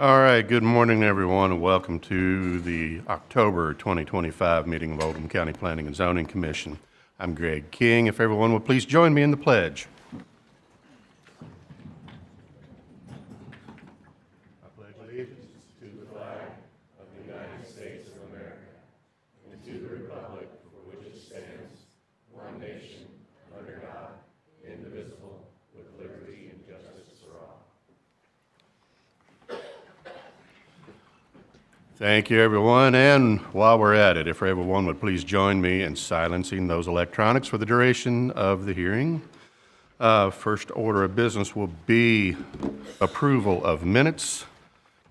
All right, good morning, everyone, and welcome to the October 2025 meeting of Oldham County Planning and Zoning Commission. I'm Greg King. If everyone would please join me in the pledge. I pledge allegiance to the flag of the United States of America and to the republic for which it stands, one nation, under God, indivisible, with liberty and justice for all. Thank you, everyone. And while we're at it, if everyone would please join me in silencing those electronics for the duration of the hearing. First order of business will be approval of minutes.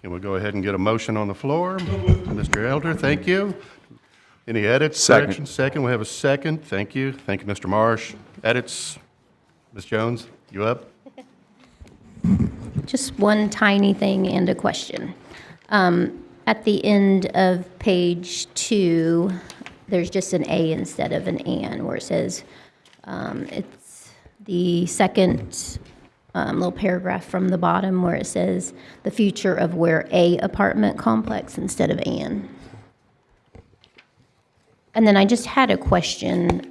Can we go ahead and get a motion on the floor? Mr. Elder, thank you. Any edits? Second. Second. We have a second. Thank you. Thank you, Mr. Marsh. Edits? Ms. Jones, you up? Just one tiny thing and a question. At the end of page 2, there's just an A instead of an and, where it says, it's the second little paragraph from the bottom where it says the future of where a apartment complex instead of an. And then I just had a question.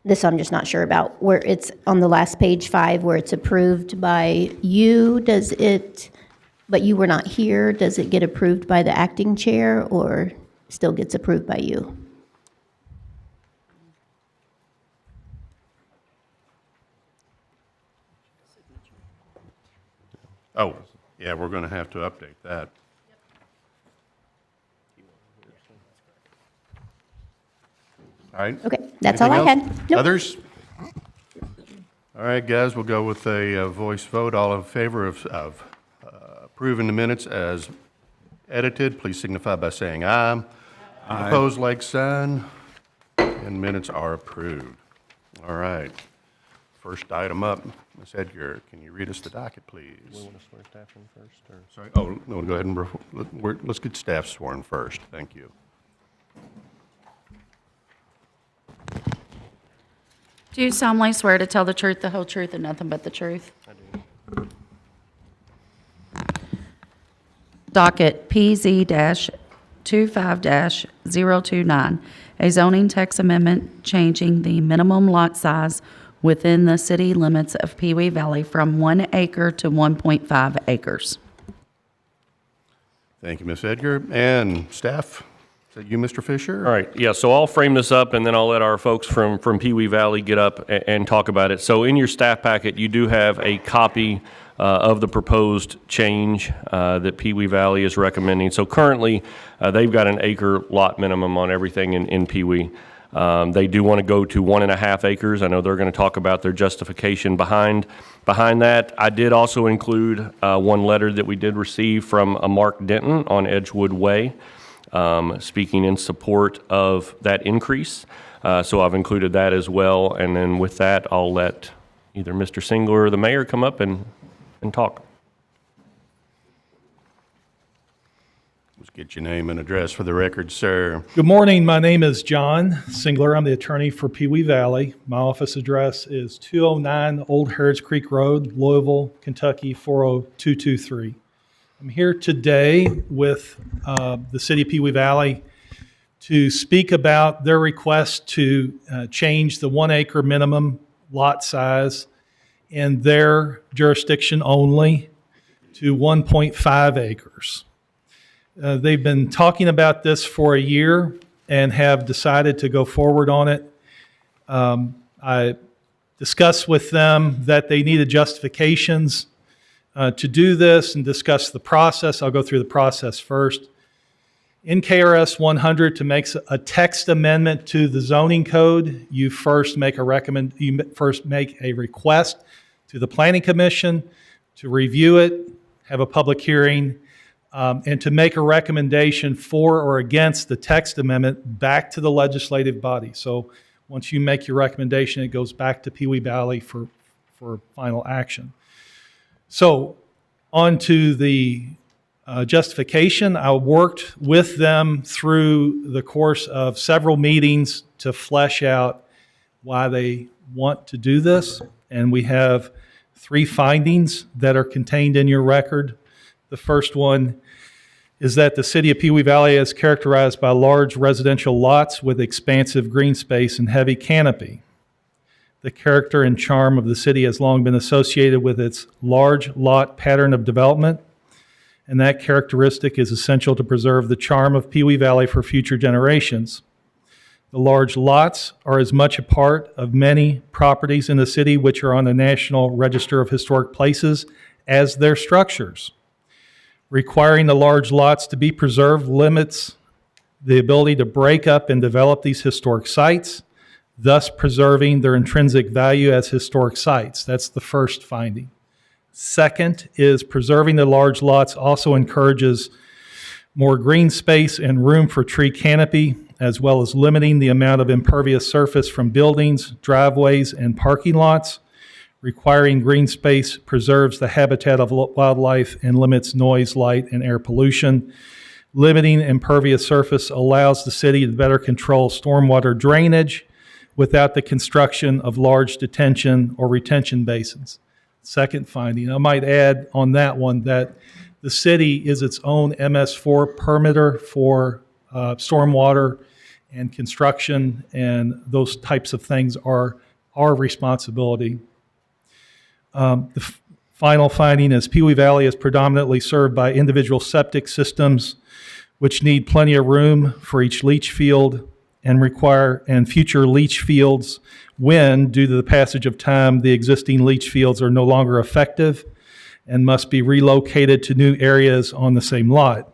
This I'm just not sure about, where it's on the last page 5 where it's approved by you. Does it, but you were not here, does it get approved by the acting chair or still gets approved by you? Oh, yeah, we're going to have to update that. All right. Okay, that's all I Anything had. else? Nope. Others? All right, guys, we'll go with a voice vote. All in favor of approving the minutes as edited, please signify by saying aye. Aye. Opposed, like sign. And minutes are approved. All right. First item up, Ms. Edgar, can you read us the docket, please? We want to swear staff in first, or? Sorry. Oh, no, go ahead and let's get staff sworn first. Thank you. Do you solemnly swear to tell the truth, the whole truth, and nothing but the truth? I do. Docket PZ-25-029, a zoning text amendment changing the minimum lot size within the city limits of Pewee Valley from 1 acre to 1.5 acres. Thank you, Ms. Edgar. And staff, is that you, Mr. Fisher? All right, yeah, so I'll frame this up, and then I'll let our folks from Pewee Valley get up and talk about it. So in your staff packet, you do have a copy of the proposed change that Pewee Valley is recommending. So currently, they've got an acre lot minimum on everything in Pewee. They do want to go to 1.5 acres. I know they're going to talk about their justification behind that. I did also include one letter that we did receive from Mark Denton on Edgewood Way, speaking in support of that increase. So I've included that as well. And then with that, I'll let either Mr. Singler or the mayor come up and talk. Let's get your name and address for the record, sir. Good morning. My name is John Singler. I'm the attorney for Pewee Valley. My office address is 209 Old Harrods Creek Road, Louisville, Kentucky 40223. I'm here today with the city of Pewee Valley to speak about their request to change the 1 acre minimum lot size in their jurisdiction only to 1.5 acres. They've been talking about this for a year and have decided to go forward on it. I discussed with them that they needed justifications to do this and discuss the process. I'll go through the process first. In KRS 100, to make a text amendment to the zoning code, you first make a request to the Planning Commission to review it, have a public hearing, and to make a recommendation for or against the text amendment back to the legislative body. So once you make your recommendation, it goes back to Pewee Valley for final action. So on to the justification. I worked with them through the course of several meetings to flesh out why they want to do this. And we have three findings that are contained in your record. The first one is that the city of Pewee Valley is characterized by large residential lots with expansive green space and heavy canopy. The character and charm of the city has long been associated with its large lot pattern of development, and that characteristic is essential to preserve the charm of Pewee Valley for future generations. The large lots are as much a part of many properties in the city which are on the National Register of Historic Places as their structures. Requiring the large lots to be preserved limits the ability to break up and develop these historic sites, thus preserving their intrinsic value as historic sites. That's the first finding. Second is preserving the large lots also encourages more green space and room for tree canopy, as well as limiting the amount of impervious surface from buildings, driveways, and parking lots. Requiring green space preserves the habitat of wildlife and limits noise, light, and air pollution. Limiting impervious surface allows the city to better control stormwater drainage without the construction of large detention or retention basins. Second finding, I might add on that one that the city is its own MS4 permitter for stormwater and construction, and those types of things are our responsibility. The final finding is Pewee Valley is predominantly served by individual septic systems which need plenty of room for each leach field and future leach fields when, due to the passage of time, the existing leach fields are no longer effective and must be relocated to new areas on the same lot.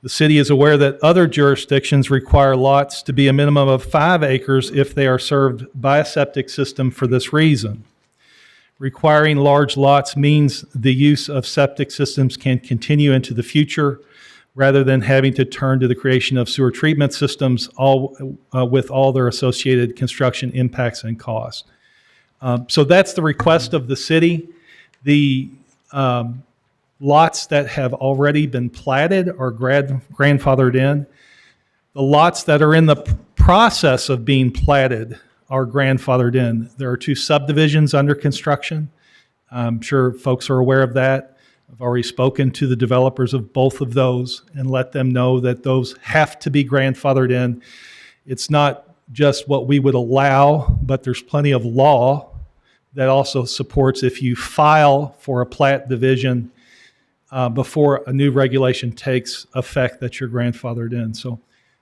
The city is aware that other jurisdictions require lots to be a minimum of 5 acres if they are served by a septic system for this reason. Requiring large lots means the use of septic systems can continue into the future rather than having to turn to the creation of sewer treatment systems, with all their associated construction impacts and costs. So that's the request of the city. The lots that have already been platted are grandfathered in. The lots that are in the process of being platted are grandfathered in. There are 2 subdivisions under construction. I'm sure folks are aware of that. I've already spoken to the developers of both of those and let them know that those have to be grandfathered in. It's not just what we would allow, but there's plenty of law that also supports if you file for a plat division before a new regulation takes effect that you're grandfathered in. So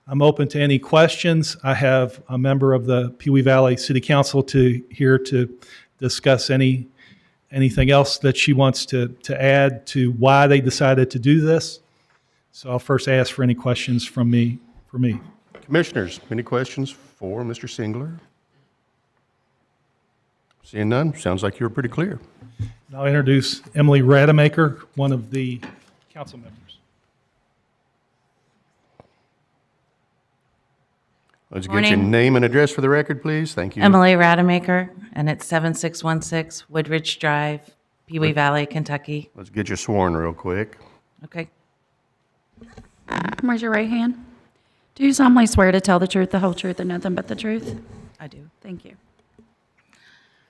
I'm open to any questions. I have a member of the Pewee Valley City Council here to discuss anything else that she wants to add to why they decided to do this. So I'll first ask for any questions for me. Commissioners, any questions for Mr. Singler? Seeing none, sounds like you were pretty clear. And I'll introduce Emily Rademacher, one of the council members. Let's get your name and address for the record, please. Thank you. Emily Rademacher, and it's 7616 Woodridge Drive, Pewee Valley, Kentucky. Let's get you sworn real quick. Okay. Raise your right hand. Do you solemnly swear to tell the truth, the whole truth, and nothing but the truth? I do. Thank you.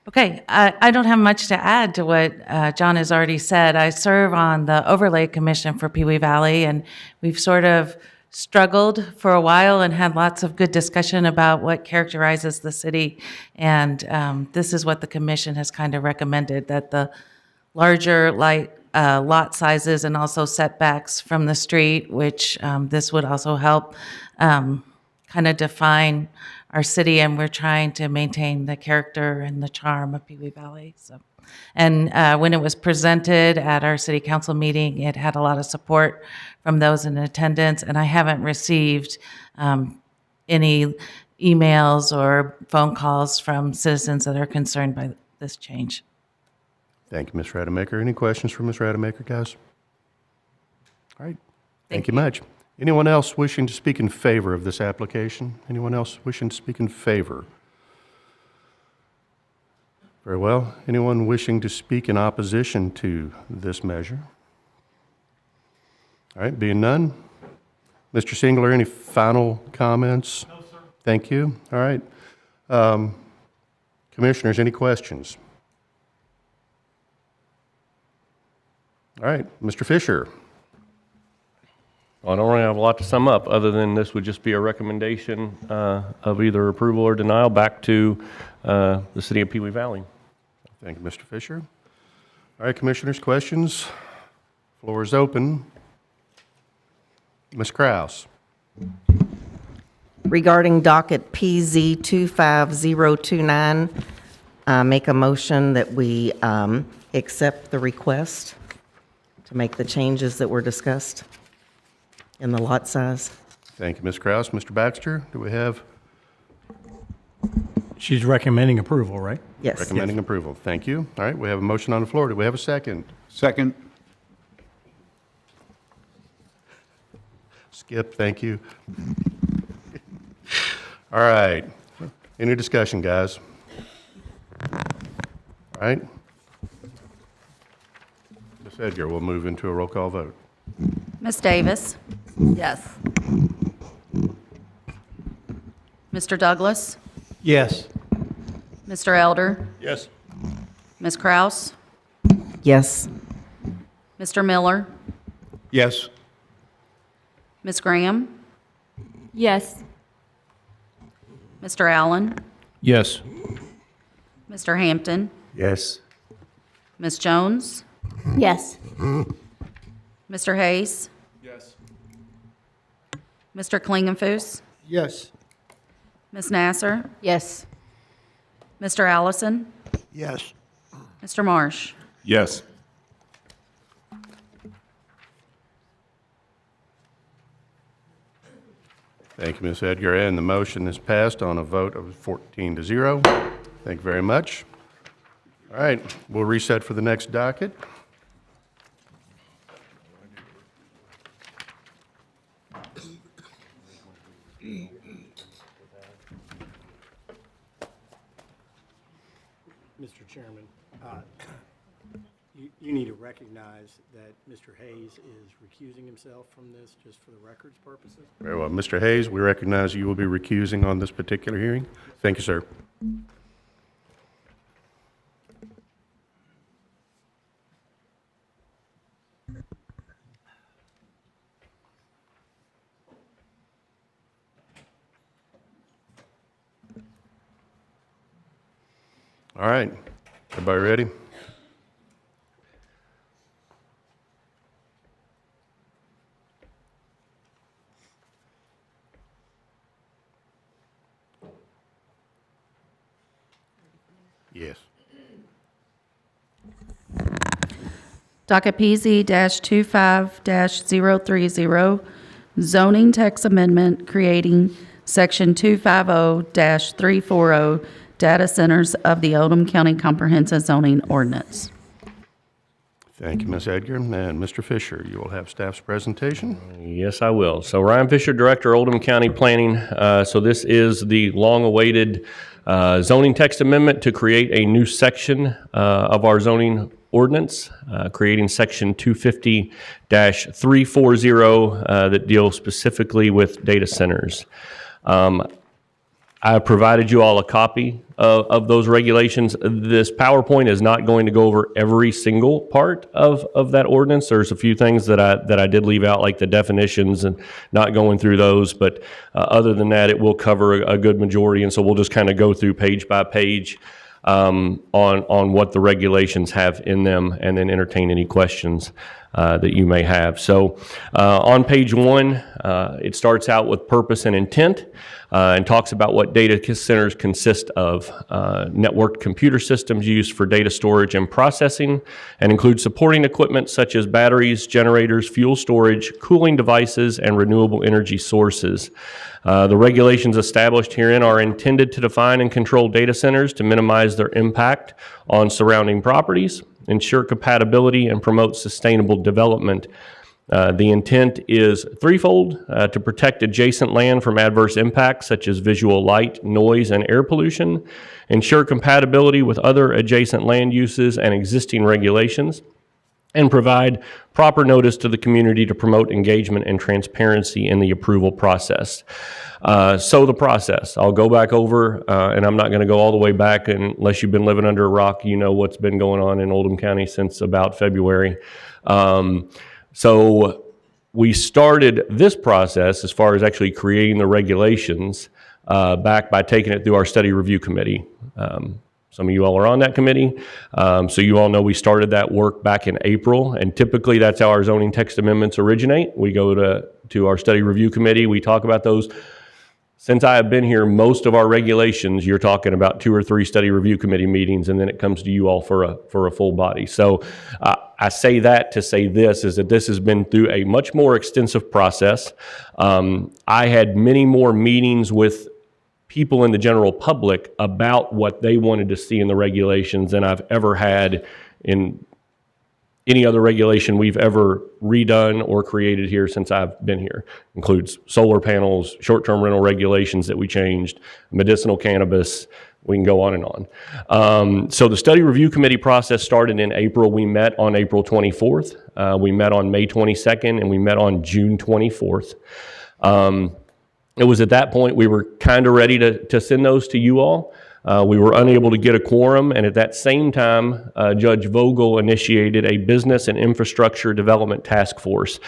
Okay, I don't have much to add to what John has already said. I serve on the Overlay Commission for Pewee Valley, and we've sort of struggled for a while and had lots of good discussion about what characterizes the city. And this is what the commission has kind of recommended, that the larger lot sizes and also setbacks from the street, which this would also help kind of define our city, and we're trying to maintain the character and the charm of Pewee Valley. So, and when it was presented at our city council meeting, it had a lot of support from those in attendance, and I haven't received any emails or phone calls from citizens that are concerned by this change. Thank you, Ms. Rademacher. Any questions for Ms. Rademacher, guys? All right. Thank you much. Anyone else wishing to speak in favor of this application? Anyone else wishing to speak in favor? Very well. Anyone wishing to speak in opposition to this measure? All right, being none. Mr. Singler, any final comments? No, sir. Thank you. All right. Commissioners, any questions? All right, Mr. Fisher. I don't really have a lot to sum up, other than this would just be a recommendation of either approval or denial back to the city of Pewee Valley. Thank you, Mr. Fisher. All right, Commissioners, questions? Floor is open. Ms. Kraus. Regarding docket PZ 25029, make a motion that we accept the request to make the changes that were discussed in the lot size. Thank you, Ms. Kraus. Mr. Baxter, do we have She's recommending approval, right? Yes. recommending approval? Thank you. All right, we have a motion on the floor. Do we have a second? Second. Skip, thank you. All right. Any discussion, guys? All right. Ms. Edgar, we'll move into a roll call vote. Ms. Davis? Yes. Mr. Douglas? Yes. Mr. Elder? Yes. Ms. Kraus? Yes. Mr. Miller? Yes. Ms. Graham? Yes. Mr. Allen? Yes. Mr. Hampton? Yes. Ms. Jones? Yes. Mr. Hayes? Yes. Mr. Klingenfuss? Yes. Ms. Nasser? Yes. Mr. Allison? Yes. Mr. Marsh? Yes. Thank you, Ms. Edgar, and the motion is passed on a vote of 14-0. Thank you very much. All right, we'll reset for the next docket. Mr. Chairman, you need to recognize that Mr. Hayes is recusing himself from this, just for the record's purposes. Very well. Mr. Hayes, we recognize you will be recusing on this particular hearing. Thank you, sir. All right. Everybody ready? Yes. Docket PZ-25-030, zoning text amendment creating Section 250-340, data centers of the Oldham County Comprehensive Zoning Ordinance. Thank you, Ms. Edgar. And Mr. Fisher, you will have staff's presentation. Yes, I will. So Ryan Fisher, Director, Oldham County Planning. So this is the long-awaited zoning text amendment to create a new section of our zoning ordinance, creating Section 250-340 that deals specifically with data centers. I provided you all a copy of those regulations. This PowerPoint is not going to go over every single part of that ordinance. There's a few things that I did leave out, like the definitions, and not going through those. But other than that, it will cover a good majority. And so we'll just kind of go through page by page on what the regulations have in them, and then entertain any questions that you may have. So on page 1, it starts out with purpose and intent. And talks about what data centers consist of. Networked computer systems used for data storage and processing, and include supporting equipment such as batteries, generators, fuel storage, cooling devices, and renewable energy sources. The regulations established herein are intended to define and control data centers to minimize their impact on surrounding properties, ensure compatibility, and promote sustainable development. The intent is threefold: to protect adjacent land from adverse impacts such as visual light, noise, and air pollution, ensure compatibility with other adjacent land uses and existing regulations, and provide proper notice to the community to promote engagement and transparency in the approval process. So the process, I'll go back over, and I'm not going to go all the way back unless you've been living under a rock. You know what's been going on in Oldham County since about February. So we started this process as far as actually creating the regulations back by taking it through our study review committee. Some of you all are on that committee, so you all know we started that work back in April, and typically that's how our zoning text amendments originate. We go to our study review committee, we talk about those. Since I have been here, most of our regulations, you're talking about 2 or 3 study review committee meetings, and then it comes to you all for a full body. So I say that to say this, is that this has been through a much more extensive process. I had many more meetings with people in the general public about what they wanted to see in the regulations than I've ever had in any other regulation we've ever redone or created here since I've been here. Includes solar panels, short-term rental regulations that we changed, medicinal cannabis, we can go on and on. So the study review committee process started in April. We met on April 24th, we met on May 22nd, and we met on June 24th. It was at that point we were kind of ready to send those to you all. We were unable to get a quorum, and at that same time, Judge Vogel initiated a business and infrastructure development task force.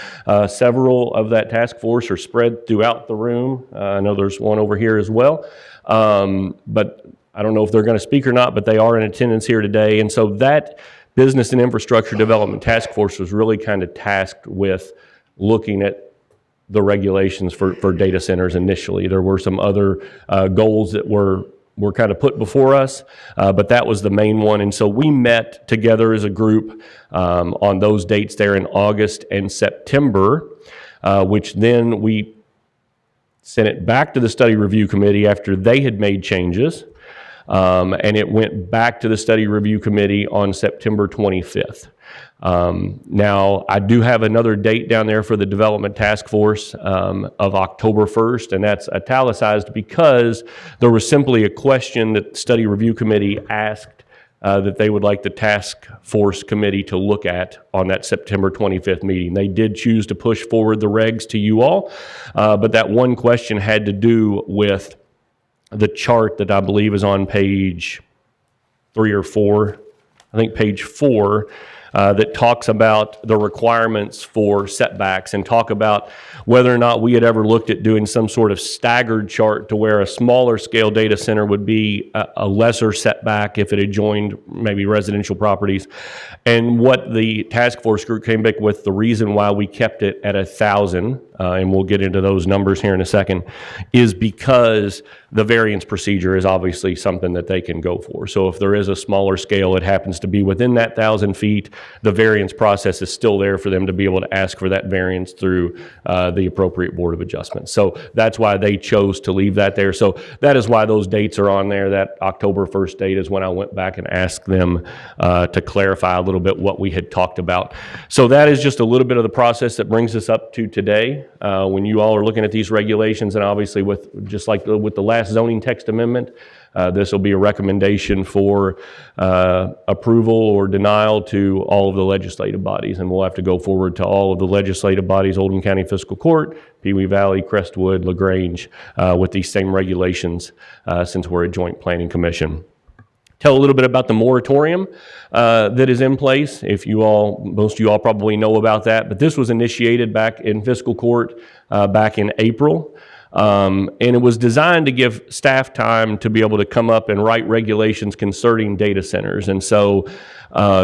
Several of that task force are spread throughout the room. I know there's one over here as well, but I don't know if they're going to speak or not, but they are in attendance here today. And so that business and infrastructure development task force was really kind of tasked with looking at the regulations for data centers initially. There were some other goals that were kind of put before us, but that was the main one. And so we met together as a group on those dates there in August and September, which then we sent it back to the study review committee after they had made changes, and it went back to the study review committee on September 25th. Now, I do have another date down there for the development task force of October 1st, and that's italicized because there was simply a question that the study review committee asked that they would like the task force committee to look at on that September 25th meeting. They did choose to push forward the regs to you all, but that one question had to do with the chart that I believe is on page 3 or 4, I think page 4, that talks about the requirements for setbacks and talk about whether or not we had ever looked at doing some sort of staggered chart to where a smaller scale data center would be a lesser setback if it had joined maybe residential properties. And what the task force group came back with, the reason why we kept it at 1,000, and we'll get into those numbers here in a second, is because the variance procedure is obviously something that they can go for. So if there is a smaller scale, it happens to be within that 1,000 feet, the variance process is still there for them to be able to ask for that variance through the appropriate Board of Adjustment. So that's why they chose to leave that there. So that is why those dates are on there. That October 1st date is when I went back and asked them to clarify a little bit what we had talked about. So that is just a little bit of the process that brings us up to today. When you all are looking at these regulations, and obviously with just like with the last zoning text amendment, this will be a recommendation for approval or denial to all of the legislative bodies, and we'll have to go forward to all of the legislative bodies, Oldham County Fiscal Court, Pewee Valley, Crestwood, LaGrange, with these same regulations since we're a joint planning commission. Tell a little bit about the moratorium that is in place. Most of you all probably know about that, but this was initiated back in fiscal court back in April. And it was designed to give staff time to be able to come up and write regulations concerning data centers. And so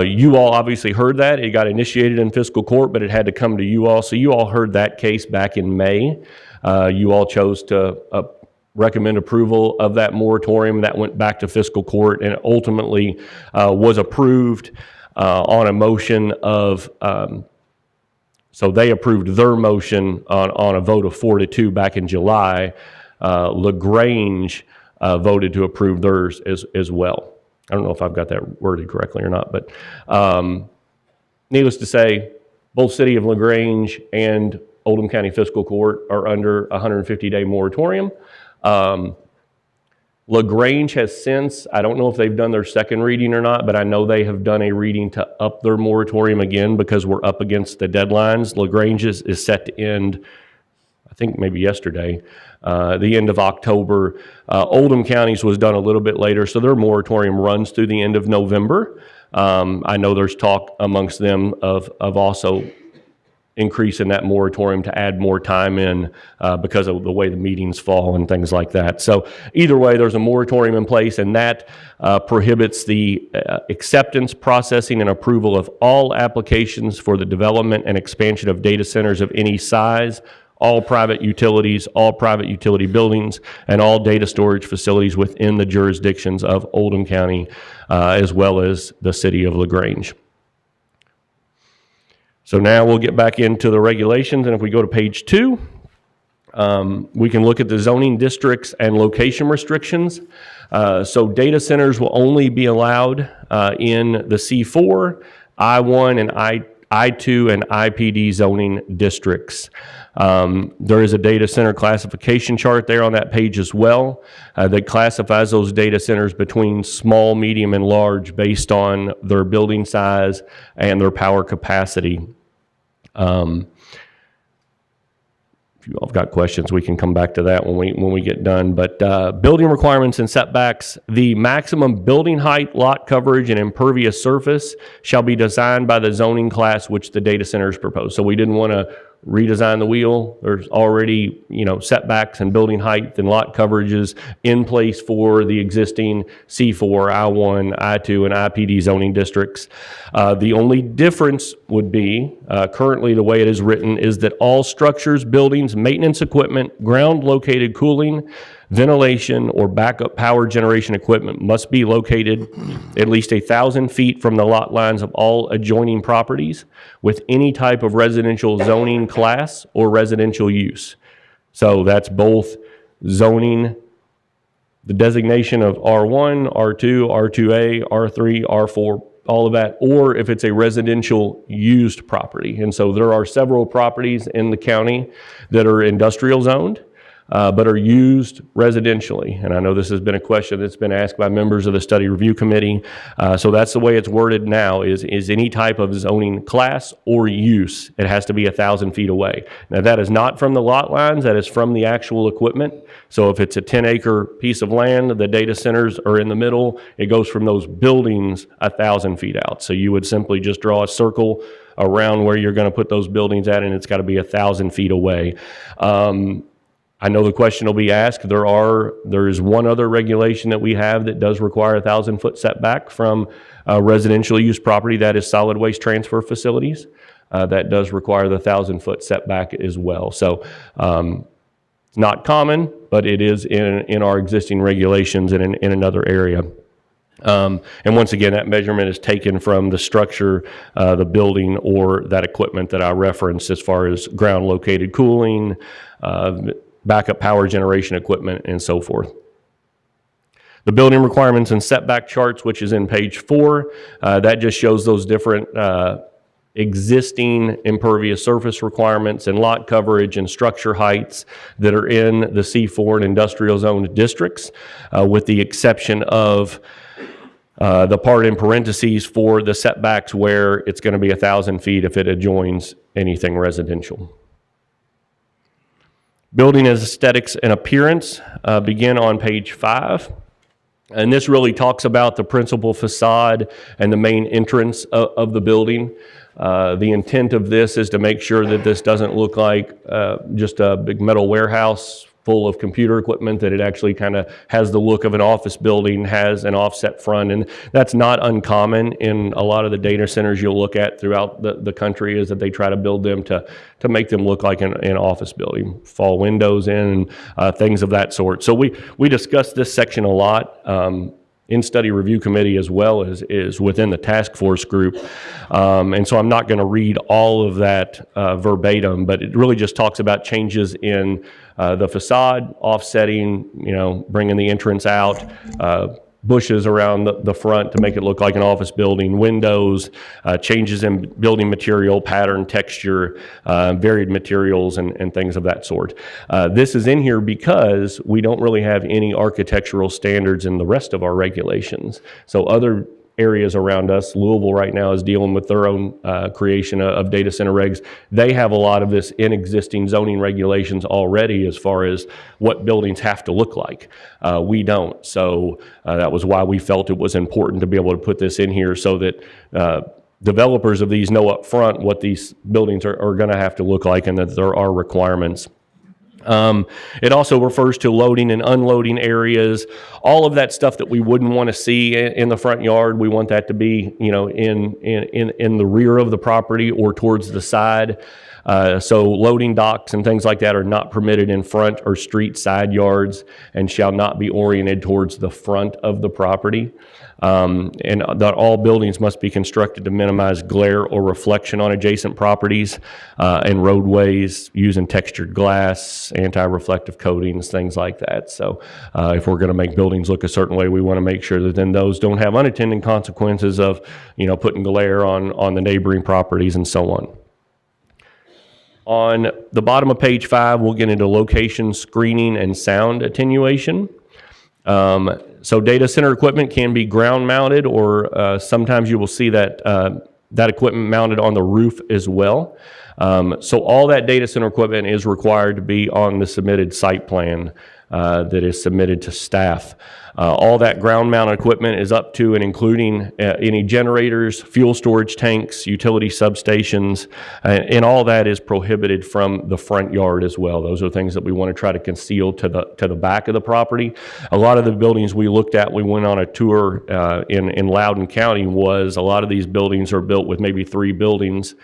you all obviously heard that. It got initiated in fiscal court, but it had to come to you all. So you all heard that case back in May. You all chose to recommend approval of that moratorium. That went back to fiscal court and ultimately was approved on a motion of so they approved their motion on a vote of 4-2 back in July. LaGrange voted to approve theirs as well. I don't know if I've got that worded correctly or not, but needless to say, both City of LaGrange and Oldham County Fiscal Court are under a 150-day moratorium. LaGrange has since, I don't know if they've done their second reading or not, but I know they have done a reading to up their moratorium again because we're up against the deadlines. LaGrange is set to end, I think maybe yesterday, the end of October. Oldham County's was done a little bit later, so their moratorium runs through the end of November. I know there's talk amongst them of also increase in that moratorium to add more time in because of the way the meetings fall and things like that. So either way, there's a moratorium in place, and that prohibits the acceptance, processing, and approval of all applications for the development and expansion of data centers of any size, all private utilities, all private utility buildings, and all data storage facilities within the jurisdictions of Oldham County, as well as the city of LaGrange. So now we'll get back into the regulations, and if we go to page 2, we can look at the zoning districts and location restrictions. So data centers will only be allowed in the C4, I1, and I2 and IPD zoning districts. There is a data center classification chart there on that page as well that classifies those data centers between small, medium, and large based on their building size and their power capacity. If you all have got questions, we can come back to that when we get done. But building requirements and setbacks, the maximum building height, lot coverage, and impervious surface shall be designed by the zoning class which the data center is proposed. So we didn't want to redesign the wheel. There's already, setbacks and building height and lot coverages in place for the existing C4, I1, I2, and IPD zoning districts. The only difference would be, currently the way it is written, is that all structures, buildings, maintenance equipment, ground-located cooling, ventilation, or backup power generation equipment must be located at least 1,000 feet from the lot lines of all adjoining properties with any type of residential zoning class or residential use. So that's both zoning, the designation of R1, R2, R2A, R3, R4, all of that, or if it's a residential used property. And so there are several properties in the county that are industrial zoned, but are used residentially. And I know this has been a question that's been asked by members of the study review committee. So that's the way it's worded now, is any type of zoning class or use, it has to be 1,000 feet away. Now that is not from the lot lines, that is from the actual equipment. So if it's a 10-acre piece of land, the data centers are in the middle, it goes from those buildings 1,000 feet out. So you would simply just draw a circle around where you're going to put those buildings at, and it's got to be 1,000 feet away. I know the question will be asked. There is one other regulation that we have that does require a 1,000-foot setback from residential use property, that is solid waste transfer facilities. That does require the 1,000-foot setback as well. So it's not common, but it is in our existing regulations and in another area. And once again, that measurement is taken from the structure, the building, or that equipment that I referenced as far as ground-located cooling, backup power generation equipment, and so forth. The building requirements and setback charts, which is in page 4, that just shows those different existing impervious surface requirements and lot coverage and structure heights that are in the C4 and industrial zone districts, with the exception of the part in parentheses for the setbacks where it's going to be 1,000 feet if it adjoins anything residential. Building aesthetics and appearance begin on page 5. And this really talks about the principal facade and the main entrance of the building. The intent of this is to make sure that this doesn't look like just a big metal warehouse full of computer equipment, that it actually kind of has the look of an office building, has an offset front. And that's not uncommon in a lot of the data centers you'll look at throughout the country, is that they try to build them to make them look like an office building, fall windows in, things of that sort. So we discussed this section a lot in study review committee, as well as is within the task force group. And so I'm not going to read all of that verbatim, but it really just talks about changes in the facade, offsetting, bringing the entrance out, bushes around the front to make it look like an office building, windows, changes in building material, pattern, texture, varied materials, and things of that sort. This is in here because we don't really have any architectural standards in the rest of our regulations. So other areas around us, Louisville right now is dealing with their own creation of data center regs. They have a lot of this in existing zoning regulations already as far as what buildings have to look like. We don't. So that was why we felt it was important to be able to put this in here so that developers of these know up front what these buildings are going to have to look like and that there are requirements. It also refers to loading and unloading areas, all of that stuff that we wouldn't want to see in the front yard. We want that to be, in the rear of the property or towards the side. So loading docks and things like that are not permitted in front or street side yards and shall not be oriented towards the front of the property. And that all buildings must be constructed to minimize glare or reflection on adjacent properties and roadways using textured glass, anti-reflective coatings, things like that. So if we're going to make buildings look a certain way, we want to make sure that then those don't have unintended consequences of, putting glare on the neighboring properties and so on. On the bottom of page 5, we'll get into location screening and sound attenuation. So data center equipment can be ground mounted, or sometimes you will see that that equipment mounted on the roof as well. So all that data center equipment is required to be on the submitted site plan that is submitted to staff. All that ground mounted equipment is up to and including any generators, fuel storage tanks, utility substations, and all that is prohibited from the front yard as well. Those are things that we want to try to conceal to the back of the property. A lot of the buildings we looked at, we went on a tour in Loudoun County, was a lot of these buildings are built with maybe 3 buildings,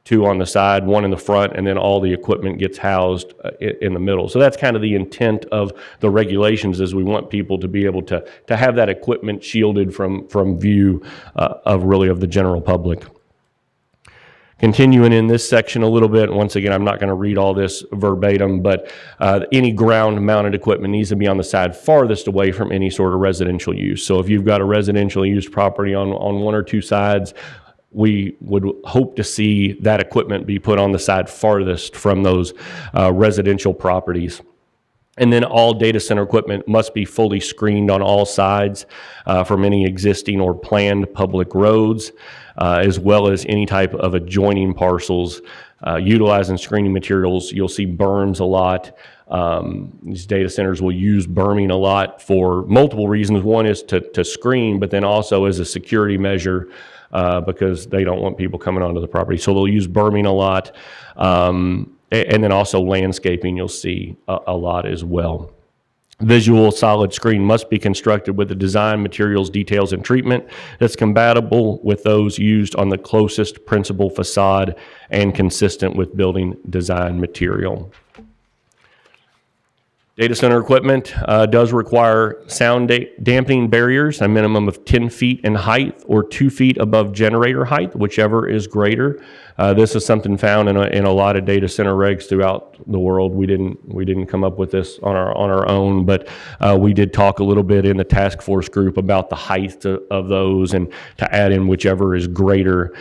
2 on the side, 1 in the front, and then all the equipment gets housed in the middle. So that's kind of the intent of the regulations, is we want people to be able to have that equipment shielded from view of the general public. Continuing in this section a little bit, once again, I'm not going to read all this verbatim, but any ground-mounted equipment needs to be on the side farthest away from any sort of residential use. So if you've got a residential used property on 1 or 2 sides, we would hope to see that equipment be put on the side farthest from those residential properties. And then all data center equipment must be fully screened on all sides from any existing or planned public roads, as well as any type of adjoining parcels. Utilizing screening materials, you'll see berms a lot. These data centers will use berming a lot for multiple reasons. One is to screen, but then also as a security measure, because they don't want people coming onto the property. So they'll use berming a lot. And then also landscaping you'll see a lot as well. Visual solid screen must be constructed with the design, materials, details, and treatment that's compatible with those used on the closest principal facade and consistent with building design material. Data center equipment does require sound dampening barriers, a minimum of 10 feet in height or 2 feet above generator height, whichever is greater. This is something found in a lot of data center regs throughout the world. We didn't come up with this on our own, but we did talk a little bit in the task force group about the height of those and to add in whichever is greater.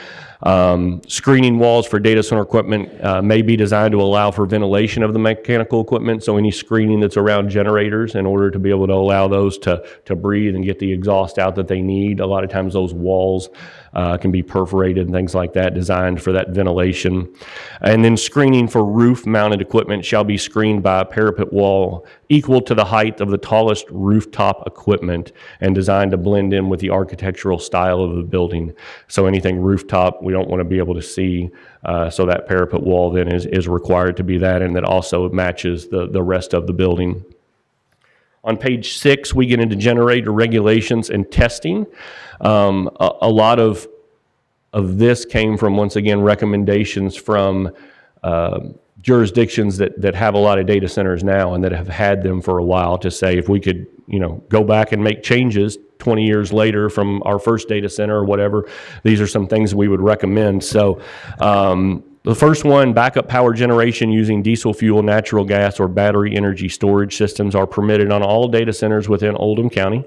Screening walls for data center equipment may be designed to allow for ventilation of the mechanical equipment, so any screening that's around generators in order to be able to allow those to breathe and get the exhaust out that they need. A lot of times those walls can be perforated and things like that, designed for that ventilation. And then screening for roof-mounted equipment shall be screened by a parapet wall equal to the height of the tallest rooftop equipment and designed to blend in with the architectural style of the building. So anything rooftop, we don't want to be able to see, so that parapet wall then is required to be that, and that also matches the rest of the building. On page 6, we get into generator regulations and testing. A lot of this came from, once again, recommendations from jurisdictions that have a lot of data centers now and that have had them for a while, to say if we could, go back and make changes 20 years later from our first data center or whatever, these are some things we would recommend. So the first one, backup power generation using diesel fuel, natural gas, or battery energy storage systems are permitted on all data centers within Oldham County.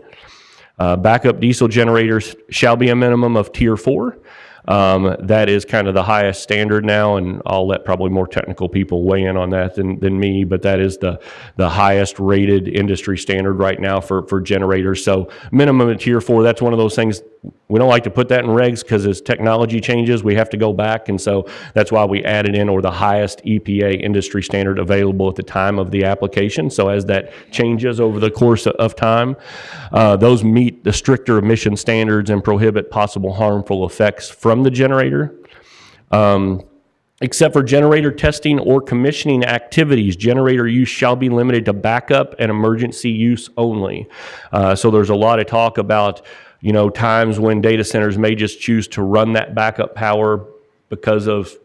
Backup diesel generators shall be a minimum of Tier 4. That is kind of the highest standard now, and I'll let probably more technical people weigh in on that than me, but that is the highest rated industry standard right now for generators. So minimum of Tier 4, that's one of those things, we don't like to put that in regs because as technology changes, we have to go back, and so that's why we added in, or the highest EPA industry standard available at the time of the application. So as that changes over the course of time, those meet the stricter emission standards and prohibit possible harmful effects from the generator. Except for generator testing or commissioning activities, generator use shall be limited to backup and emergency use only. So there's a lot of talk about, times when data centers may just choose to run that backup power because of,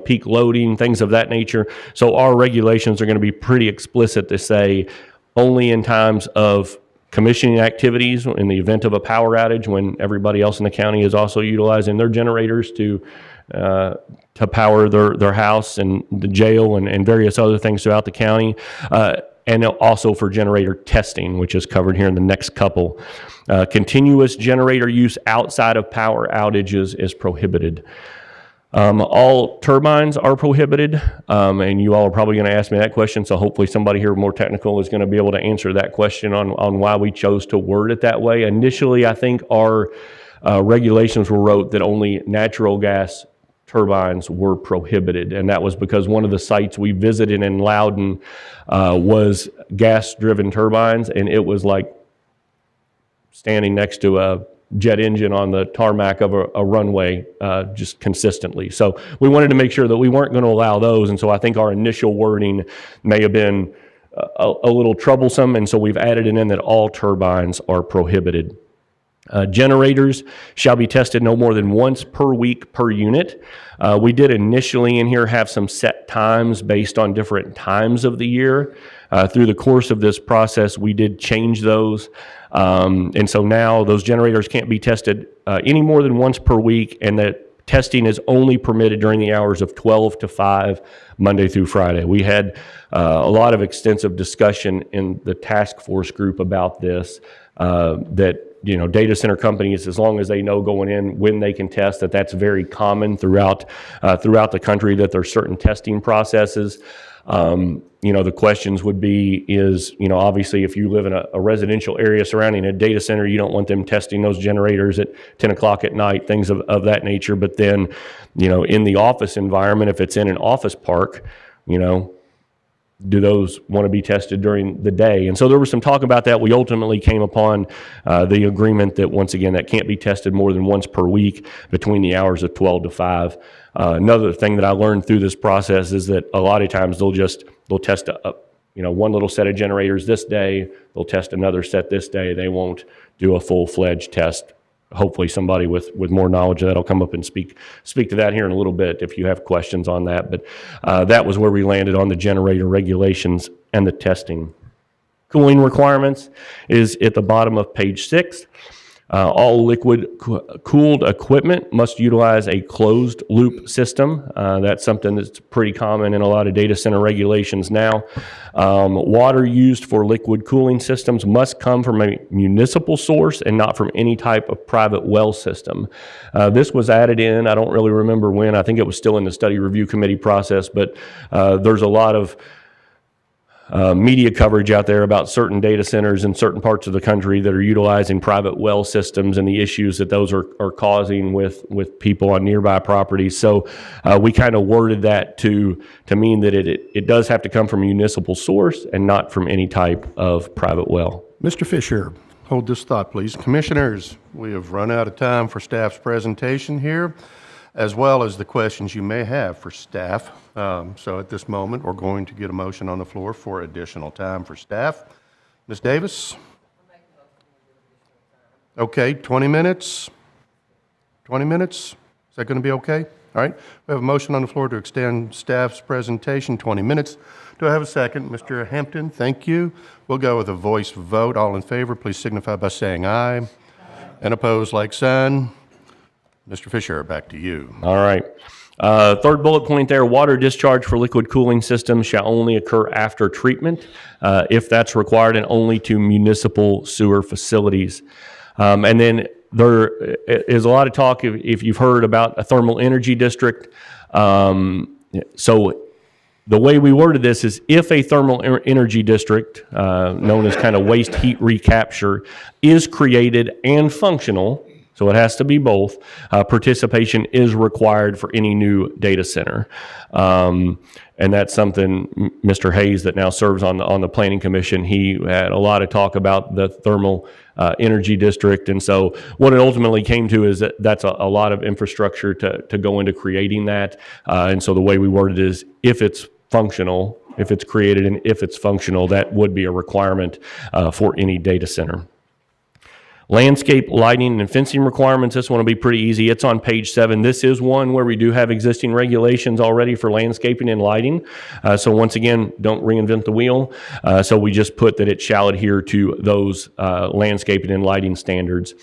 peak loading, things of that nature. So our regulations are going to be pretty explicit to say only in times of commissioning activities, in the event of a power outage, when everybody else in the county is also utilizing their generators to power their house and the jail and various other things throughout the county, and also for generator testing, which is covered here in the next couple. Continuous generator use outside of power outages is prohibited. All turbines are prohibited, and you all are probably going to ask me that question, so hopefully somebody here more technical is going to be able to answer that question on why we chose to word it that way. Initially, I think our regulations were wrote that only natural gas turbines were prohibited, and that was because one of the sites we visited in Loudon was gas-driven turbines, and it was like standing next to a jet engine on the tarmac of a runway just consistently. So we wanted to make sure that we weren't going to allow those, and so I think our initial wording may have been a little troublesome, and so we've added it in that all turbines are prohibited. Generators shall be tested no more than once per week per unit. We did initially in here have some set times based on different times of the year. Through the course of this process, we did change those. And so now those generators can't be tested any more than once per week, and that testing is only permitted during the hours of 12 to 5, Monday through Friday. We had a lot of extensive discussion in the task force group about this, that data center companies, as long as they know going in when they can test, that's very common throughout the country, that there's certain testing processes. The questions would be is, obviously if you live in a residential area surrounding a data center, you don't want them testing those generators at 10 o'clock at night, things of that nature. But then, in the office environment, if it's in an office park, do those want to be tested during the day? And so there was some talk about that. We ultimately came upon the agreement that, once again, that can't be tested more than once per week between the hours of 12 to 5. Another thing that I learned through this process is that a lot of times they'll test one little set of generators this day, they'll test another set this day. They won't do a full-fledged test. Hopefully somebody with more knowledge of that will come up and speak to that here in a little bit if you have questions on that. But that was where we landed on the generator regulations and the testing. Cooling requirements is at the bottom of page 6. All liquid cooled equipment must utilize a closed loop system. That's something that's pretty common in a lot of data center regulations now. Water used for liquid cooling systems must come from a municipal source and not from any type of private well system. This was added in, I don't really remember when, I think it was still in the study review committee process, but there's a lot of media coverage out there about certain data centers in certain parts of the country that are utilizing private well systems and the issues that those are causing with people on nearby properties. So we kind of worded that to mean that it does have to come from a municipal source and not from any type of private well. Mr. Fisher, hold this thought, please. Commissioners, we have run out of time for staff's presentation here, as well as the questions you may have for staff. So at this moment, we're going to get a motion on the floor for additional time for staff. Ms. Davis? Okay, 20 minutes? 20 minutes? Is that going to be okay? All right. We have a motion on the floor to extend staff's presentation 20 minutes. Do I have a second? Mr. Hampton, thank you. We'll go with a voice vote. All in favor, please signify by saying aye. Aye. And opposed, like sign. Mr. Fisher, back to you. All right. Third bullet point there, water discharge for liquid cooling systems shall only occur after treatment if that's required, and only to municipal sewer facilities. And then there is a lot of talk, if you've heard about a thermal energy district. So the way we worded this is if a thermal energy district, known as kind of waste heat recapture, is created and functional, so it has to be both, participation is required for any new data center. And that's something Mr. Hayes, that now serves on the Planning Commission, he had a lot of talk about the thermal energy district. And so what it ultimately came to is that that's a lot of infrastructure to go into creating that. And so the way we worded it is if it's functional, if it's created and if it's functional, that would be a requirement for any data center. Landscape, lighting, and fencing requirements, this one will be pretty easy. It's on page 7. This is one where we do have existing regulations already for landscaping and lighting. So once again, don't reinvent the wheel. So we just put that it shall adhere to those landscaping and lighting standards.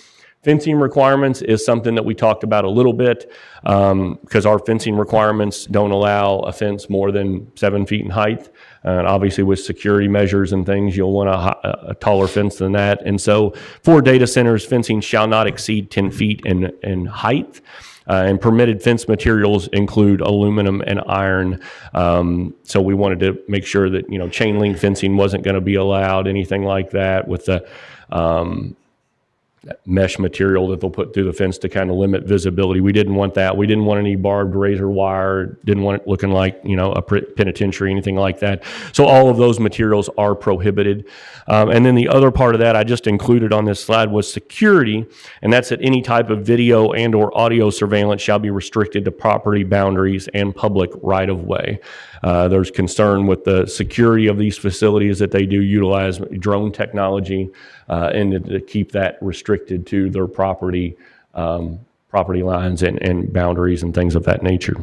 Fencing requirements is something that we talked about a little bit because our fencing requirements don't allow a fence more than 7 feet in height. And obviously with security measures and things, you'll want a taller fence than that. And so for data centers, fencing shall not exceed 10 feet in height. And permitted fence materials include aluminum and iron. So we wanted to make sure that, chain link fencing wasn't going to be allowed, anything like that, with the mesh material that they'll put through the fence to kind of limit visibility. We didn't want that. We didn't want any barbed razor wire, didn't want it looking like, a penitentiary, anything like that. So all of those materials are prohibited. And then the other part of that I just included on this slide was security, and that's that any type of video and or audio surveillance shall be restricted to property boundaries and public right-of-way. There's concern with the security of these facilities that they do utilize drone technology and to keep that restricted to their property lines and boundaries and things of that nature.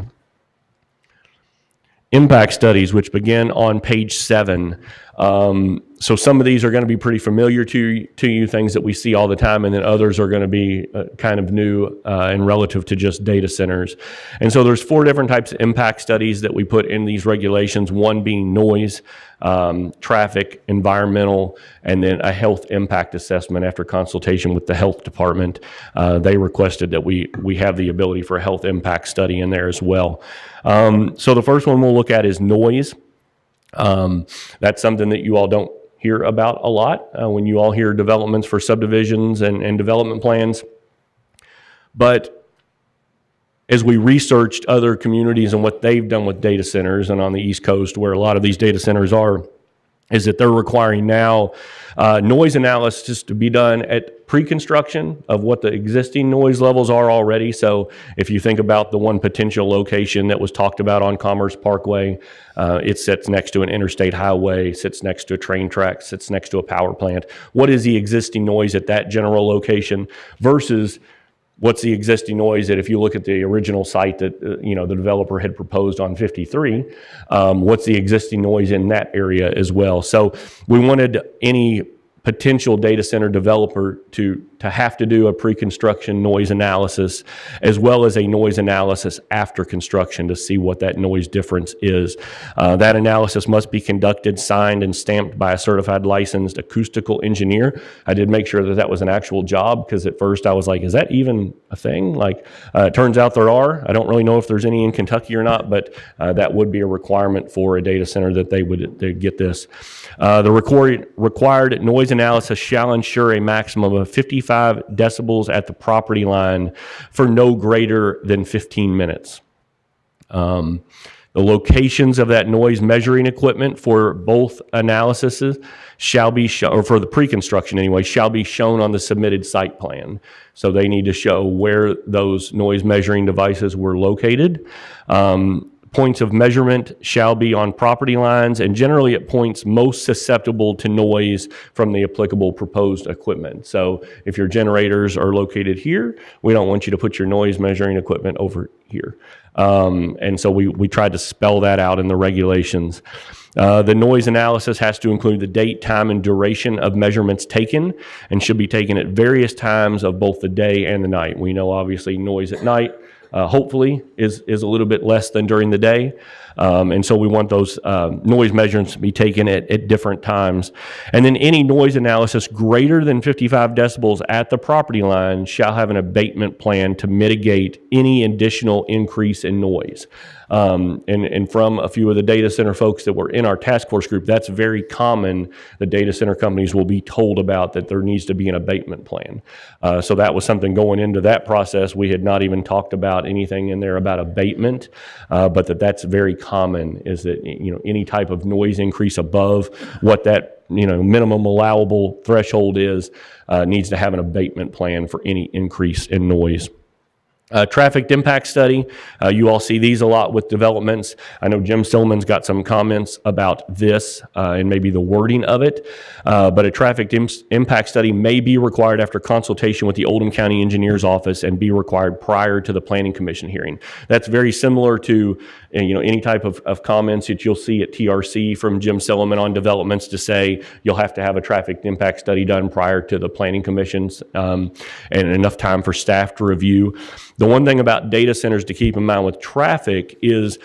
Impact studies, which begin on page 7. So some of these are going to be pretty familiar to you, things that we see all the time, and then others are going to be kind of new and relative to just data centers. And so there's 4 different types of impact studies that we put in these regulations, one being noise, traffic, environmental, and then a health impact assessment after consultation with the health department. They requested that we have the ability for a health impact study in there as well. So the first one we'll look at is noise. That's something that you all don't hear about a lot when you all hear developments for subdivisions and development plans. But as we researched other communities and what they've done with data centers, and on the East Coast where a lot of these data centers are, is that they're requiring now noise analysis to be done at pre-construction of what the existing noise levels are already. So if you think about the one potential location that was talked about on Commerce Parkway, it sits next to an interstate highway, sits next to a train track, sits next to a power plant. What is the existing noise at that general location versus what's the existing noise that if you look at the original site that the developer had proposed on 53, what's the existing noise in that area as well? So we wanted any potential data center developer to have to do a pre-construction noise analysis as well as a noise analysis after construction to see what that noise difference is. That analysis must be conducted, signed, and stamped by a certified licensed acoustical engineer. I did make sure that that was an actual job because at first I was like, is that even a thing? It turns out there are. I don't really know if there's any in Kentucky or not, but that would be a requirement for a data center that they'd get this. The required noise analysis shall ensure a maximum of 55 decibels at the property line for no greater than 15 minutes. The locations of that noise measuring equipment for both analyses shall be shown, or for the pre-construction anyway, shall be shown on the submitted site plan. So they need to show where those noise measuring devices were located. Points of measurement shall be on property lines and generally at points most susceptible to noise from the applicable proposed equipment. So if your generators are located here, we don't want you to put your noise measuring equipment over here. And so we tried to spell that out in the regulations. The noise analysis has to include the date, time, and duration of measurements taken and should be taken at various times of both the day and the night. We know obviously noise at night hopefully is a little bit less than during the day. And so we want those noise measurements to be taken at different times. And then any noise analysis greater than 55 decibels at the property line shall have an abatement plan to mitigate any additional increase in noise. And from a few of the data center folks that were in our task force group, that's very common. The data center companies will be told about that there needs to be an abatement plan. So that was something going into that process. We had not even talked about anything in there about abatement, but that's very common, is that, any type of noise increase above what that, minimum allowable threshold is, needs to have an abatement plan for any increase in noise. Traffic impact study, you all see these a lot with developments. I know Jim Stillman's got some comments about this and maybe the wording of it, but a traffic impact study may be required after consultation with the Oldham County Engineer's Office and be required prior to the Planning Commission hearing. That's very similar to any type of comments that you'll see at TRC from Jim Stillman on developments to say you'll have to have a traffic impact study done prior to the Planning Commissions and enough time for staff to review. The one thing about data centers to keep in mind with traffic is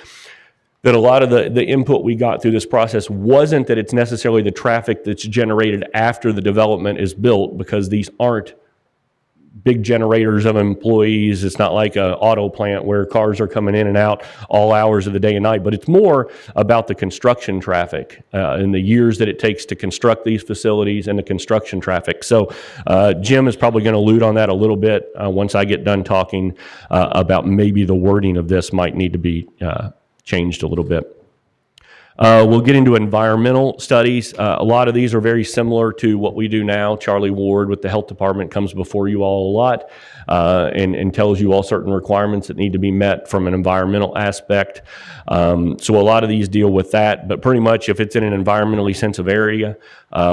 that a lot of the input we got through this process wasn't that it's necessarily the traffic that's generated after the development is built, because these aren't big generators of employees. It's not like an auto plant where cars are coming in and out all hours of the day and night, but it's more about the construction traffic and the years that it takes to construct these facilities and the construction traffic. So Jim is probably going to allude on that a little bit once I get done talking about maybe the wording of this might need to be changed a little bit. We'll get into environmental studies. A lot of these are very similar to what we do now. Charlie Ward with the health department comes before you all a lot and tells you all certain requirements that need to be met from an environmental aspect. So a lot of these deal with that, but pretty much if it's in an environmentally sensitive area,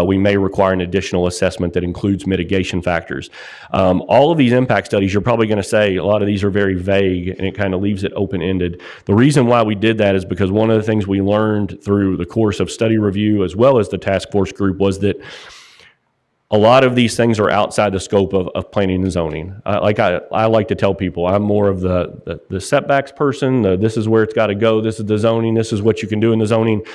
we may require an additional assessment that includes mitigation factors. All of these impact studies, you're probably going to say a lot of these are very vague and it kind of leaves it open-ended. The reason why we did that is because one of the things we learned through the course of study review as well as the task force group was that a lot of these things are outside the scope of planning and zoning. I like to tell people, I'm more of the setbacks person. This is where it's got to go. This is the zoning. This is what you can do in the zoning.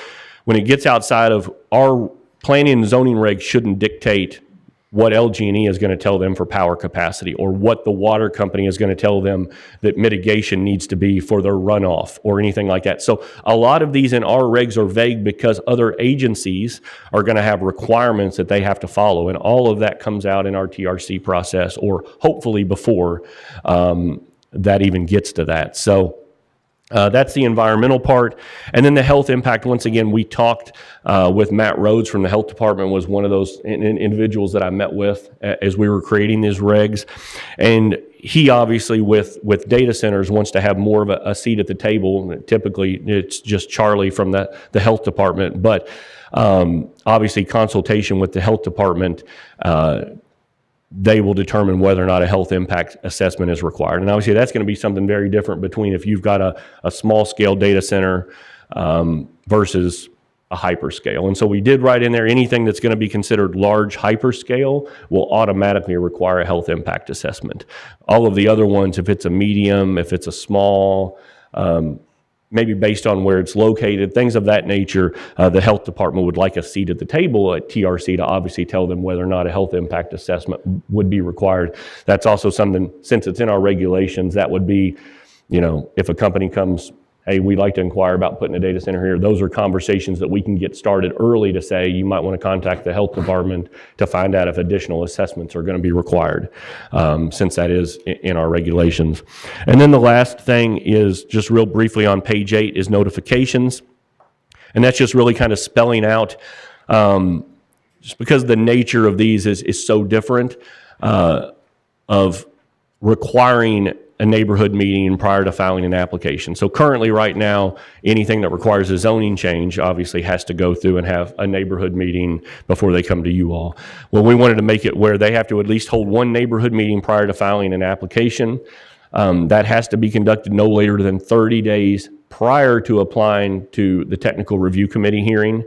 When it gets outside of our planning and zoning regs, shouldn't dictate what LG&E is going to tell them for power capacity, or what the water company is going to tell them that mitigation needs to be for their runoff or anything like that. So a lot of these in our regs are vague because other agencies are going to have requirements that they have to follow, and all of that comes out in our TRC process, or hopefully before that even gets to that. So that's the environmental part. And then the health impact, once again, we talked with Matt Rhodes from the health department, was one of those individuals that I met with as we were creating these regs. And he obviously with data centers wants to have more of a seat at the table. Typically it's just Charlie from the health department, but obviously consultation with the health department, they will determine whether or not a health impact assessment is required. And obviously that's going to be something very different between if you've got a small scale data center versus a hyperscale. And so we did write in there anything that's going to be considered large hyperscale will automatically require a health impact assessment. All of the other ones, if it's a medium, if it's a small, maybe based on where it's located, things of that nature, the health department would like a seat at the table at TRC to obviously tell them whether or not a health impact assessment would be required. That's also something, since it's in our regulations, that would be, if a company comes, hey, we'd like to inquire about putting a data center here, those are conversations that we can get started early to say you might want to contact the health department to find out if additional assessments are going to be required, since that is in our regulations. And then the last thing is just real briefly on page 8 is notifications. And that's just really kind of spelling out, just because the nature of these is so different, of requiring a neighborhood meeting prior to filing an application. So currently right now, anything that requires a zoning change obviously has to go through and have a neighborhood meeting before they come to you all. Well, we wanted to make it where they have to at least hold one neighborhood meeting prior to filing an application. That has to be conducted no later than 30 days prior to applying to the technical review committee hearing.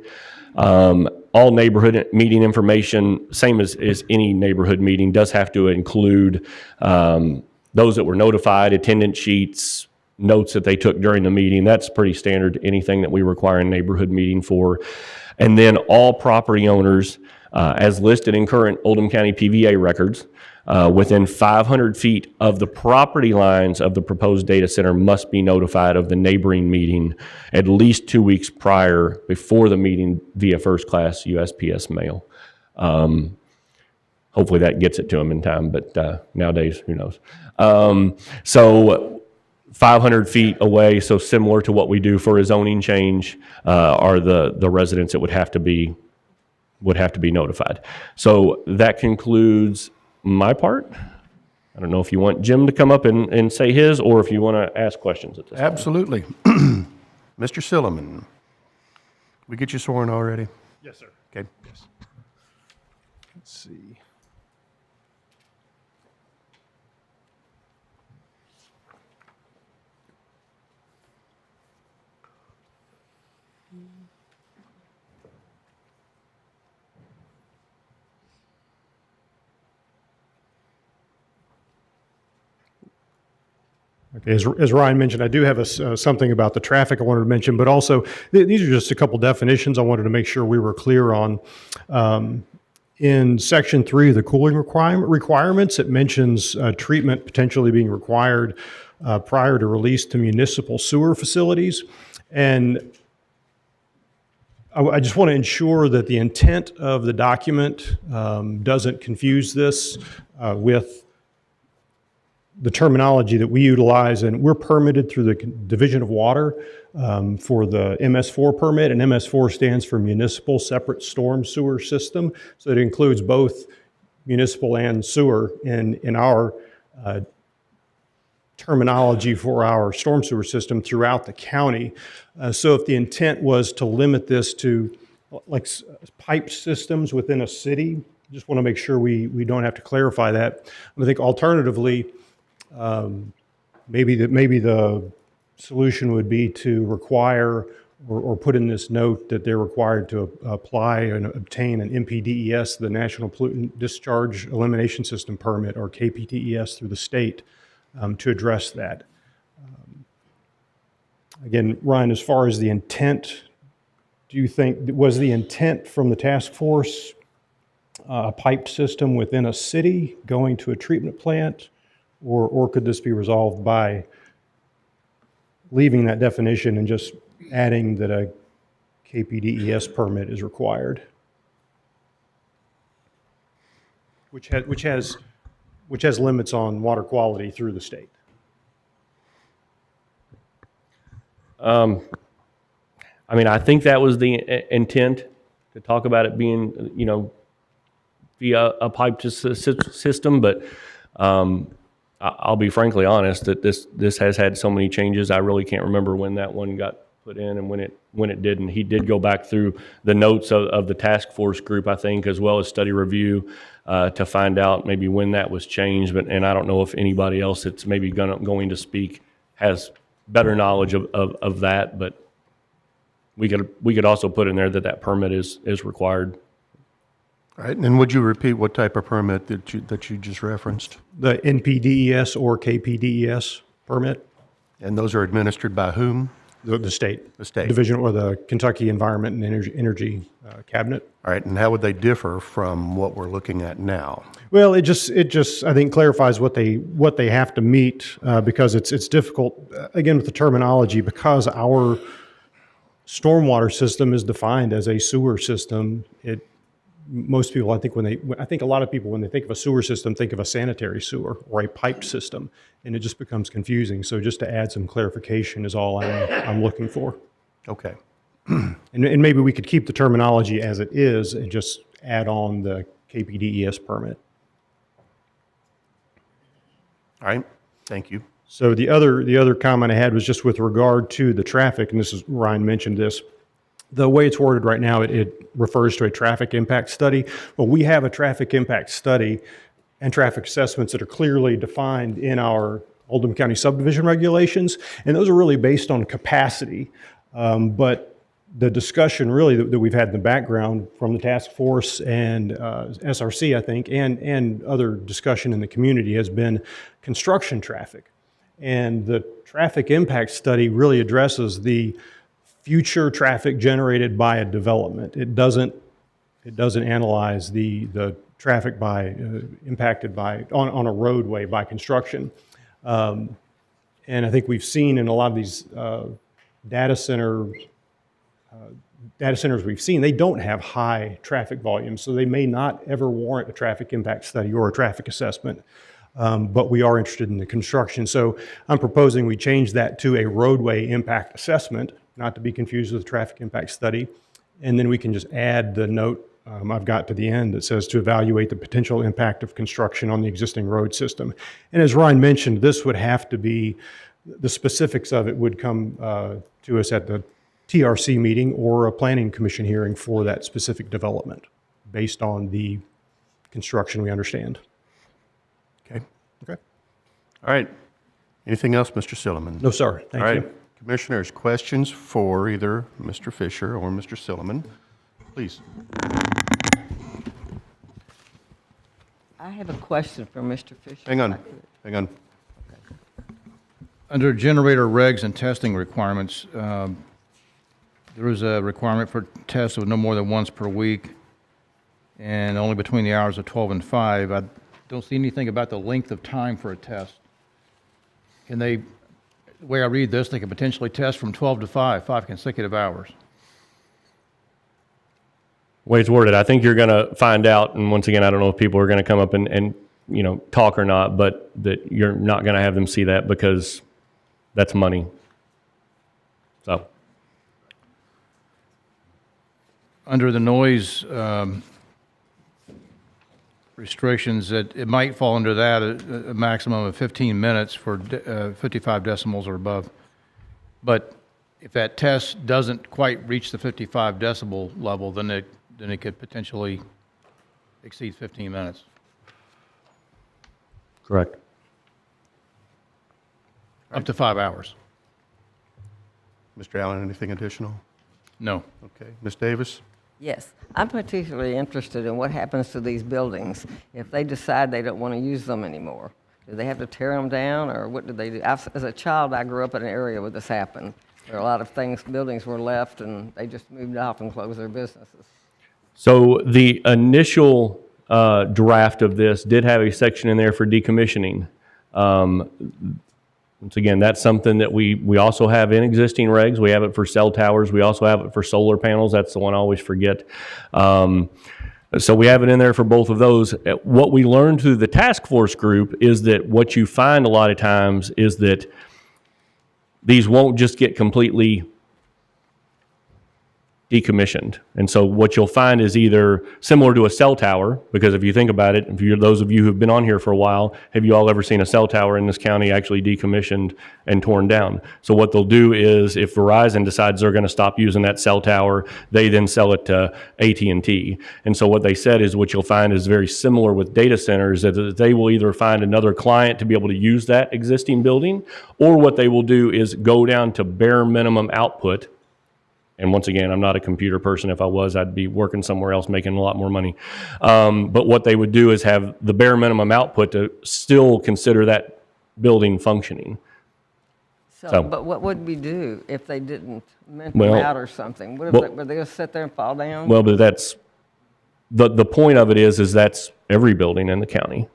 All neighborhood meeting information, same as any neighborhood meeting, does have to include those that were notified, attendance sheets, notes that they took during the meeting. That's pretty standard, anything that we require a neighborhood meeting for. And then all property owners, as listed in current Oldham County PVA records, within 500 feet of the property lines of the proposed data center must be notified of the neighboring meeting at least 2 weeks prior before the meeting via first-class USPS mail. Hopefully that gets it to them in time, but nowadays, who knows? So 500 feet away, so similar to what we do for a zoning change, are the residents that would have to be notified. So that concludes my part. I don't know if you want Jim to come up and say his, or if you want to ask questions at this time. Absolutely. Mr. Silliman, we get you sworn already? Yes, sir. Okay. Let's see. Okay, as Ryan mentioned, I do have something about the traffic I wanted to mention, but also these are just a couple definitions I wanted to make sure we were clear on. In Section 3 of the cooling requirements, it mentions treatment potentially being required prior to release to municipal sewer facilities. And I just want to ensure that the intent of the document doesn't confuse this with the terminology that we utilize, and we're permitted through the Division of Water for the MS4 permit, and MS4 stands for Municipal Separate Storm Sewer System, so it includes both municipal and sewer in our terminology for our storm sewer system throughout the county. So if the intent was to limit this to like pipe systems within a city, just want to make sure we don't have to clarify that. I think alternatively, maybe the solution would be to require or put in this note that they're required to apply and obtain an NPDES, the National Pollutant Discharge Elimination System permit, or KPDES through the state to address that. Again, Ryan, as far as the intent, do you think, was the intent from the task force a pipe system within a city going to a treatment plant? Or could this be resolved by leaving that definition and just adding that a KPDES permit is required? Which has limits on water quality through the state. I mean, I think that was the intent, to talk about it being, via a pipe system, but I'll be frankly honest that this has had so many changes. I really can't remember when that one got put in and when it didn't. He did go back through the notes of the task force group, I think, as well as study review to find out maybe when that was changed. And I don't know if anybody else that's maybe going to speak has better knowledge of that. But we could also put in there that permit is required. All right, and would you repeat what type of permit that you just referenced? The NPDES or KPDES permit. And those are administered by whom? The state. The state. Division, or the Kentucky Environment and Energy Cabinet. All right, and how would they differ from what we're looking at now? Well, it just I think clarifies what they have to meet because it's difficult again with the terminology, because our stormwater system is defined as a sewer system. Most people, I think a lot of people, when they think of a sewer system, think of a sanitary sewer or a piped system, and it just becomes confusing. So just to add some clarification is all I'm looking for. Okay. And maybe we could keep the terminology as it is and just add on the KPDES permit. All right, thank you. So the other comment I had was just with regard to the traffic, and this is, Ryan mentioned this. The way it's worded right now, it refers to a traffic impact study. Well, we have a traffic impact study and traffic assessments that are clearly defined in our Oldham County subdivision regulations, and those are really based on capacity. But the discussion really that we've had in the background from the task force and SRC, I think, and other discussion in the community has been construction traffic. And the traffic impact study really addresses the future traffic generated by a development. It doesn't analyze the traffic impacted by on a roadway by construction. And I think we've seen in a lot of these data centers we've seen, they don't have high traffic volumes, so they may not ever warrant a traffic impact study or a traffic assessment. But we are interested in the construction. So I'm proposing we change that to a roadway impact assessment, not to be confused with a traffic impact study. And then we can just add the note I've got to the end that says to evaluate the potential impact of construction on the existing road system. And as Ryan mentioned, this would have to be, the specifics of it would come to us at the TRC meeting or a planning commission hearing for that specific development based on the construction we understand. Okay. All right. Anything else, Mr. Silliman? No, sir. Thank All right. you. Commissioners, questions for either Mr. Fisher or Mr. Silliman? Please. I have a question for Mr. Fisher. Hang on. Under generator regs and testing requirements, there is a requirement for tests of no more than once per week and only between the hours of 12 and 5. I don't see anything about the length of time for a test. Can they, the way I read this, they can potentially test from 12 to 5 consecutive hours. Way it's worded, I think you're going to find out, and once again, I don't know if people are going to come up and talk or not, but that you're not going to have them see that because that's money. So. Under the noise restrictions, that it might fall under that, a maximum of 15 minutes for 55 decibels or above. But if that test doesn't quite reach the 55 decibel level, then it could potentially exceed 15 minutes. Correct. Up to 5 hours. Mr. Allen, anything additional? No. Okay. Ms. Davis? Yes, I'm particularly interested in what happens to these buildings if they decide they don't want to use them anymore. Do they have to tear them down, or what do they do? As a child, I grew up in an area where this happened. There are a lot of buildings were left, and they just moved off and closed their businesses. So the initial draft of this did have a section in there for decommissioning. Once again, that's something that we also have in existing regs. We have it for cell towers. We also have it for solar panels. That's the one I always forget. So we have it in there for both of those. What we learned through the task force group is that what you find a lot of times is that these won't just get completely decommissioned. And so what you'll find is either similar to a cell tower, because if you think about it, if you're those of you who've been on here for a while, have you all ever seen a cell tower in this county actually decommissioned and torn down? So what they'll do is if Verizon decides they're going to stop using that cell tower, they then sell it to AT&T. And so what they said is what you'll find is very similar with data centers, that they will either find another client to be able to use that existing building, or what they will do is go down to bare minimum output. And once again, I'm not a computer person. If I was, I'd be working somewhere else making a lot more money. But what they would do is have the bare minimum output to still consider that building functioning. So, but what would we do if they didn't mint them out or something? What if were they going to sit there and fall down? Well, but that's, the point of it is that's every building in the county.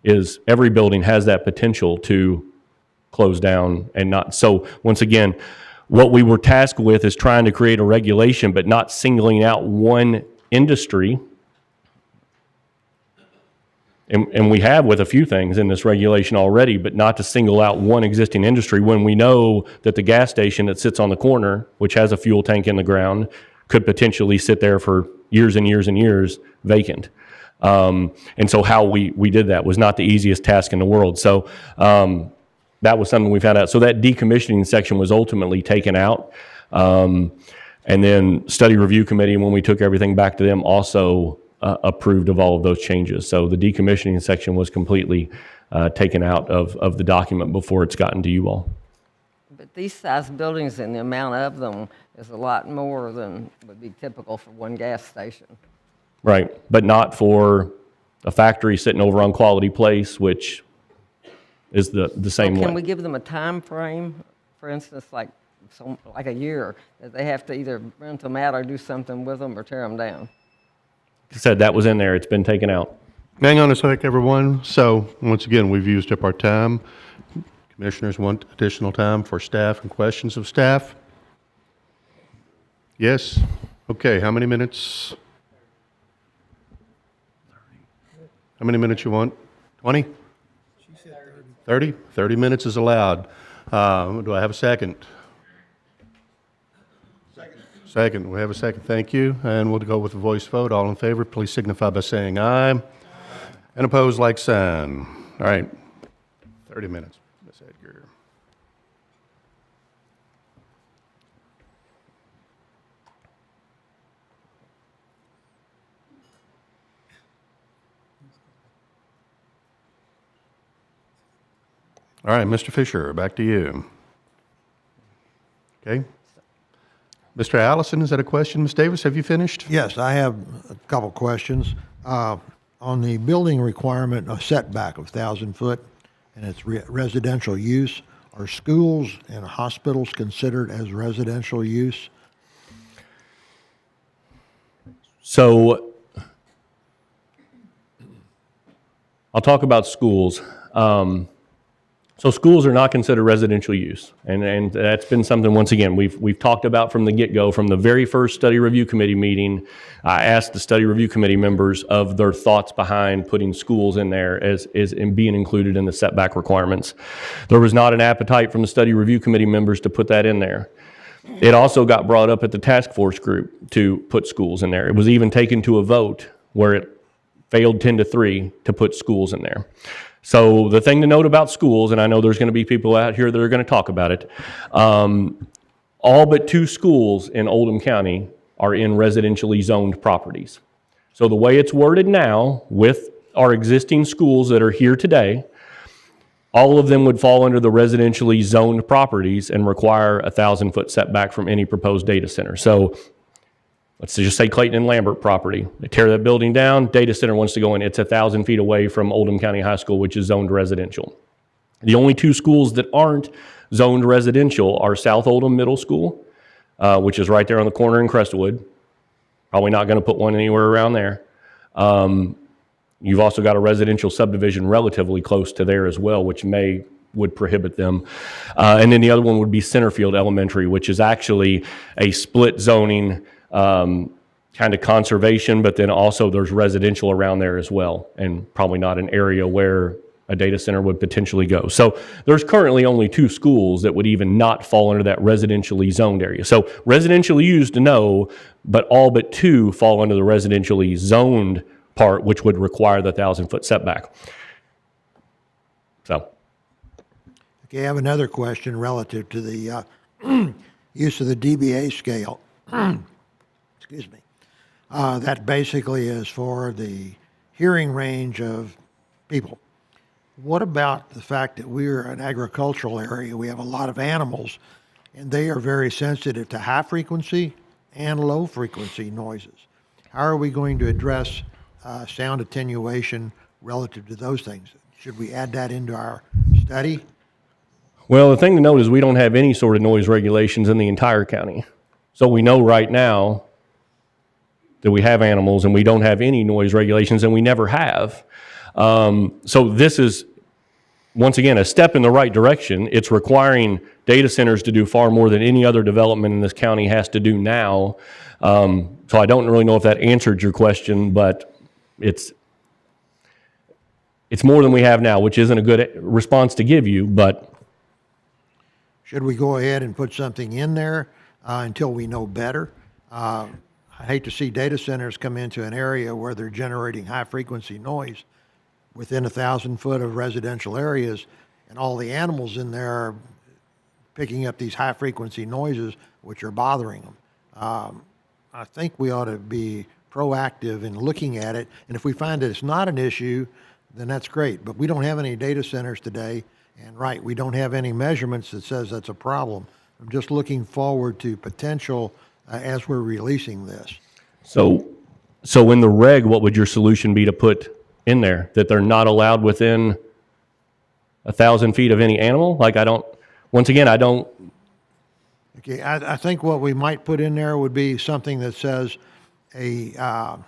Is every building has that potential to close down and not. So once again, what we were tasked with is trying to create a regulation, but not singling out one industry. And we have with a few things in this regulation already, but not to single out one existing industry when we know that the gas station that sits on the corner, which has a fuel tank in the ground, could potentially sit there for years and years and years vacant. And so how we did that was not the easiest task in the world. So that was something we found out. So that decommissioning section was ultimately taken out. And then study review committee, when we took everything back to them, also approved of all of those changes. So the decommissioning section was completely taken out of the document before it's gotten to you all. But But these size buildings and the amount of them is a lot more than would be typical for one gas station. Right, but not for a factory sitting over on Quality Place, which is the same way. Can we give them a time frame, for instance, like a year, that they have to either rent them out or do something with them or tear them down? Said that was in there, it's been taken out. Hang on a sec, everyone. So, once again, we've used up our time. Commissioners want additional time for staff and questions of staff? Yes? Okay, how many minutes? How many minutes you want? 20? She said 30. 30 minutes is allowed. Do I have a second? Second, we have a second, thank you. And we'll go with a voice vote. All in favor, please signify by saying aye. And opposed, like sign. All right, 30 minutes, Ms. Edgar. All right, Mr. Fisher, back to you. Okay. Mr. Allison, is that a question? Ms. Davis, have you finished? Yes, I have a couple questions. On the building requirement, a setback of 1,000 foot, and it's residential use, are schools and hospitals considered as residential use? So, I'll talk about schools. So schools are not considered residential use, and that's been something, once again, we've talked about from the get-go. From the very first study review committee meeting, I asked the study review committee members of their thoughts behind putting schools in there as in being included in the setback requirements. There was not an appetite from the study review committee members to put that in there. It also got brought up at the task force group to put schools in there. It was even taken to a vote where it failed 10-3 to put schools in there. So the thing to note about schools, and I know there's going to be people out here that are going to talk about it, all but 2 schools in Oldham County are in residentially zoned properties. So the way it's worded now, with our existing schools that are here today, all of them would fall under the residentially zoned properties and require a 1,000-foot setback from any proposed data center. So let's just say Clayton and Lambert property. They tear that building down, data center wants to go in. It's 1,000 feet away from Oldham County High School, which is zoned residential. The only 2 schools that aren't zoned residential are South Oldham Middle School, which is right there on the corner in Crestwood. Probably not going to put one anywhere around there. You've also got a residential subdivision relatively close to there as well, which would prohibit them. And then the other one would be Centerfield Elementary, which is actually a split zoning, kind of conservation, but then also there's residential around there as well, and probably not an area where a data center would potentially go. So there's currently only 2 schools that would even not fall under that residentially zoned area. So residentially used, no, but all but 2 fall under the residentially zoned part, which would require the 1,000-foot setback. So. Okay, I have another question relative to the use of the DBA scale. Excuse me. That basically is for the hearing range of people. What about the fact that we're an agricultural area? We have a lot of animals, and they are very sensitive to high frequency and low frequency noises. How are we going to address sound attenuation relative to those things? Should we add that into our study? Well, the thing to note is we don't have any sort of noise regulations in the entire county. So we know right now that we have animals, and we don't have any noise regulations, and we never have. So this is, once again, a step in the right direction. It's requiring data centers to do far more than any other development in this county has to do now. So I don't really know if that answered your question, but it's more than we have now, which isn't a good response to give you, but. Should we go ahead and put something in there until we know better? I hate to see data centers come into an area where they're generating high-frequency noise within 1,000 foot of residential areas, and all the animals in there are picking up these high-frequency noises, which are bothering them. I think we ought to be proactive in looking at it, and if we find that it's not an issue, then that's great. But we don't have any data centers today, And right, we don't have any measurements that says that's a problem. I'm just looking forward to potential as we're releasing this. So in the reg, what would your solution be to put in there? That they're not allowed within 1,000 feet of any animal? Like, once again, I don't. Okay, I think what we might put in there would be something that says a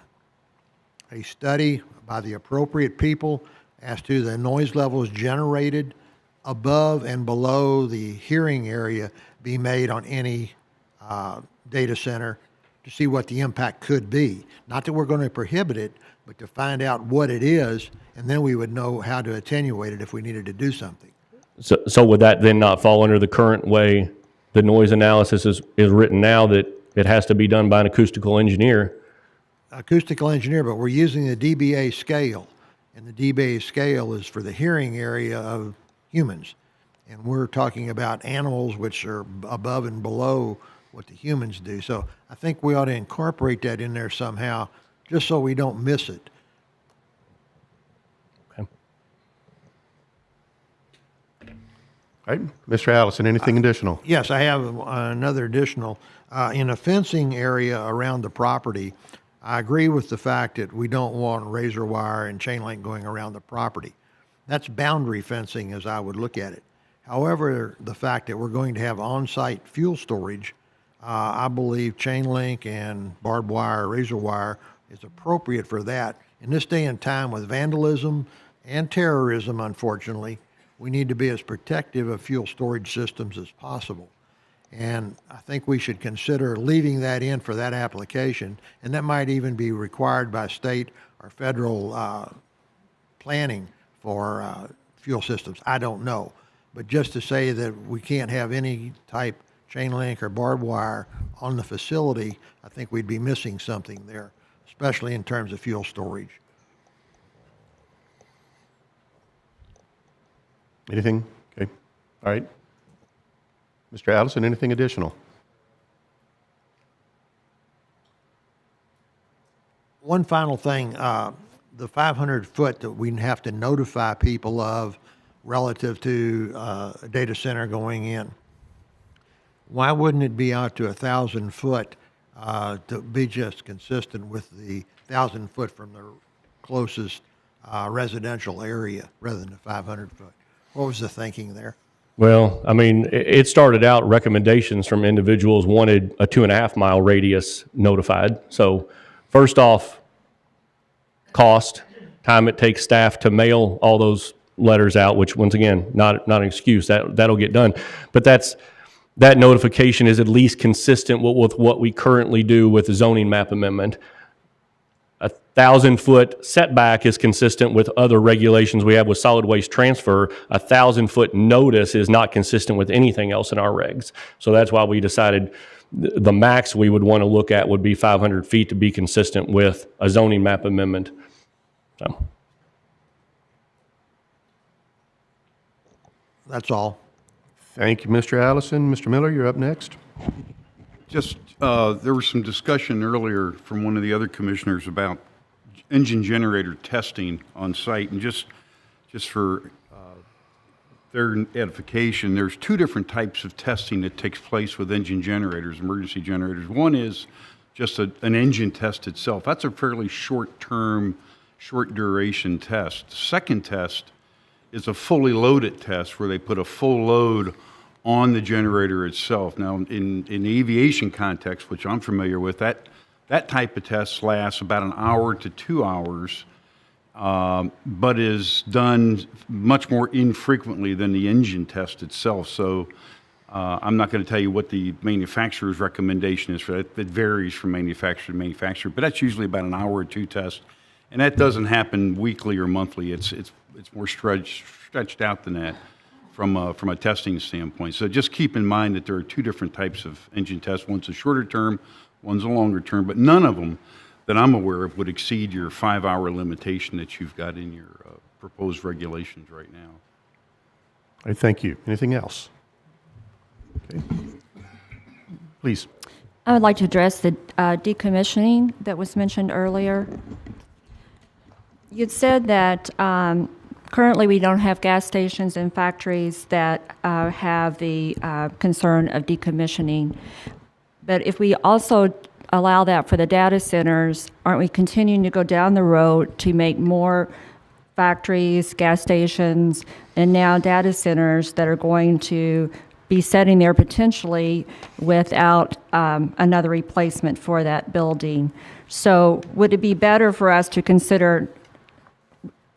study by the appropriate people as to the noise levels generated above and below the hearing area be made on any data center to see what the impact could be. Not that we're going to prohibit it, but to find out what it is, and then we would know how to attenuate it if we needed to do something. So would that then not fall under the current way the noise analysis is written now, that it has to be done by an acoustical engineer? Acoustical engineer, but we're using the dBA scale, and the dBA scale is for the hearing area of humans. And we're talking about animals which are above and below what the humans do. So I think we ought to incorporate that in there somehow, just so we don't miss it. Okay. All right, Mr. Allison, anything additional? Yes, I have another additional. In a fencing area around the property, I agree with the fact that we don't want razor wire and chain link going around the property. That's boundary fencing as I would look at it. However, the fact that we're going to have on-site fuel storage, I believe chain link and barbed wire, razor wire is appropriate for that. In this day and time with vandalism and terrorism, unfortunately, we need to be as protective of fuel storage systems as possible. And I think we should consider leaving that in for that application, and that might even be required by state or federal planning for fuel systems. I don't know. But just to say that we can't have any type chain link or barbed wire on the facility, I think we'd be missing something there, especially in terms of fuel storage. Anything? Okay. All right. Mr. Allison, anything additional? One final thing, the 500 foot that we have to notify people of relative to a data center going in. Why wouldn't it be out to 1,000 foot to be just consistent with the 1,000 foot from the closest residential area rather than the 500 foot? What was the thinking there? Well, I mean, it started out recommendations from individuals wanted a 2.5 mile radius notified. So first off, cost, time it takes staff to mail all those letters out, which once again, not an excuse, that'll get done. But that notification is at least consistent with what we currently do with the zoning map amendment. 1,000 foot setback is consistent with other regulations we have with solid waste transfer. 1,000 foot notice is not consistent with anything else in our regs. So that's why we decided the max we would want to look at would be 500 feet to be consistent with a zoning map amendment. So. That's all. Thank you, Mr. Allison. Mr. Miller, you're up next. Just, there was some discussion earlier from one of the other commissioners about engine generator testing on site, and just for their edification, there's two different types of testing that takes place with engine generators, emergency generators. One is just an engine test itself. That's a fairly short-term, short-duration test. The second test is a fully loaded test where they put a full load on the generator itself. Now, in the aviation context, which I'm familiar with, that type of test lasts about an hour to 2 hours, but is done much more infrequently than the engine test itself. So I'm not going to tell you what the manufacturer's recommendation is for that. It varies from manufacturer to manufacturer, but that's usually about an hour or two test. And that doesn't happen weekly or monthly. It's more stretched out than that from a testing standpoint. So just keep in mind that there are two different types of engine tests. One's a shorter term, one's a longer term, but none of them that I'm aware of would exceed your 5-hour limitation that you've got in your proposed regulations right now. All right, thank you. Anything else? Okay. Please. I would like to address the decommissioning that was mentioned earlier. You'd said that currently, we don't have gas stations and factories that have the concern of decommissioning. But if we also allow that for the data centers, aren't we continuing to go down the road to make more factories, gas stations, and now data centers that are going to be sitting there potentially without another replacement for that building? So would it be better for us to consider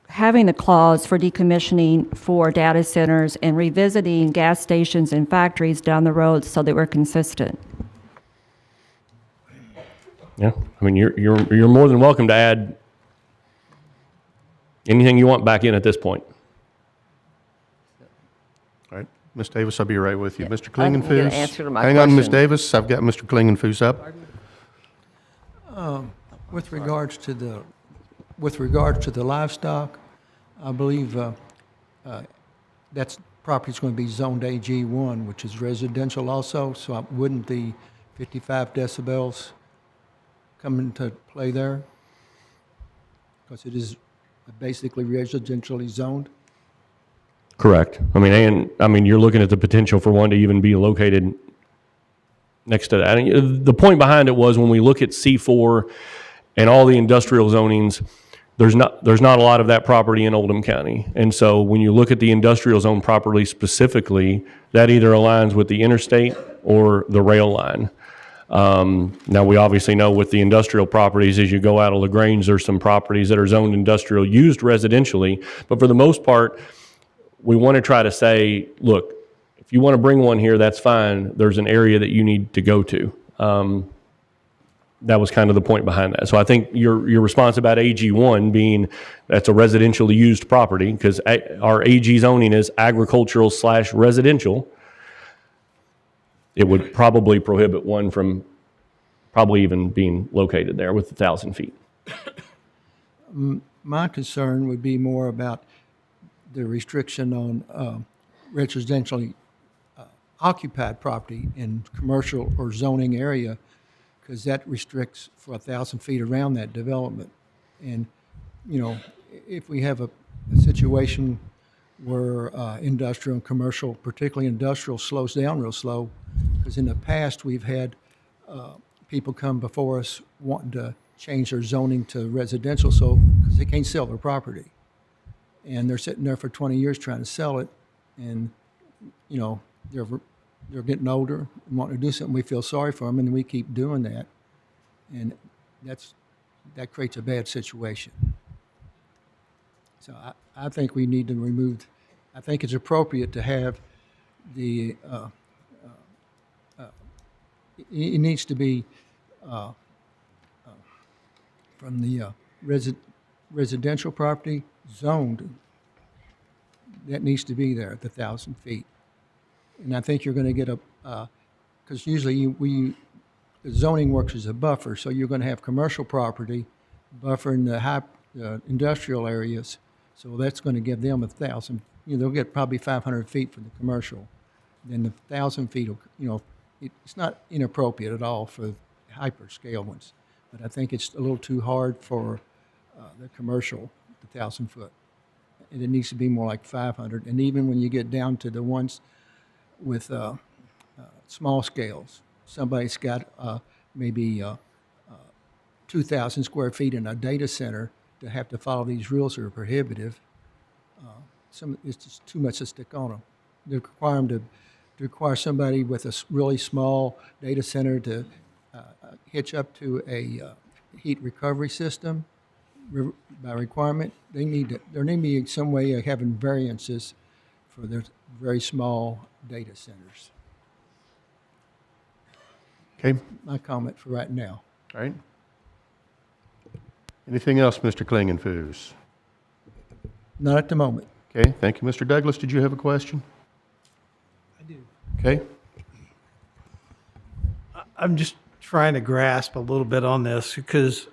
having the clause for decommissioning for data centers and revisiting gas stations and factories down the road so that we're consistent? Yeah, I mean, you're more than welcome to add anything you want back in at this point. All right, Ms. Davis, I'll be right with you. Mr. I didn't get an Klingenfuss? answer to my Hang on, Ms. question. Davis, I've got Mr. Klingenfuss up. With regards to the livestock, I believe that's property's going to be zoned AG1, which is residential also. So wouldn't the 55 decibels come into play there? Because it is basically residentially zoned. Correct. I mean, you're looking at the potential for one to even be located next to that. And the point behind it was when we look at C4 and all the industrial zonings, there's not a lot of that property in Oldham County. And so when you look at the industrial zone property specifically, that either aligns with the interstate or the rail line. Now, we obviously know with the industrial properties, as you go out of LaGrange, there's some properties that are zoned industrial, used residentially. But for the most part, we want to try to say, look, if you want to bring one here, that's fine. There's an area that you need to go to. That was kind of the point behind that. So I think your response about AG1 being that's a residentially used property, because our AG zoning is agricultural / residential, it would probably prohibit one from probably even being located there with 1,000 feet. My concern would be more about the restriction on residentially occupied property in commercial or zoning area, because that restricts for 1,000 feet around that development. And, you know, if we have a situation where industrial and commercial, particularly industrial, slows down real slow, because in the past we've had people come before us wanting to change their zoning to residential, so because they can't sell their property, and they're sitting there for 20 years trying to sell it, and you know they're getting older and wanting to do something. We feel sorry for them, and we keep doing that, and that creates a bad situation. So I think we need to remove. I think it's appropriate to have the. It needs to be from the residential property zoned. That needs to be there at the 1,000 feet. And I think you're going to get because usually the zoning works as a buffer, so you're going to have commercial property buffering the high industrial areas. So that's going to give them 1,000. They'll get probably 500 feet for the commercial. Then the 1,000 feet, it's not inappropriate at all for hyperscale ones, but I think it's a little too hard for the commercial, the 1,000 foot. And it needs to be more like 500. And even when you get down to the ones with small scales, somebody's got maybe 2,000 square feet in a data center to have to follow these rules that are prohibitive. It's just too much to stick on them. They require them to require somebody with a really small data center to hitch up to a heat recovery system by requirement. There need to be some way of having variances for their very small data centers. Okay. My comment for right now. All right. Anything else, Mr. Klingenfuss? Not at the moment. Okay, thank you. Mr. Douglas, did you have a question? I do. Okay. I'm just trying to grasp a little bit on this because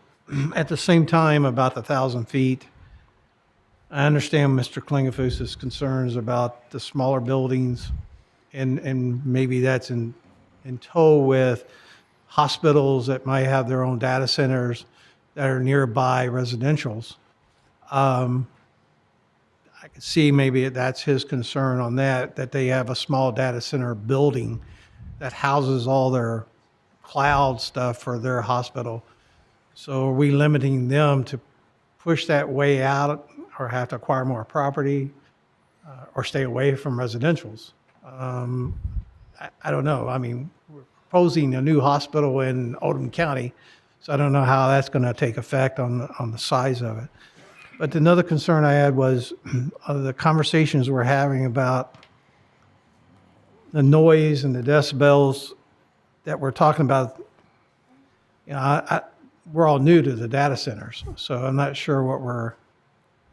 at the same time about the 1,000 feet, I understand Mr. Klingenfuss's concerns about the smaller buildings and maybe that's in tow with hospitals that might have their own data centers that are nearby residentials. could see maybe that's his concern on that they have a small data center building that houses all their cloud stuff for their hospital. So are we limiting them to push that way out or have to acquire more property or stay away from residentials? I don't know. I mean, we're proposing a new hospital in Oldham County, so I don't know how that's going to take effect on the size of it. But another concern I had was the conversations we're having about the noise and the decibels that we're talking about. You know, we're all new to the data centers, so I'm not sure what we're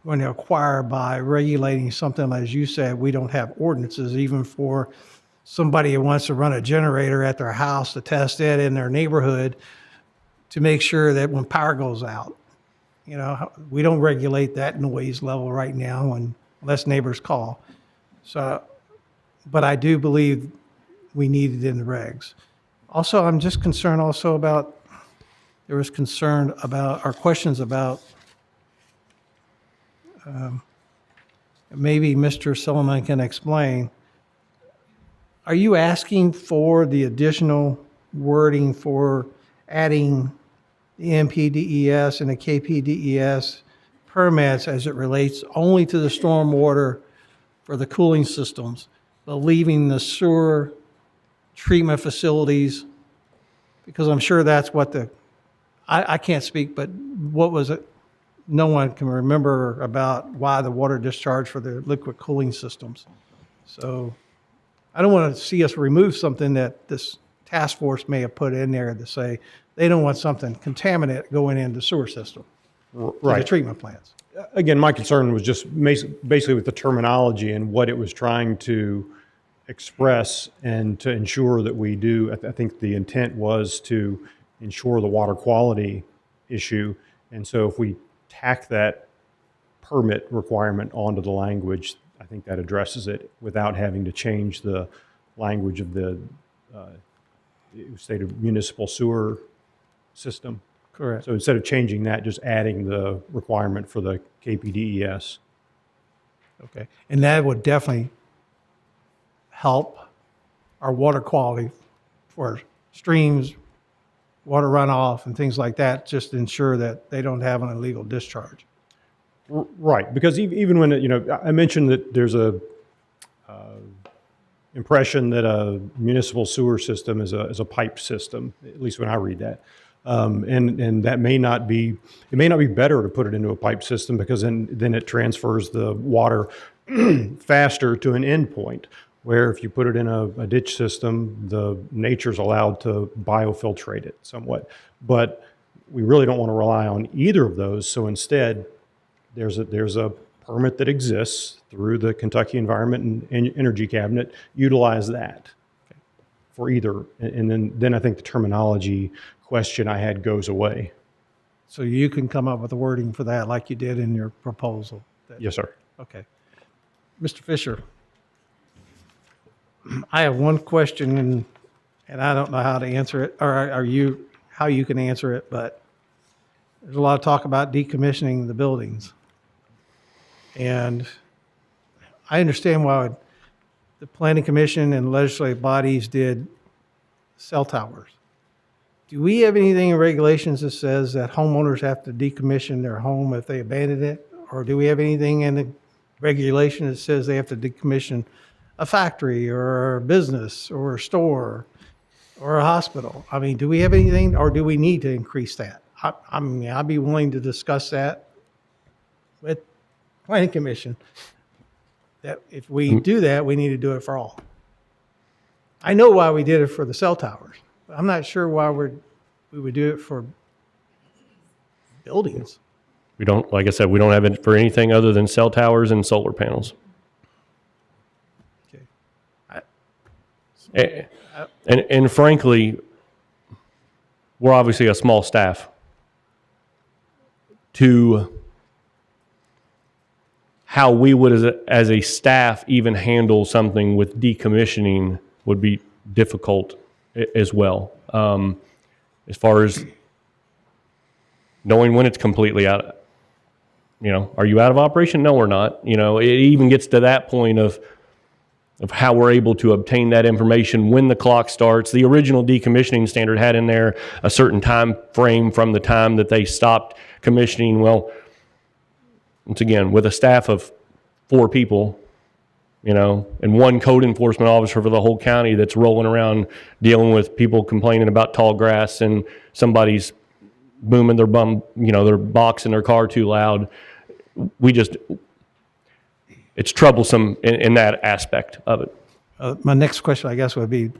going to acquire by regulating something. As you said, we don't have ordinances even for somebody who wants to run a generator at their house to test it in their neighborhood to make sure that when power goes out, you know, we don't regulate that noise level right now unless neighbors call. So, but I do believe we need it in the regs. Also, I'm just concerned also about, there was concern about, or questions about, maybe Mr. Solomon can explain. Are you asking for the additional wording for adding the MPDES and the KPDES permits as it relates only to the stormwater for the cooling systems, but leaving the sewer treatment facilities? Because I'm sure that's what I can't speak, but what was it? No one can remember about why the water discharge for the liquid cooling systems. So I don't want to see us remove something that this task force may have put in there to say they don't want something contaminant going into the sewer system, to the treatment plants. Again, my concern was just basically with the terminology and what it was trying to express and to ensure that we do. I think the intent was to ensure the water quality issue. And so if we tack that permit requirement onto the language, I think that addresses it without having to change the language of the state of municipal sewer system. Correct. So instead of changing that, just adding the requirement for the KPDES. Okay. And that would definitely help our water quality for streams, water runoff, and things like that, just to ensure that they don't have an illegal discharge. Right, because even when, I mentioned that there's a impression that a municipal sewer system is a pipe system, at least when I read that. And that may not be, it may not be better to put it into a pipe system because then it transfers the water faster to an endpoint, where if you put it in a ditch system, the nature's allowed to biofiltrate it somewhat. But we really don't want to rely on either of those, so instead, there's a permit that exists through the Kentucky Environment and Energy Cabinet. Utilize that for either, and then I think the terminology question I had goes away. So you can come up with the wording for that like you did in your proposal? Yes, sir. Okay. Mr. Fisher, I have one question, and I don't know how to answer it, or how you can answer it, but there's a lot of talk about decommissioning the buildings. And I understand why the Planning Commission and legislative bodies did cell towers. Do we have anything in regulations that says that homeowners have to decommission their home if they abandon it? Or do we have anything in the regulation that says they have to decommission a factory or a business or a store or a hospital? I mean, do we have anything, or do we need to increase that? I mean, I'd be willing to discuss that with Planning Commission, that if we do that, we need to do it for all. I know why we did it for the cell towers, but I'm not sure why we would do it for buildings. We don't, like I said, we don't have it for anything other than cell towers and solar panels. Okay. And frankly, we're obviously a small staff. To how we would, as a staff, even handle something with decommissioning would be difficult as well. As far as knowing when it's completely out are you out of operation? No, we're not. It even gets to that point of how we're able to obtain that information when the clock starts. The original decommissioning standard had in there a certain time frame from the time that they stopped commissioning. Well, once again, with a staff of 4 people, and 1 code enforcement officer for the whole county that's rolling around dealing with people complaining about tall grass and somebody's booming their their box in their car too loud. It's troublesome in that aspect of it. My next question, I guess, would be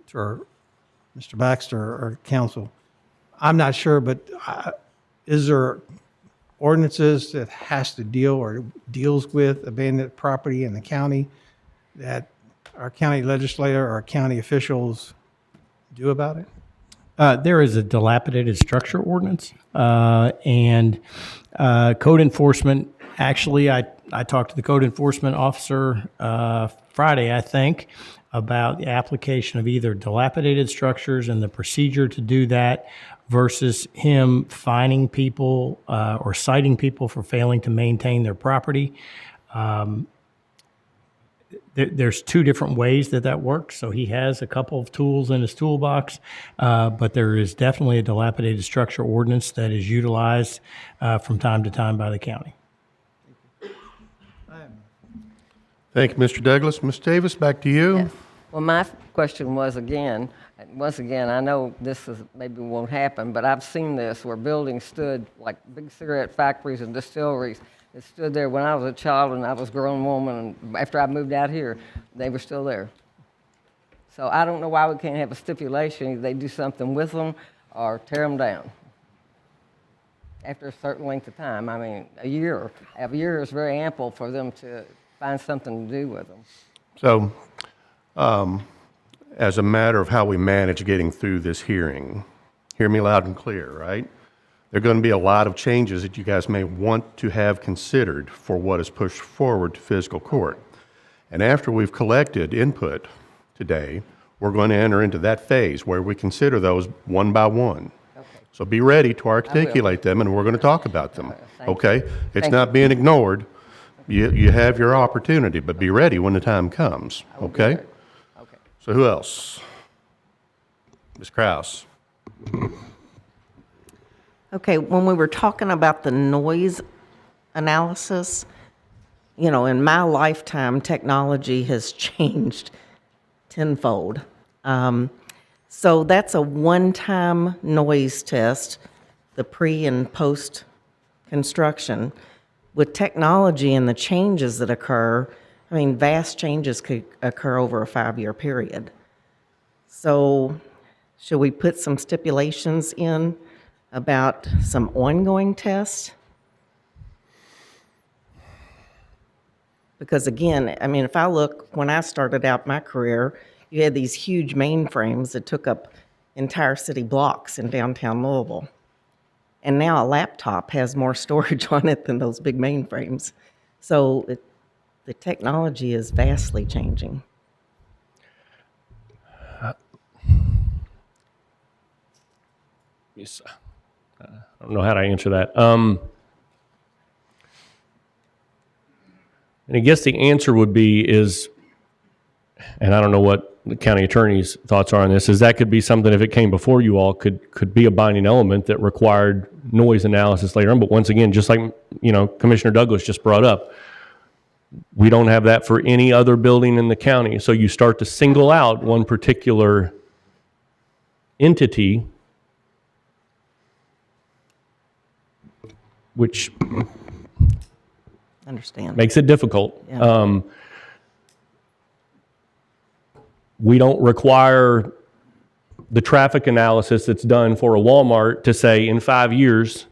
for Mr. Baxter or council. I'm not sure, but is there ordinances that has to deal or deals with abandoned property in the county that our county legislator or county officials do about it? There is a dilapidated structure ordinance, and code enforcement, actually, I talked to the code enforcement officer Friday, I think, about the application of either dilapidated structures and the procedure to do that versus him fining people or citing people for failing to maintain their property. There's 2 different ways that works, so he has a couple of tools in his toolbox, but there is definitely a dilapidated structure ordinance that is utilized from time to time by the county. Thank you, Mr. Douglas. Ms. Davis, back to you. Yes. Well, my question was once again, I know maybe won't happen, but I've seen this where buildings stood like big cigarette factories and distilleries. It stood there when I was a child and I was a grown woman, and after I moved out here, they were still there. So I don't know why we can't have a stipulation, either they do something with them or tear them down after a certain length of time. I mean, a year is very ample for them to find something to do with them. So, as a matter of how we manage getting through this hearing, hear me loud and clear, right? There are going to be a lot of changes that you guys may want to have considered for what is pushed forward to fiscal court. And after we've collected input today, we're going to enter into that phase where we consider those one by one. Okay. So be ready to articulate them, and we're going to talk about them. Okay? It's not being ignored. You have your opportunity, but be ready when the time comes. Okay? Okay. So who else? Ms. Kraus. Okay, when we were talking about the noise analysis, in my lifetime, technology has changed tenfold. So that's a one-time noise test, the pre and post construction. With technology and the changes that occur, vast changes could occur over a 5-year period. So should we put some stipulations in about some ongoing tests? Because again, if I look, when I started out my career, you had these huge mainframes that took up entire city blocks in downtown Louisville. And now a laptop has more storage on it than those big mainframes. So the technology is vastly changing. Yes. I don't know how to answer that. And I guess the answer would be and I don't know what the county attorney's thoughts are on this, is that could be something, if it came before you all, could be a binding element that required noise analysis later on. But once again, just like, Commissioner Douglas just brought up, we don't have that for any other building in the county. So you start to single out one particular entity, which makes it difficult. Yeah. We don't require the traffic analysis that's done for a Walmart to say in 5 years,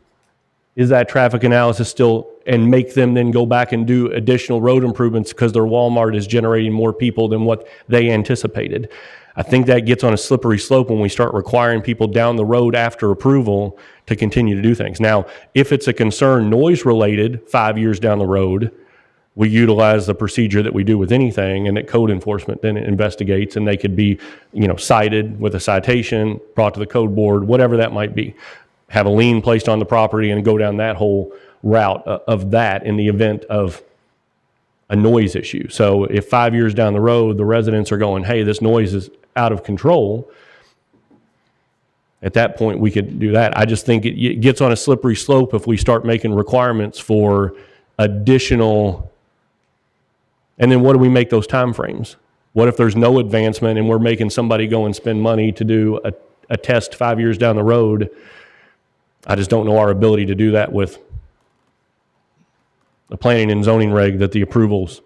is that traffic analysis still, and make them then go back and do additional road improvements because their Walmart is generating more people than what they anticipated. I think that gets on a slippery slope when we start requiring people down the road after approval to continue to do things. Now, if it's a concern noise related 5 years down the road, we utilize the procedure that we do with anything, and that code enforcement then investigates, and they could be, cited with a citation, brought to the code board, whatever that might be. Have a lien placed on the property and go down that whole route of that in the event of a noise issue. So if 5 years down the road, the residents are going, hey, this noise is out of control, at that point, we could do that. I just think it gets on a slippery slope if we start making requirements for additional, and then what do we make those timeframes? What if there's no advancement and we're making somebody go and spend money to do a test 5 years down the road? I just don't know our ability to do that with the planning and zoning reg that the approvals.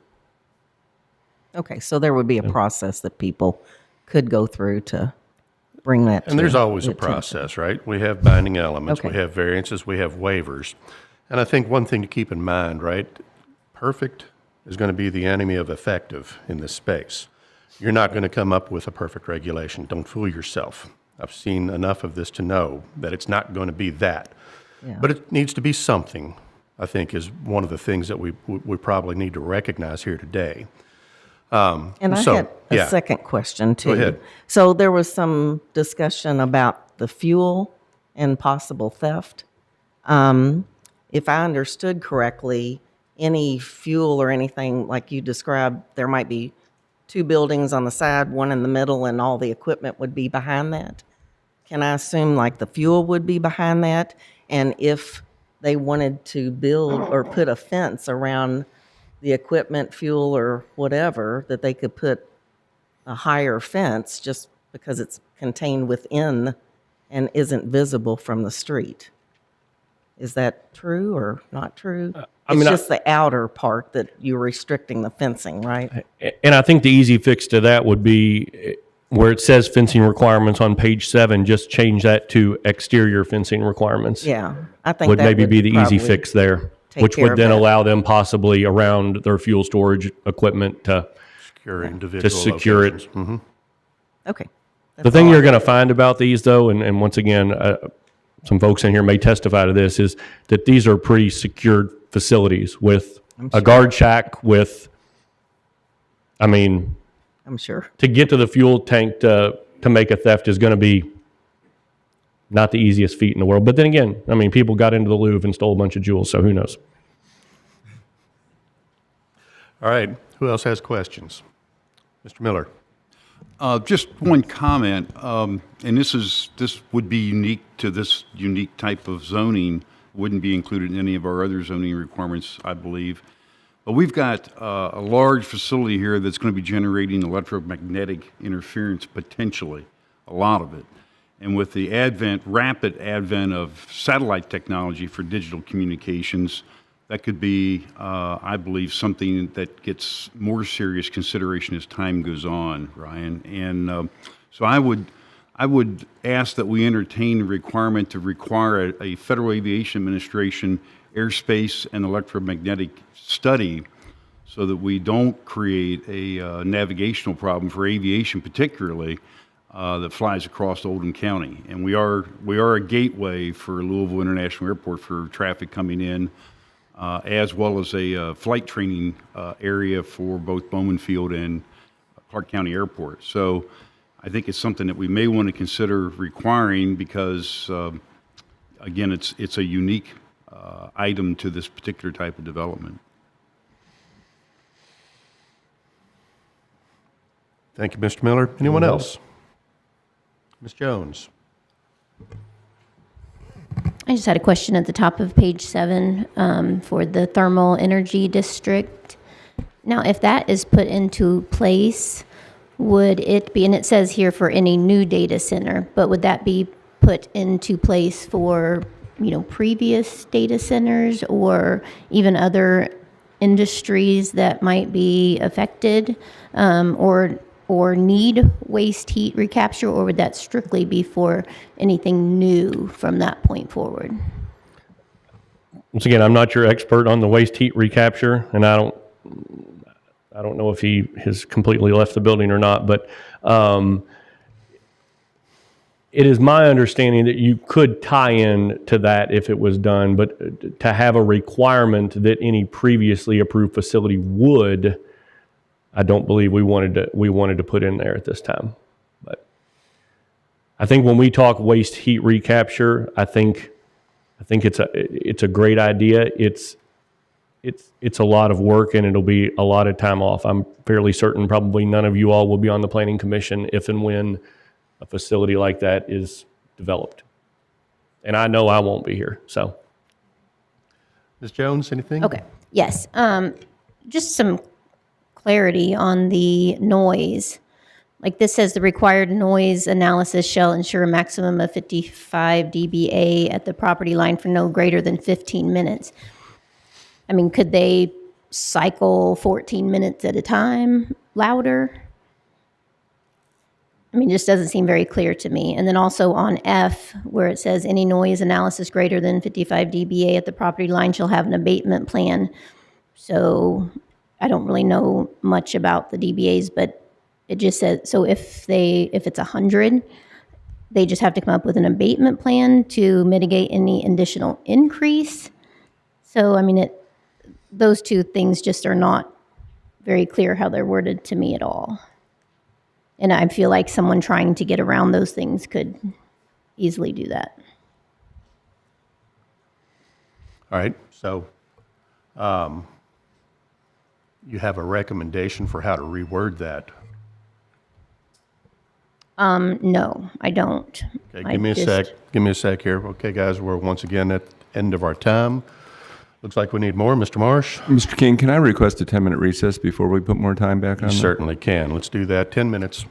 Okay, so there would be a process that people could go through to bring that to And there's always a the attention. process, right? We have binding elements, we Okay. have variances, we have waivers. And I think one thing to keep in mind, right? Perfect is going to be the enemy of effective in this space. You're not going to come up with a perfect regulation. Don't fool yourself. I've seen enough of this to know that it's not going to be that. Yeah. But it needs to be something, I think, is one of the things that we probably need to recognize here today. And I So, had a yeah. second question too. Go ahead. So there was some discussion about the fuel and possible theft. If I understood correctly, any fuel or anything like you described, there might be two buildings on the side, one in the middle, and all the equipment would be behind that. Can I assume like the fuel would be behind that? And if they wanted to build or put a fence around the equipment, fuel, or whatever, that they could put a higher fence just because it's contained within and isn't visible from the street. Is that true or not true? It's just the outer part that you're restricting the fencing, right? And I think the easy fix to that would be where it says fencing requirements on page 7, just change that to exterior fencing requirements. Yeah, I think Would that maybe would be the easy probably fix there, take which care would of then that. allow them possibly around their fuel storage equipment to Secure individual secure it. locations. Mhm. Okay. The thing you're going to find about these, though, and once again, some folks in here may testify to this, is that these are pretty secured facilities with a guard shack with, I mean, I'm sure. to get to the fuel tank to make a theft is going to be not the easiest feat in the world. But then again, I mean, people got into the Louvre and stole a bunch of jewels, so who knows? All right, who else has questions? Mr. Miller? Just one comment, and this would be unique to this unique type of zoning, wouldn't be included in any of our other zoning requirements, I believe. But we've got a large facility here that's going to be generating electromagnetic interference potentially, a lot of it. And with the rapid advent of satellite technology for digital communications, that could be, I believe, something that gets more serious consideration as time goes on, Ryan. And so I would ask that we entertain the requirement to require a Federal Aviation Administration airspace and electromagnetic study so that we don't create a navigational problem for aviation particularly that flies across Oldham County. And we are a gateway for Louisville International Airport for traffic coming in, as well as a flight training area for both Bowman Field and Clark County Airport. So I think it's something that we may want to consider requiring because, again, it's a unique item to this particular type of development. Thank you, Mr. Miller. Anyone else? Ms. Jones? I just had a question at the top of page 7 for the thermal energy district. Now, if that is put into place, would it be, and it says here for any new data center, but would that be put into place for, previous data centers or even other industries that might be affected or need waste heat recapture, or would that strictly be for anything new from that point forward? Once again, I'm not your expert on the waste heat recapture, and I don't know if he has completely left the building or not, but it is my understanding that you could tie in to that if it was done, but to have a requirement that any previously approved facility would, I don't believe we wanted to put in there at this time. But I think when we talk waste heat recapture, I think I think it's a great idea. It's a lot of work, and it'll be a lot of time off. I'm fairly certain probably none of you all will be on the planning commission if and when a facility like that is developed. And I know I won't be here, so. Ms. Jones, anything? Okay, yes. Just some clarity on the noise. Like this says, the required noise analysis shall ensure a maximum of 55 dBA at the property line for no greater than 15 minutes. I mean, could they cycle 14 minutes at a time louder? I mean, it just doesn't seem very clear to me. And then also on F, where it says any noise analysis greater than 55 dBA at the property line shall have an abatement plan. So I don't really know much about the dBAs, but it just says, so if it's 100, they just have to come up with an abatement plan to mitigate any additional increase. So, I mean, those two things just are not very clear how they're worded to me at all. And I feel like someone trying to get around those things could easily do that. All right, so you have a recommendation for how to reword that? No, I don't. Okay, give me a sec. Give me a sec here. Okay, guys, we're once again at the end of our time. Looks like we need more. Mr. Marsh? Mr. King, can I request a 10-minute recess before we put more time back on? You certainly can. Let's do that. 10 minutes.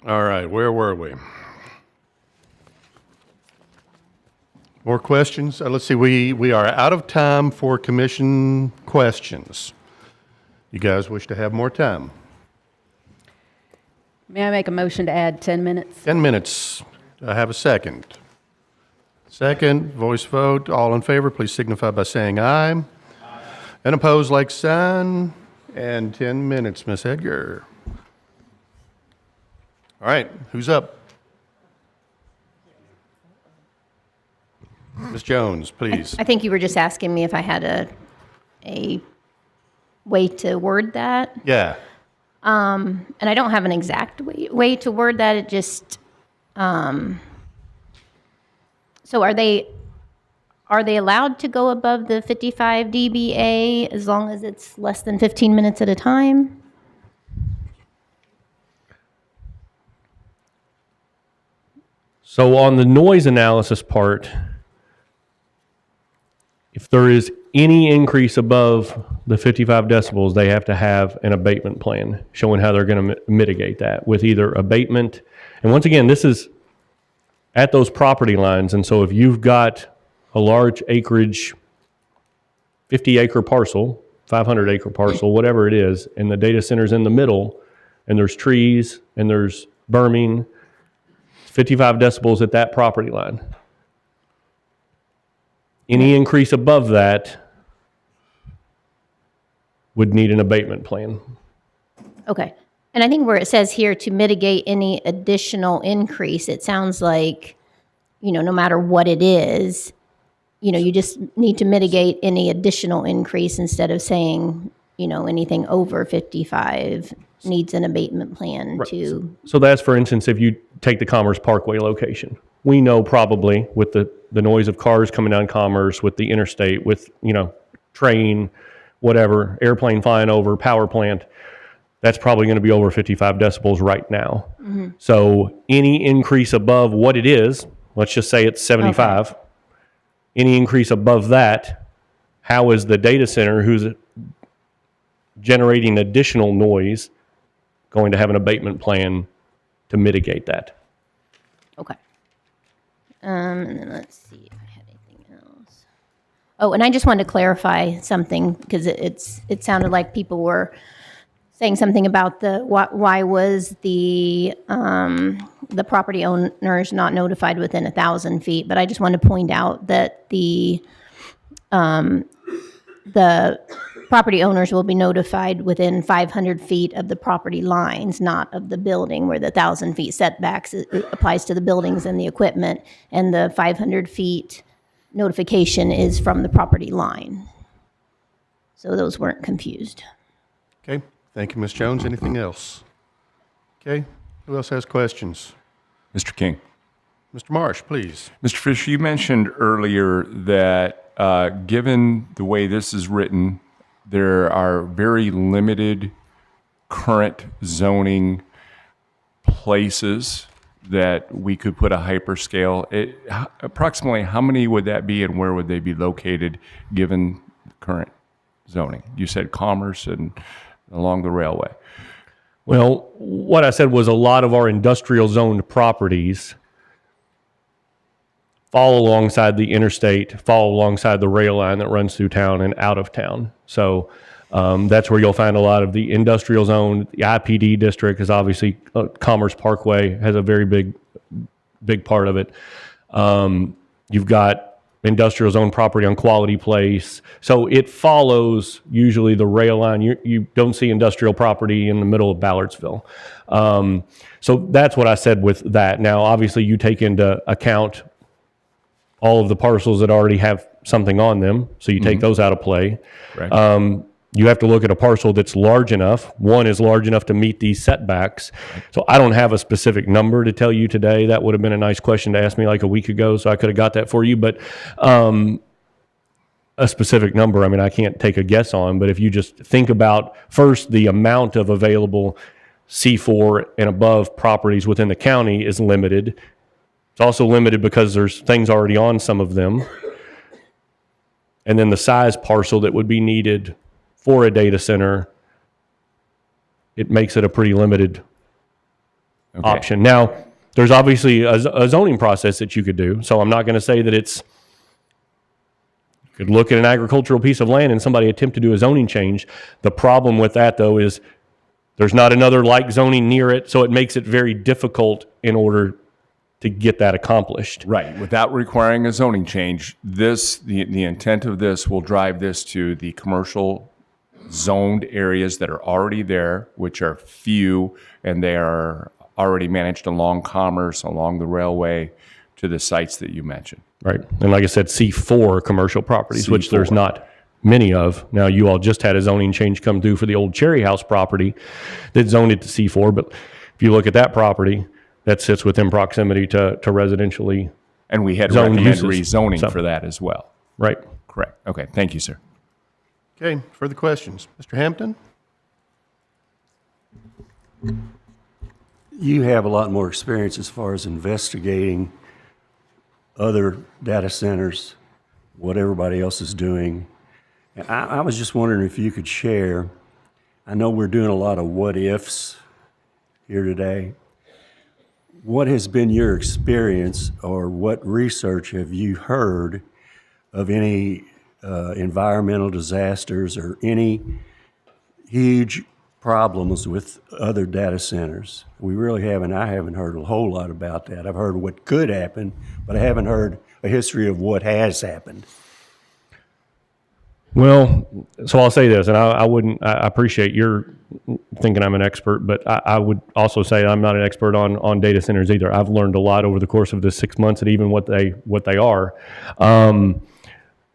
All right, where were we? More questions? Let's see, we are out of time for commission questions. You guys wish to have more time? May I make a motion to add 10 minutes? 10 minutes. I have a second. Second, voice vote. All in favor, please signify by saying aye. Aye. And opposed, like sign. And 10 minutes, Ms. Edgar. All right, who's up? Ms. Jones, please. I think you were just asking me if I had a way to word that. Yeah. And I don't have an exact way to word that. It just, so are they allowed to go above the 55 dBA as long as it's less than 15 minutes at a time? So on the noise analysis part, if there is any increase above the 55 decibels, they have to have an abatement plan showing how they're going to mitigate that with either abatement. And once again, this is at those property lines. And so if you've got a large acreage, 50-acre parcel, 500-acre parcel, whatever it is, and the data center's in the middle, and there's trees, and there's berming, 55 decibels at that property line. Any increase above that would need an abatement plan. Okay. And I think where it says here to mitigate any additional increase, it sounds like, no matter what it is, you just need to mitigate any additional increase instead of saying, anything over 55 needs an abatement plan to. So that's, for instance, if you take the Commerce Parkway location. We know probably with the noise of cars coming down Commerce, with the interstate, with, train, whatever, airplane flying over, power plant, that's probably going to be over 55 decibels right now. Mm-hmm. So any increase above what it is, let's just say it's 75, any increase above that, how is the data center who's generating additional noise going to have an abatement plan to mitigate that? Okay. And then let's see if I had anything else. Oh, and I just wanted to clarify something because it sounded like people were saying something about why was the property owners not notified within 1,000 feet. But I just want to point out that the property owners will be notified within 500 feet of the property lines, not of the building, where the 1,000 feet setbacks applies to the buildings and the equipment, and the 500 feet notification is from the property line. So those weren't confused. Okay, thank you, Ms. Jones. Anything else? Okay, who else has questions? Mr. King. Mr. Marsh, please. Mr. Fisher, you mentioned earlier that given the way this is written, there are very limited current zoning places that we could put a hyperscale. Approximately how many would that be, and where would they be located given current zoning? You said Commerce and along the railway. Well, what I said was a lot of our industrial zoned properties fall alongside the interstate, fall alongside the rail line that runs through town and out of town. So that's where you'll find a lot of the industrial zone. The IPD district is obviously Commerce Parkway has a very big part of it. You've got industrial zone property on Quality Place. So it follows usually the rail line. You don't see industrial property in the middle of Ballardsville. So that's what I said with that. Now, obviously, you take into account all of the parcels that already have something on them. So you take those out of play. Right. You have to look at a parcel that's large enough. One is large enough to meet these setbacks. So I don't have a specific number to tell you today. That would have been a nice question to ask me like a week ago, so I could have got that for you. But a specific number, I mean, I can't take a guess on. But if you just think about first the amount of available C4 and above properties within the county is limited. It's also limited because there's things already on some of them. And then the size parcel that would be needed for a data center, it makes it a pretty limited option. Now, there's obviously a zoning process that you could do, so I'm not going to say that it's, you could look at an agricultural piece of land and somebody attempt to do a zoning change. The problem with that, though, is there's not another like zoning near it, so it makes it very difficult in order to get that accomplished. Right. Without requiring a zoning change, the intent of this will drive this to the commercial zoned areas that are already there, which are few, and they are already managed along Commerce, along the railway, to the sites that you mentioned. Right. And like I said, C4 commercial properties, which there's C4. not many of. Now, you all just had a zoning change come through for the old Cherry House property that zoned it to C4, but if you look at that property, that sits within proximity to residentially And we had zoned recommended uses. rezoning So- for that as well. Right. Correct. Okay. Thank you, sir. Okay, further questions? Mr. Hampton? You have a lot more experience as far as investigating other data centers, what everybody else is doing. And I was just wondering if you could share, I know we're doing a lot of what ifs here today. What has been your experience, or what research have you heard of any environmental disasters or any huge problems with other data centers? We really haven't. I haven't heard a whole lot about that. I've heard what could happen, but I haven't heard a history of what has happened. Well, so I'll say this, and I appreciate your thinking I'm an expert, but I would also say I'm not an expert on data centers either. I've learned a lot over the course of the 6 months and even what they are.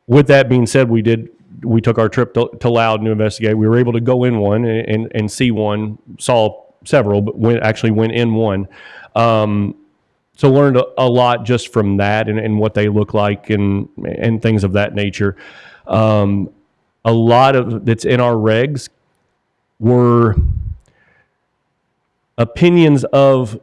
With that being said, we took our trip to Loud to investigate. We were able to go in one and see one, saw several, but went in one. So learned a lot just from that and what they look like and things of that nature. A lot of that's in our regs were opinions of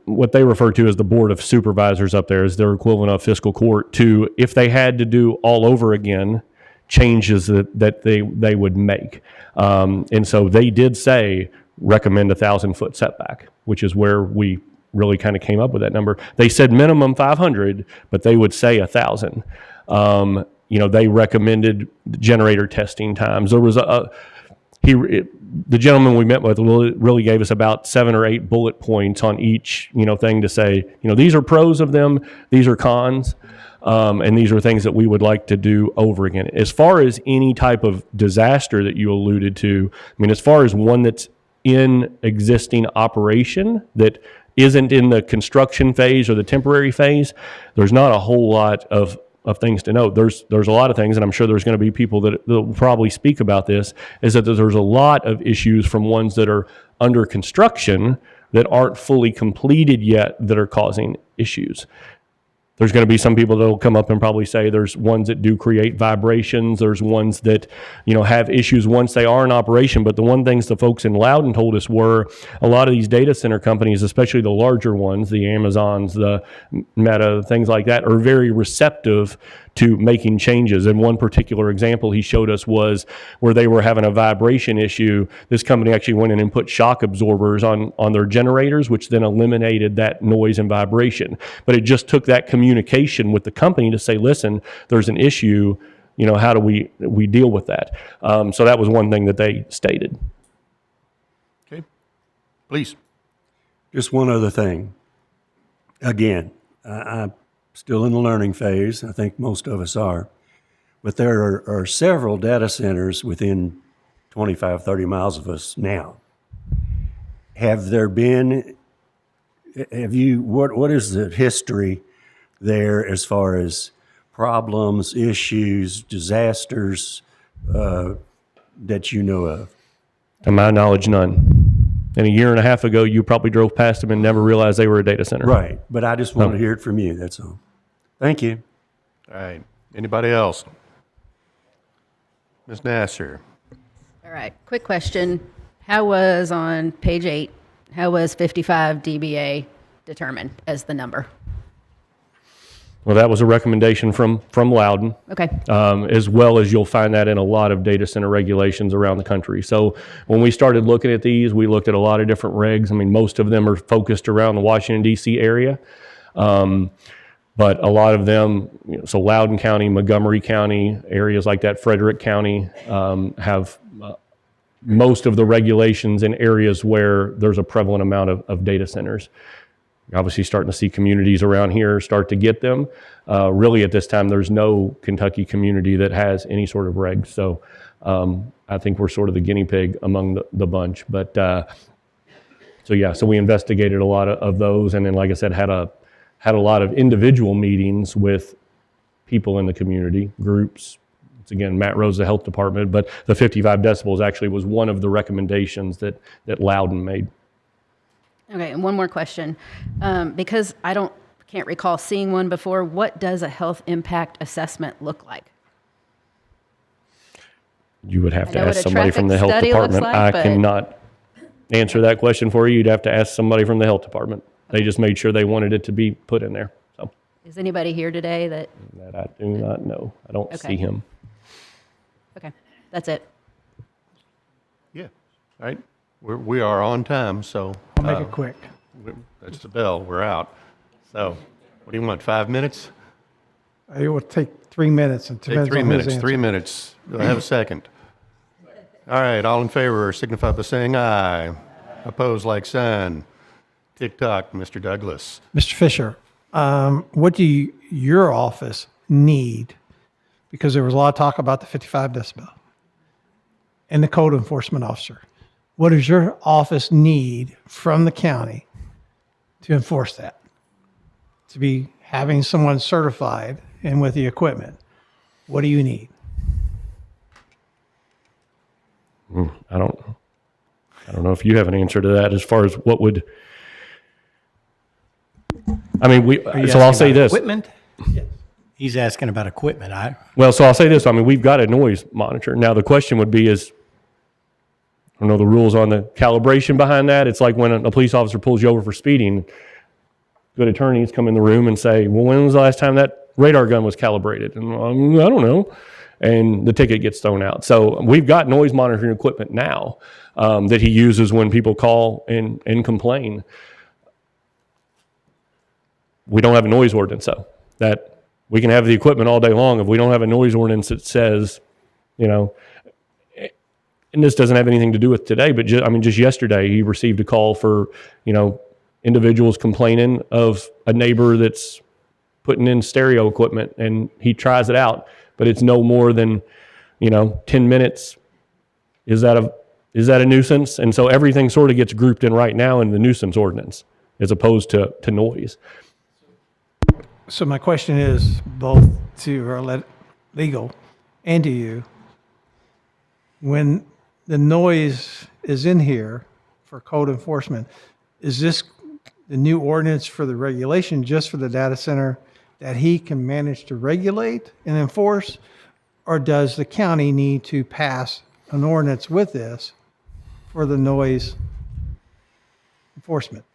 what they refer to as the Board of Supervisors up there, as their equivalent of fiscal court, to if they had to do all over again, changes that they would make. And so they did say, recommend 1,000-foot setback, which is where we really kind of came up with that number. They said minimum 500, but they would say 1,000. They recommended generator testing times. There was the gentleman we met with really gave us about 7 or 8 bullet points on each, thing to say, these are pros of them, these are cons, and these are things that we would like to do over again. As far as any type of disaster that you alluded to, as far as one that's in existing operation that isn't in the construction phase or the temporary phase, there's not a whole lot of things to note. There's a lot of things, and I'm sure there's going to be people that will probably speak about this, is that there's a lot of issues from ones that are under construction that aren't fully completed yet that are causing issues. There's going to be some people that will come up and probably say there's ones that do create vibrations. There's ones that, have issues once they are in operation. But the one things the folks in Loudon told us were a lot of these data center companies, especially the larger ones, the Amazons, the Meta, things like that, are very receptive to making changes. And one particular example he showed us was where they were having a vibration issue. This company actually went in and put shock absorbers on their generators, which then eliminated that noise and vibration. But it just took that communication with the company to say, listen, there's an issue, how do we deal with that? So that was one thing that they stated. Okay, please. Just one other thing. Again, I'm still in the learning phase. I think most of us are. But there are several data centers within 25, 30 miles of us now. What is the history there as far as problems, issues, disasters that you know of? To my knowledge, none. And a year and a half ago, you probably drove past them and never realized they were a data center. Right, but I just want to hear it from you, that's all. Thank you. All right, anybody else? Ms. Nasser? All right, quick question. How was, on page 8, how was 55 dBA determined as the number? Well, that was a recommendation from Loudon. Okay. As well as you'll find that in a lot of data center regulations around the country. So when we started looking at these, we looked at a lot of different regs. I mean, most of them are focused around the Washington, D.C. area. But a lot of them, so Loudoun County, Montgomery County, areas like that, Frederick County, have most of the regulations in areas where there's a prevalent amount of data centers. You're obviously starting to see communities around here start to get them. Really at this time, there's no Kentucky community that has any sort of regs. So I think we're sort of the guinea pig among the bunch. But so we investigated a lot of those, and then, like I said, had a lot of individual meetings with people in the community, groups. It's, again, Matt Rose, the health department, but the 55 decibels actually was one of the recommendations that Loudon made. Okay, and one more question. Because I can't recall seeing one before, what does a health impact assessment look like? You would have I to know ask what a somebody from the traffic health study looks department. like, I but- cannot answer that question for you. You'd have to ask somebody from the health department. They just made sure they wanted it to be put in there. So Is anybody here today that? I do not know. I don't see him. Okay, that's it. Yeah, all right. We are on time, so. I'll make it quick. That's the bell, we're out. So, what do you want, 5 minutes? It will take 3 minutes and Take depends 3 on who's minutes, 3 answering. minutes. Do I have a second? All right, all in favor signify by saying aye. Opposed, like sign. Tick-tock, Mr. Douglas. Mr. Fisher, what do your office need? Because there was a lot of talk about the 55 decibel and the code enforcement officer. What does your office need from the county to enforce that? To be having someone certified and with the equipment. What do you need? I don't know if you have an answer to that as far as what would. I mean, so I'll say this. Equipment? He's asking about equipment. Well, so I'll say this. I mean, we've got a noise monitor. Now, the question would be is, I don't know the rules on the calibration behind that. It's like when a police officer pulls you over for speeding, good attorneys come in the room and say, well, when was the last time that radar gun was calibrated? And I don't know. And the ticket gets thrown out. So we've got noise monitoring equipment now that he uses when people call and complain. We don't have a noise ordinance, though. That we can have the equipment all day long. If we don't have a noise ordinance that says, and this doesn't have anything to do with today, but just yesterday he received a call for, individuals complaining of a neighbor that's putting in stereo equipment, and he tries it out, but it's no more than, 10 minutes. Is that a nuisance? And so everything sort of gets grouped in right now in the nuisance ordinance as opposed to noise. So my question is both to our legal and to you. When the noise is in here for code enforcement, is this the new ordinance for the regulation just for the data center that he can manage to regulate and enforce? Or does the county need to pass an ordinance with this for the noise enforcement?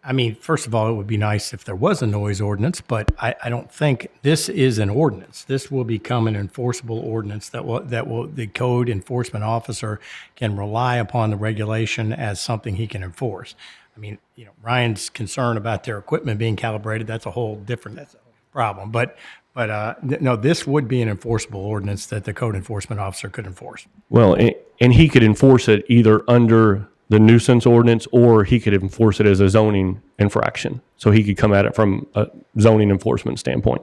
I mean, first of all, it would be nice if there was a noise ordinance, but I don't think this is an ordinance. This will become an enforceable ordinance that the code enforcement officer can rely upon the regulation as something he can enforce. I mean, Ryan's concern about their equipment being calibrated, that's a whole different problem. But no, this would be an enforceable ordinance that the code enforcement officer could enforce. Well, and he could enforce it either under the nuisance ordinance, or he could enforce it as a zoning infraction. So he could come at it from a zoning enforcement standpoint.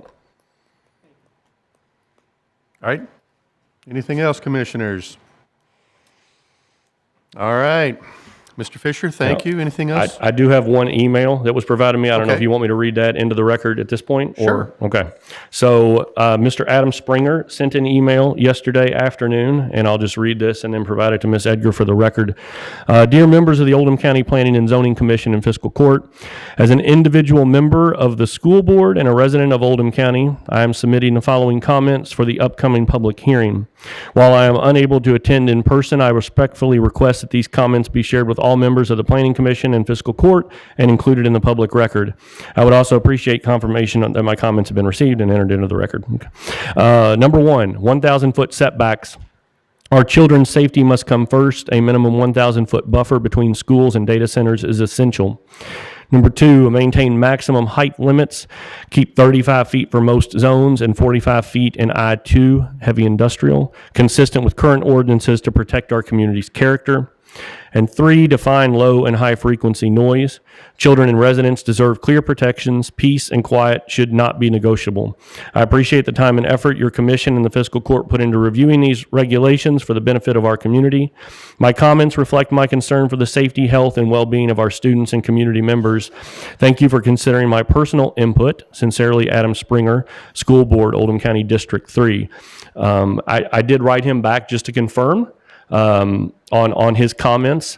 All right. Anything else, commissioners? All right. Mr. Fisher, thank you. Anything else? I do have one email that was provided me. I don't know Okay. if you want me to read that into the record at this point. Sure. Okay. So Mr. Adam Springer sent an email yesterday afternoon, and I'll just read this and then provide it to Ms. Edgar for the record. Dear members of the Oldham County Planning and Zoning Commission and Fiscal Court, as an individual member of the school board and a resident of Oldham County, I am submitting the following comments for the upcoming public hearing. While I am unable to attend in person, I respectfully request that these comments be shared with all members of the Planning Commission and Fiscal Court and included in the public record. I would also appreciate confirmation that my comments have been received and entered into the record. Number one, 1,000-foot setbacks. Our children's safety must come first. A minimum 1,000-foot buffer between schools and data centers is essential. Number two, maintain maximum height limits. Keep 35 feet for most zones and 45 feet in I-2 heavy industrial, consistent with current ordinances to protect our community's character. And three, define low and high frequency noise. Children and residents deserve clear protections. Peace and quiet should not be negotiable. I appreciate the time and effort your commission and the fiscal court put into reviewing these regulations for the benefit of our community. My comments reflect my concern for the safety, health, and well-being of our students and community members. Thank you for considering my personal input. Sincerely, Adam Springer, School Board, Oldham County District 3. I did write him back just to confirm on his comments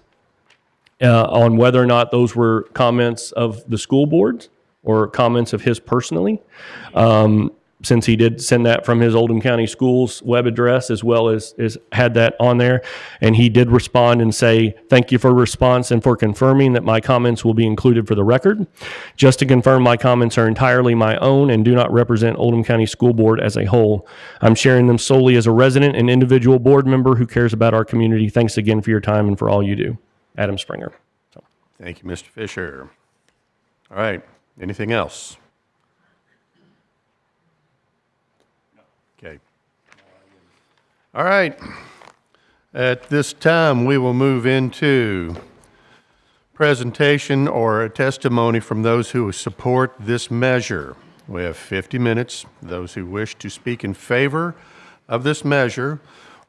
on whether or not those were comments of the school board or comments of his personally, since he did send that from his Oldham County Schools web address as well as had that on there. And he did respond and say, thank you for response and for confirming that my comments will be included for the record. Just to confirm, my comments are entirely my own and do not represent Oldham County School Board as a whole. I'm sharing them solely as a resident and individual board member who cares about our community. Thanks again for your time and for all you do. Adam Springer. Thank you, Mr. Fisher. All right, anything else? Okay. All right. At this time, we will move into presentation or a testimony from those who support this measure. We have 50 minutes. Those who wish to speak in favor of this measure,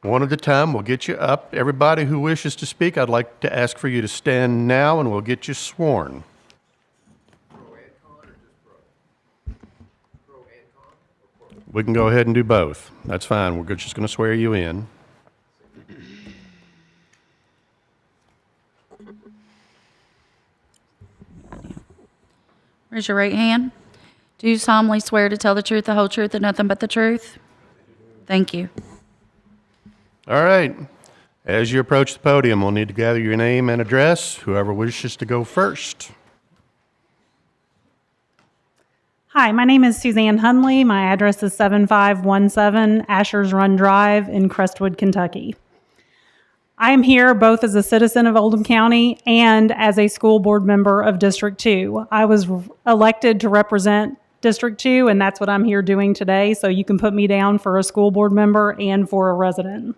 one at a time, we'll get you up. Everybody who wishes to speak, I'd like to ask for you to stand now and we'll get you sworn. We can go ahead and do both. That's fine. We're just going to swear you in. Raise your right hand. Do you solemnly swear to tell the truth, the whole truth, and nothing but the truth? Thank you. All right. As you approach the podium, we'll need to gather your name and address. Whoever wishes to go first. Hi, my name is Suzanne Hunley. My address is 7517 Ashers Run Drive in Crestwood, Kentucky. I am here both as a citizen of Oldham County and as a school board member of District 2. I was elected to represent District 2, and that's what I'm here doing today, so you can put me down for a school board member and for a resident.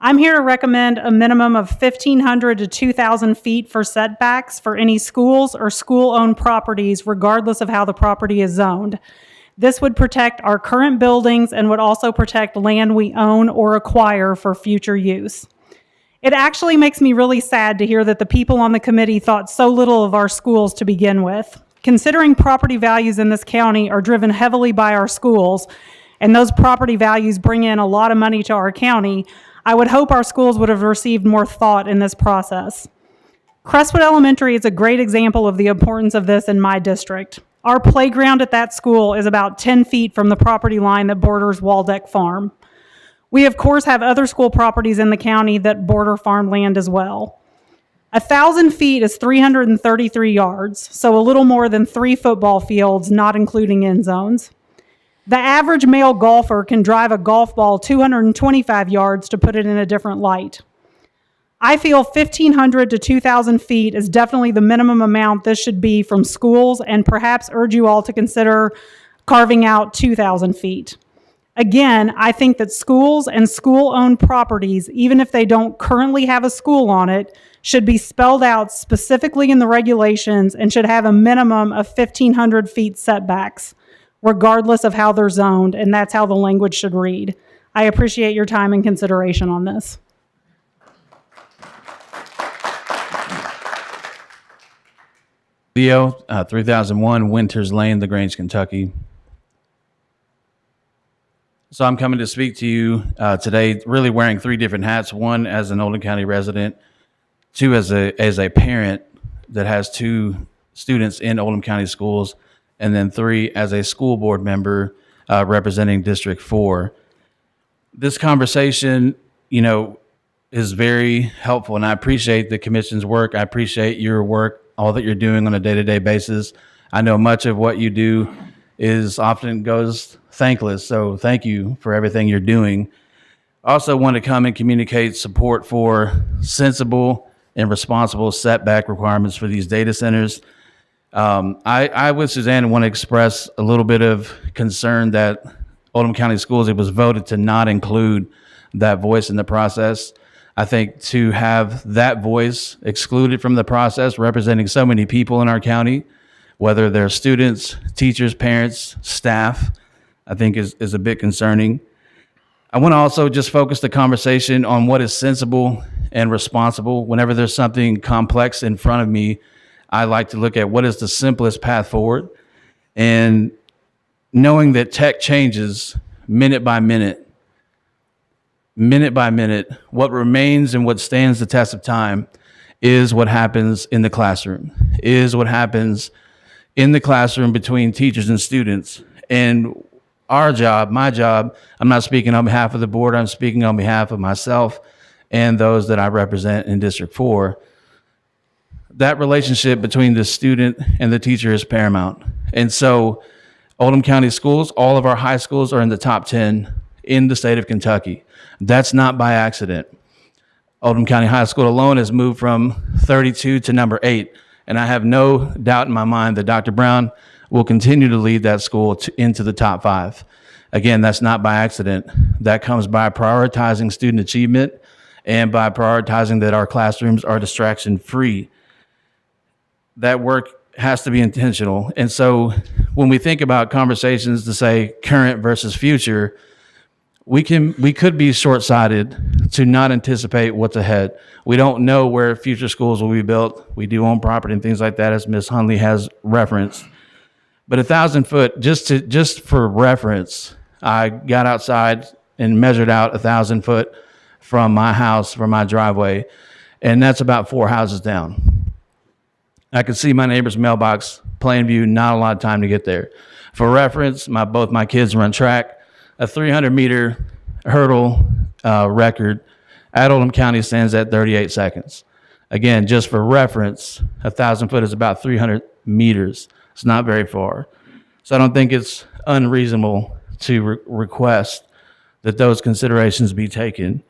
I'm here to recommend a minimum of 1,500 to 2,000 feet for setbacks for any schools or school-owned properties, regardless of how the property is zoned. This would protect our current buildings and would also protect land we own or acquire for future use. It actually makes me really sad to hear that the people on the committee thought so little of our schools to begin with. Considering property values in this county are driven heavily by our schools, and those property values bring in a lot of money to our county, I would hope our schools would have received more thought in this process. Crestwood Elementary is a great example of the importance of this in my district. Our playground at that school is about 10 feet from the property line that borders Waldeck Farm. We, of course, have other school properties in the county that border farmland as well. 1,000 feet is 333 yards, so a little more than 3 football fields, not including end zones. The average male golfer can drive a golf ball 225 yards, to put it in a different light. I feel 1,500 to 2,000 feet is definitely the minimum amount this should be from schools, and perhaps urge you all to consider carving out 2,000 feet. Again, I think that schools and school-owned properties, even if they don't currently have a school on it, should be spelled out specifically in the regulations and should have a minimum of 1,500 feet setbacks, regardless of how they're zoned, and that's how the language should read. I appreciate your time and consideration on this. Leo, 3001 Winters Lane, LaGrange, Kentucky. So I'm coming to speak to you today, really wearing 3 different hats. 1 as an Oldham County resident, 2 as a parent that has 2 students in Oldham County schools, and then 3 as a school board member representing District 4. This conversation, is very helpful, and I appreciate the commission's work. I appreciate your work, all that you're doing on a day-to-day basis. I know much of what you do is often goes thankless, so thank you for everything you're doing. I also want to come and communicate support for sensible and responsible setback requirements for these data centers. I with Suzanne, want to express a little bit of concern that Oldham County Schools, it was voted to not include that voice in the process. I think to have that voice excluded from the process, representing so many people in our county, whether they're students, teachers, parents, staff, I think is a bit concerning. I want to also just focus the conversation on what is sensible and responsible. Whenever there's something complex in front of me, I like to look at what is the simplest path forward. And knowing that tech changes minute by minute, what remains and what stands the test of time is what happens in the classroom, is what happens in the classroom between teachers and students. And our job, my job, I'm not speaking on behalf of the board, I'm speaking on behalf of myself and those that I represent in District 4. That relationship between the student and the teacher is paramount. And so Oldham County Schools, all of our high schools are in the top 10 in the state of Kentucky. That's not by accident. Oldham County High School alone has moved from 32 to number 8. And I have no doubt in my mind that Dr. Brown will continue to lead that school into the top 5. Again, that's not by accident. That comes by prioritizing student achievement and by prioritizing that our classrooms are distraction-free. That work has to be intentional. And so when we think about conversations to say current versus future, we could be short-sighted to not anticipate what's ahead. We don't know where future schools will be built. We do own property and things like that, as Ms. Hunley has referenced. But 1,000 foot, just for reference, I got outside and measured out 1,000 foot from my house, from my driveway, and that's about 4 houses down. I could see my neighbor's mailbox, Plainview, not a lot of time to get there. For reference, both my kids run track. A 300-meter hurdle record at Oldham County stands at 38 seconds. Again, just for reference, 1,000 foot is about 300 meters. It's not very far. So I don't think it's unreasonable to request that those considerations be taken.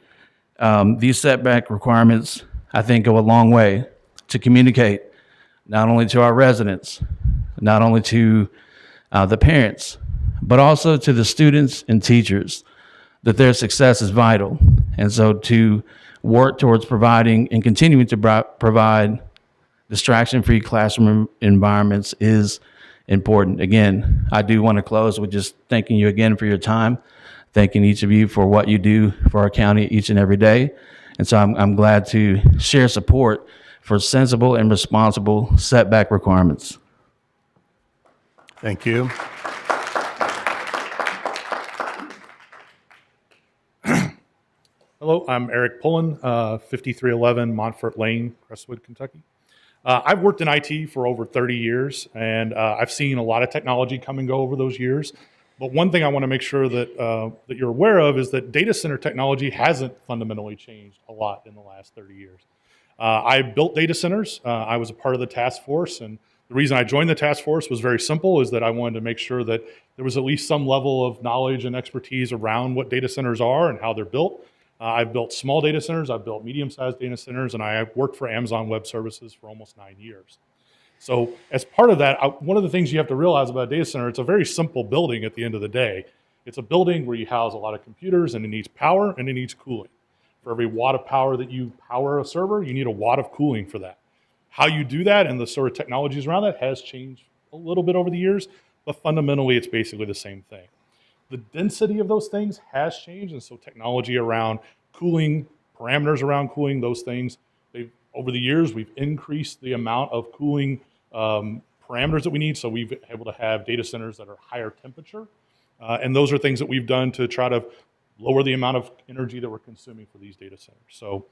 These setback requirements, I think, go a long way to communicate not only to our residents, not only to the parents, but also to the students and teachers, that their success is vital. And so to work towards providing and continuing to provide distraction-free classroom environments is important. Again, I do want to close with just thanking you again for your time, thanking each of you for what you do for our county each and every day. And so I'm glad to share support for sensible and responsible setback requirements. Thank you. Hello, I'm Eric Pullen, 5311 Montfort Lane, Crestwood, Kentucky. I've worked in IT for over 30 years, and I've seen a lot of technology come and go over those years. But one thing I want to make sure that that you're aware of is that data center technology hasn't fundamentally changed a lot in the last 30 years. I built data centers. I was a part of the task force, and the reason I joined the task force was very simple, is that I wanted to make sure that there was at least some level of knowledge and expertise around what data centers are and how they're built. I've built small data centers, I've built medium-sized data centers, and I have worked for Amazon Web Services for almost 9 years. So as part of that, one of the things you have to realize about a data center, it's a very simple building at the end of the day. It's a building where you house a lot of computers, and it needs power and it needs cooling. For every watt of power that you power a server, you need a watt of cooling for that. How you do that and the sort of technologies around that has changed a little bit over the years, but fundamentally it's basically the same thing. The density of those things has changed, and so technology around cooling, parameters around cooling, those things, over the years, we've increased the amount of cooling parameters that we need, so we've been able to have data centers that are higher temperature, and those are things that we've done to try to lower the amount of energy that we're consuming for these data centers. So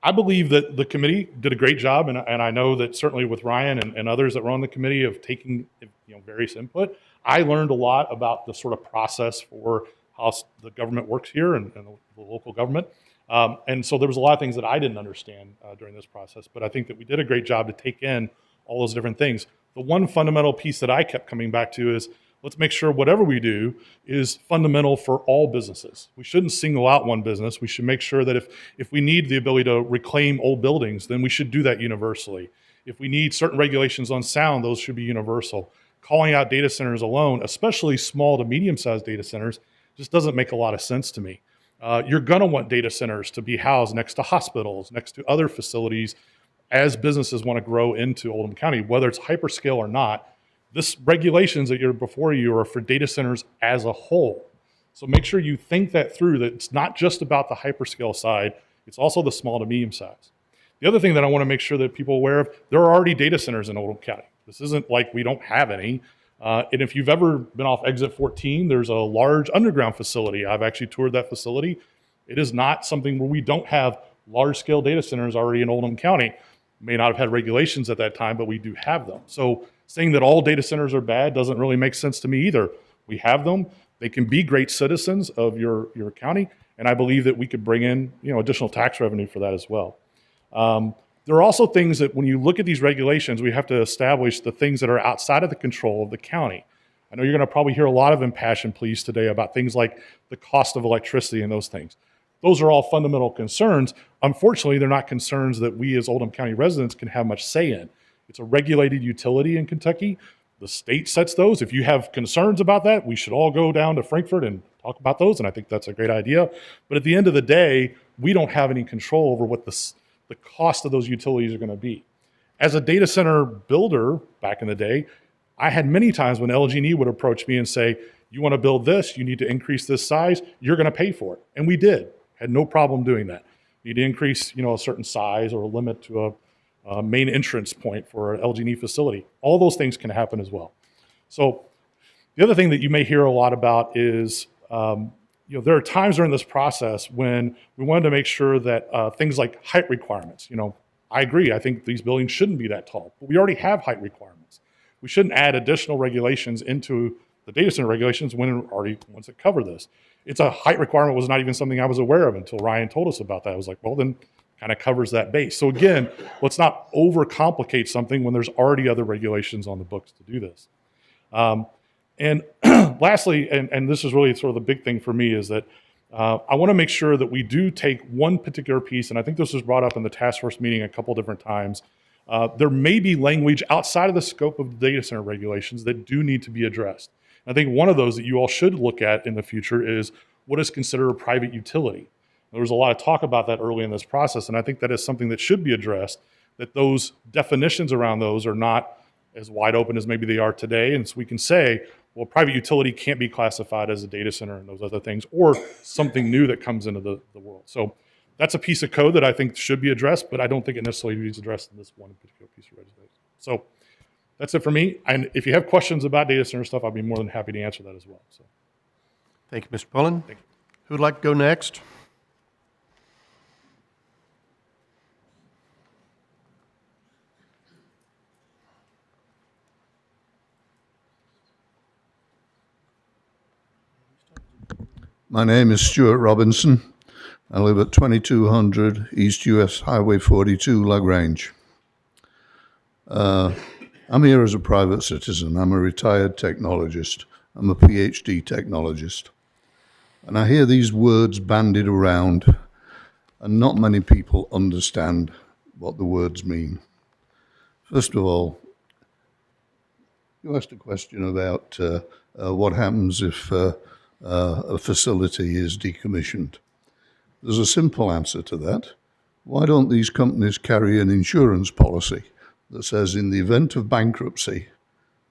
I believe that the committee did a great job, and I know that certainly with Ryan and others that were on the committee of taking various input, I learned a lot about the sort of process for how the government works here and the local government. And so there was a lot of things that I didn't understand during this process, but I think that we did a great job to take in all those different things. The one fundamental piece that I kept coming back to is let's make sure whatever we do is fundamental for all businesses. We shouldn't single out one business. We should make sure that if we need the ability to reclaim old buildings, then we should do that universally. If we need certain regulations on sound, those should be universal. Calling out data centers alone, especially small to medium-sized data centers, just doesn't make a lot of sense to me. You're going to want data centers to be housed next to hospitals, next to other facilities, as businesses want to grow into Oldham County, whether it's hyperscale or not. This regulations that are before you are for data centers as a whole. So make sure you think that through, that it's not just about the hyperscale side, it's also the small to medium size. The other thing that I want to make sure that people are aware of, there are already data centers in Oldham County. This isn't like we don't have any. And if you've ever been off exit 14, there's a large underground facility. I've actually toured that facility. It is not something where we don't have large scale data centers already in Oldham County. May not have had regulations at that time, but we do have them. So saying that all data centers are bad doesn't really make sense to me either. We have them. They can be great citizens of your county. And I believe that we could bring in, additional tax revenue for that as well. There are also things that when you look at these regulations, we have to establish the things that are outside of the control of the county. I know you're going to probably hear a lot of impassioned pleas today about things like the cost of electricity and those things. Those are all fundamental concerns. Unfortunately, they're not concerns that we as Oldham County residents can have much say in. It's a regulated utility in Kentucky. The state sets those. If you have concerns about that, we should all go down to Frankfurt and talk about those, and I think that's a great idea. But at the end of the day, we don't have any control over what the cost of those utilities are going to be. As a data center builder back in the day, I had many times when LG&E would approach me and say, you want to build this, you need to increase this size, you're going to pay for it. And we did. Had no problem doing that. You need to increase, a certain size or a limit to a main entrance point for an LG&E facility. All those things can happen as well. So the other thing that you may hear a lot about is, there are times during this process when we wanted to make sure that things like height requirements, I agree, I think these buildings shouldn't be that tall, but we already have height requirements. We shouldn't add additional regulations into the data center regulations when it already wants to cover this. It's a height requirement was not even something I was aware of until Ryan told us about that. I was like, well, then kind of covers that base. So again, let's not overcomplicate something when there's already other regulations on the books to do this. And lastly, and this is really sort of the big thing for me, is that I want to make sure that we do take one particular piece, and I think this was brought up in the task force meeting a couple different times. There may be language outside of the scope of the data center regulations that do need to be addressed. I think one of those that you all should look at in the future is what is considered a private utility. There was a lot of talk about that early in this process, and I think that is something that should be addressed, that those definitions around those are not as wide open as maybe they are today. And so we can say, well, private utility can't be classified as a data center and those other things, or something new that comes into the world. So that's a piece of code that I think should be addressed, but I don't think it necessarily needs addressed in this one particular piece of legislation. So that's it for me. And if you have questions about data center stuff, I'll be more than happy to answer that as well. So, thank you, Mr. Pullen. Thank you. Who would like to go next? My name is Stuart Robinson. I live at 2200 East US Highway 42, LaGrange. I'm here as a private citizen. I'm a retired technologist. I'm a PhD technologist. And I hear these words bandied around, and not many people understand what the words mean. First of all, you asked a question about what happens if a facility is decommissioned. There's a simple answer to that. Why don't these companies carry an insurance policy that says in the event of bankruptcy,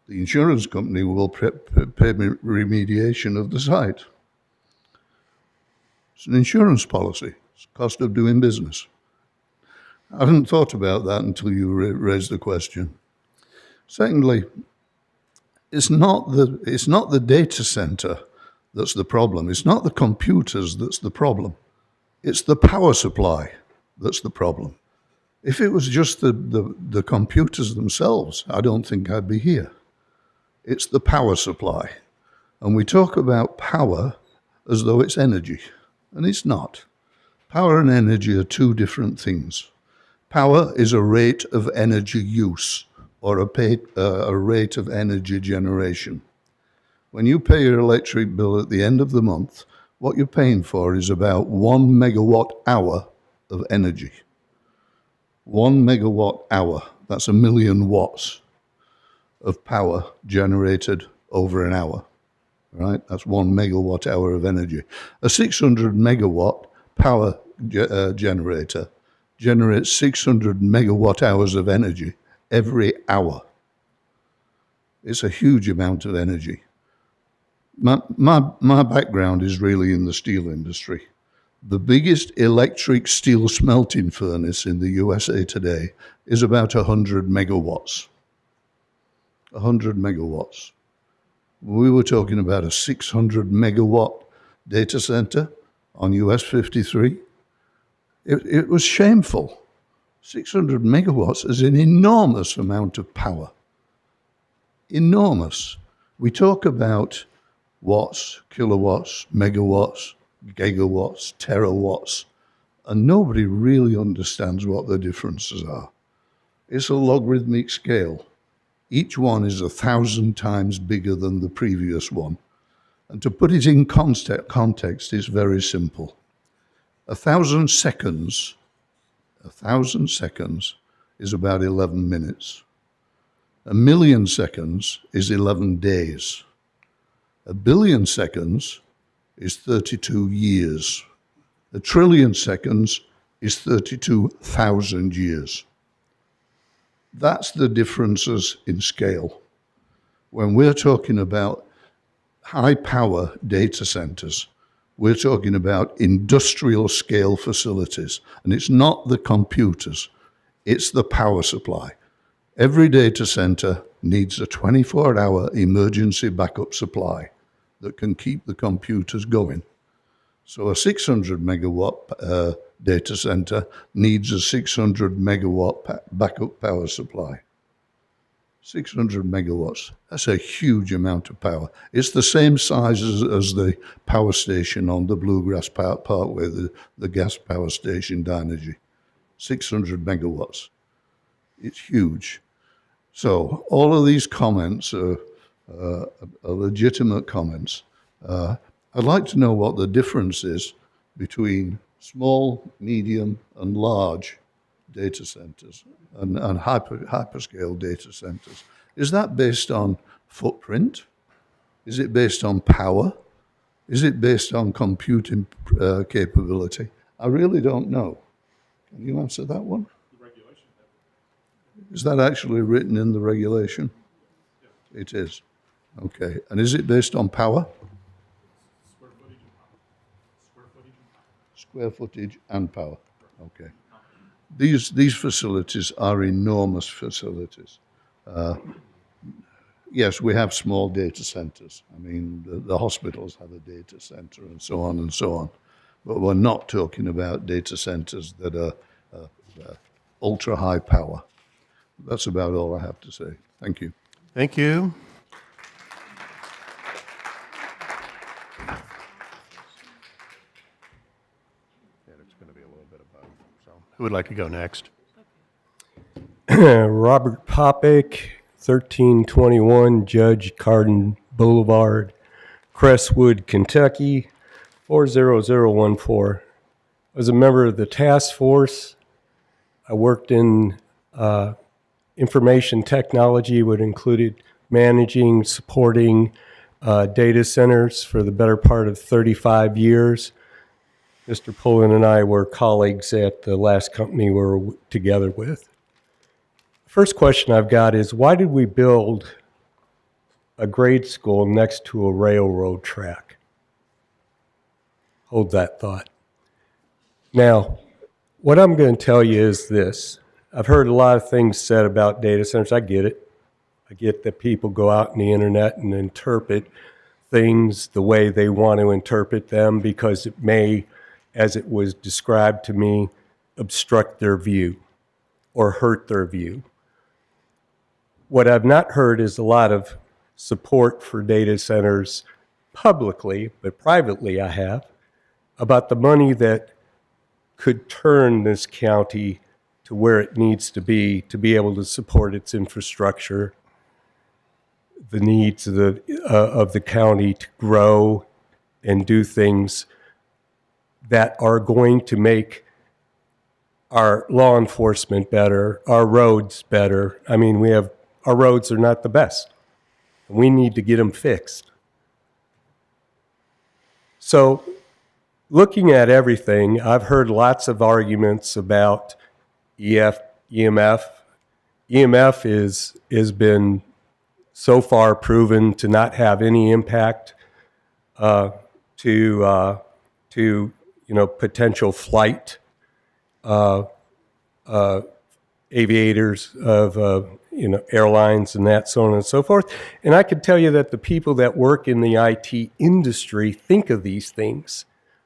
the insurance company will pay remediation of the site? It's an insurance policy. It's the cost of doing business. I hadn't thought about that until you raised the question. Secondly, it's not the data center that's the problem. It's not the computers that's the problem. It's the power supply that's the problem. If it was just the computers themselves, I don't think I'd be here. It's the power supply. And we talk about power as though it's energy, and it's not. Power and energy are two different things. Power is a rate of energy use or a rate of energy generation. When you pay your electric bill at the end of the month, what you're paying for is about 1 megawatt hour of energy. 1 megawatt hour, that's 1,000,000 watts of power generated over an hour, right? That's 1 megawatt hour of energy. A 600 megawatt power generator generates 600 megawatt hours of energy every hour. It's a huge amount of energy. My background is really in the steel industry. The biggest electric steel smelting furnace in the USA today is about 100 megawatts. 100 megawatts. We were talking about a 600 megawatt data center on US 53. It was shameful. 600 megawatts is an enormous amount of power. Enormous. We talk about watts, kilowatts, megawatts, gigawatts, terawatts, and nobody really understands what the differences are. It's a logarithmic scale. Each one is 1,000 times bigger than the previous one. And to put it in context, it's very simple. 1,000 seconds is about 11 minutes. 1,000,000 seconds is 11 days. 1,000,000,000 seconds is 32 years. 1,000,000,000,000 seconds is 32,000 years. That's the differences in scale. When we're talking about high power data centers, we're talking about industrial scale facilities. And it's not the computers, it's the power supply. Every data center needs a 24-hour emergency backup supply that can keep the computers going. So a 600 megawatt data center needs a 600 megawatt backup power supply. 600 megawatts, that's a huge amount of power. It's the same size as the power station on the Bluegrass Parkway, the gas power station Dynegy. 600 megawatts. It's huge. So all of these comments are legitimate comments. I'd like to know what the difference is between small, medium, and large data centers and hyperscale data centers. Is that based on footprint? Is it based on power? Is it based on computing capability? I really don't know. Can you answer that one? Is that actually written in the regulation? It is. Okay. And is it based on power? Square footage and power. Okay. These facilities are enormous facilities. Yes, we have small data centers. I mean, the hospitals have a data center and so on and so on. But we're not talking about data centers that are ultra high power. That's about all I have to say. Thank you. Thank you. It's going to be a little bit of both. So, who would like to go next? Robert Popick, 1321 Judge Carden Boulevard, Crestwood, Kentucky, 40014. I was a member of the task force. I worked in information technology, which included managing, supporting data centers for the better part of 35 years. Mr. Pullen and I were colleagues at the last company we were together with. First question I've got is, why did we build a grade school next to a railroad track? Hold that thought. Now, what I'm going to tell you is this. I've heard a lot of things said about data centers. I get it. I get that people go out on the internet and interpret things the way they want to interpret them because it may, as it was described to me, obstruct their view or hurt their view. What I've not heard is a lot of support for data centers publicly, but privately I have, about the money that could turn this county to where it needs to be able to support its infrastructure, the needs of the county to grow and do things that are going to make our law enforcement better, our roads better. I mean, our roads are not the best. We need to get them fixed. So, looking at everything, I've heard lots of arguments about EMF. EMF has been so far proven to not have any impact to potential flight aviators of airlines and that, so on and so forth. And I can tell you that the people that work in the IT industry think of these things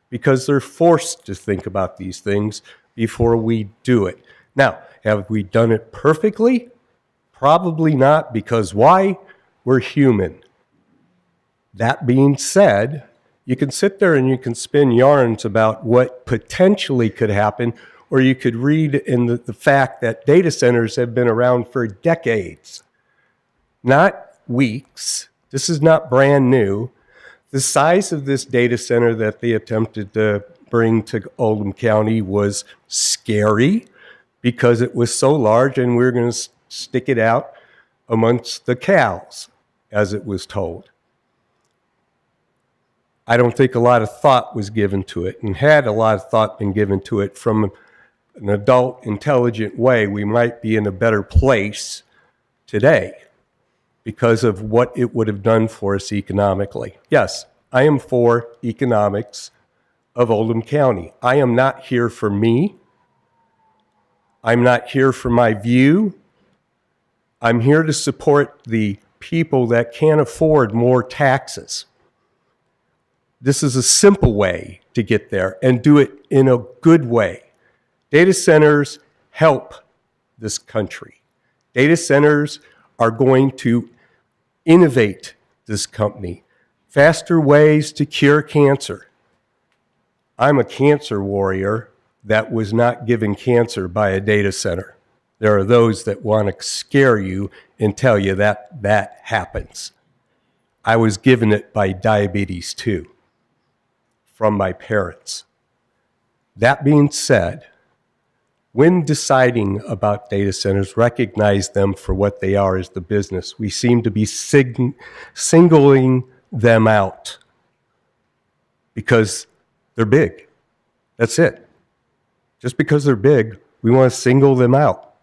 because they're forced to think about these things before we do it. Now, have we done it perfectly? Probably not, because why? We're human. That being said, you can sit there and you can spin yarns about what potentially could happen, or you could read in the fact that data centers have been around for decades, not weeks. This is not brand new. The size of this data center that they attempted to bring to Oldham County was scary because it was so large, and we were going to stick it out amongst the cows, as it was told. I don't think a lot of thought was given to it, and had a lot of thought been given to it from an adult, intelligent way, we might be in a better place today because of what it would have done for us economically. Yes, I am for economics of Oldham County. I am not here for me. I'm not here for my view. I'm here to support the people that can't afford more taxes. This is a simple way to get there and do it in a good way. Data centers help this country. Data centers are going to innovate this company. Faster ways to cure cancer. I'm a cancer warrior that was not given cancer by a data center. There are those that want to scare you and tell you that that happens. I was given it by diabetes too, from my parents. That being said, when deciding about data centers, recognize them for what they are as the business. We seem to be singling them out because they're big. That's it. Just because they're big, we want to single them out.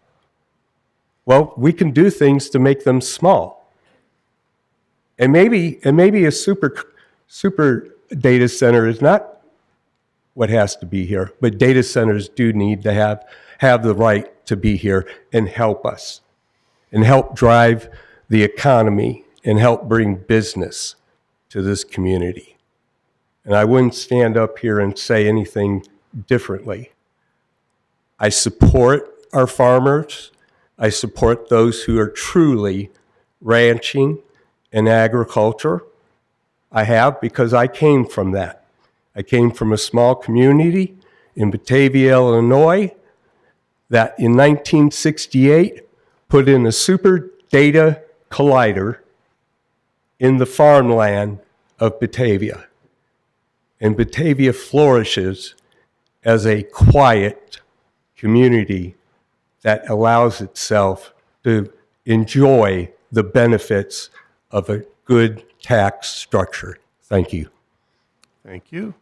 Well, we can do things to make them small. And maybe a super data center is not what has to be here, but data centers do need to have the right to be here and help us and help drive the economy and help bring business to this community. And I wouldn't stand up here and say anything differently. I support our farmers. I support those who are truly ranching and agriculture. I have, because I came from that. I came from a small community in Batavia, Illinois, that in 1968 put in a super data collider in the farmland of Batavia. And Batavia flourishes as a quiet community that allows itself to enjoy the benefits of a good tax structure. Thank you. Thank you.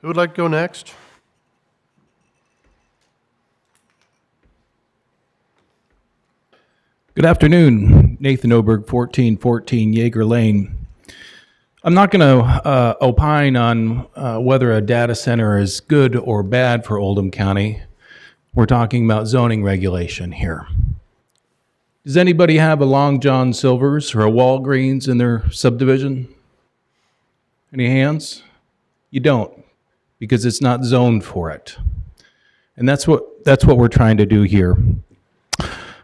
Who would like to go next? Good afternoon. Nathan Oberg, 1414 Yeager Lane. I'm not going to opine on whether a data center is good or bad for Oldham County. We're talking about zoning regulation here. Does anybody have a Long John Silver's or a Walgreens in their subdivision? Any hands? You don't, because it's not zoned for it. And that's what we're trying to do here.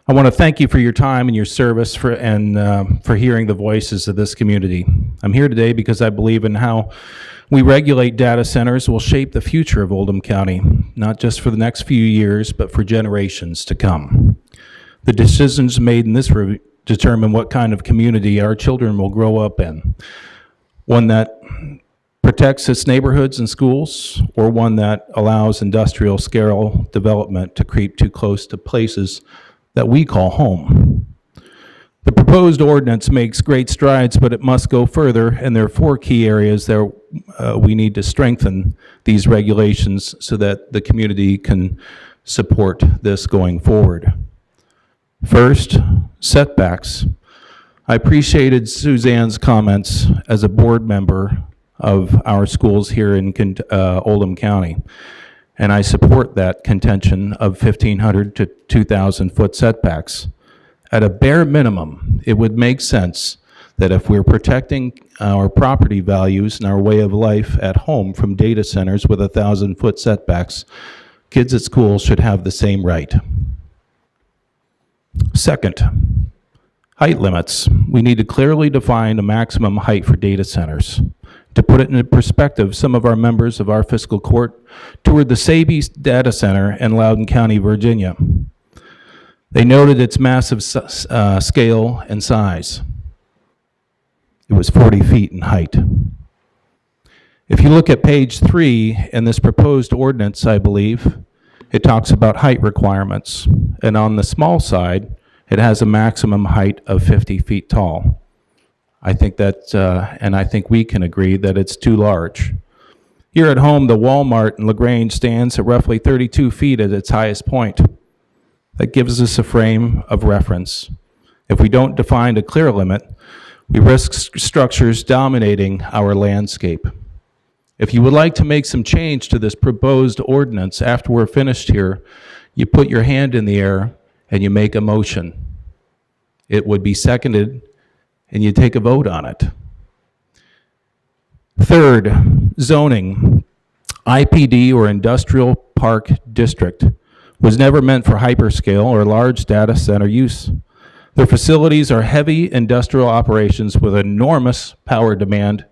I want to thank you for your time and your service for hearing the voices of this community. I'm here today because I believe in how We regulate data centers will shape the future of Oldham County, not just for the next few years, but for generations to come. The decisions made in this review determine what kind of community our children will grow up in. One that protects its neighborhoods and schools, or one that allows industrial scale development to creep too close to places that we call home. The proposed ordinance makes great strides, but it must go further, and there are 4 key areas that we need to strengthen these regulations so that the community can support this going forward. First, setbacks. I appreciated Suzanne's comments as a board member of our schools here in Oldham County, and I support that contention of 1,500 to 2,000 foot setbacks. At a bare minimum, it would make sense that if we're protecting our property values and our way of life at home from data centers with 1,000 foot setbacks, kids at school should have the same right. Second, height limits. We need to clearly define a maximum height for data centers. To put it in perspective, some of our members of our fiscal court toured the Saby Data Center in Loudoun County, Virginia. They noted its massive scale and size. It was 40 feet in height. If you look at page 3 in this proposed ordinance, I believe, it talks about height requirements. And on the small side, it has a maximum height of 50 feet tall. I think that, and I think we can agree that it's too large. Here at home, the Walmart in LaGrange stands at roughly 32 feet at its highest point. That gives us a frame of reference. If we don't define a clear limit, we risk structures dominating our landscape. If you would like to make some change to this proposed ordinance after we're finished here, you put your hand in the air and you make a motion. It would be seconded and you take a vote on it. Third, zoning. IPD, or Industrial Park District, was never meant for hyperscale or large data center use. Their facilities are heavy industrial operations with enormous power demand,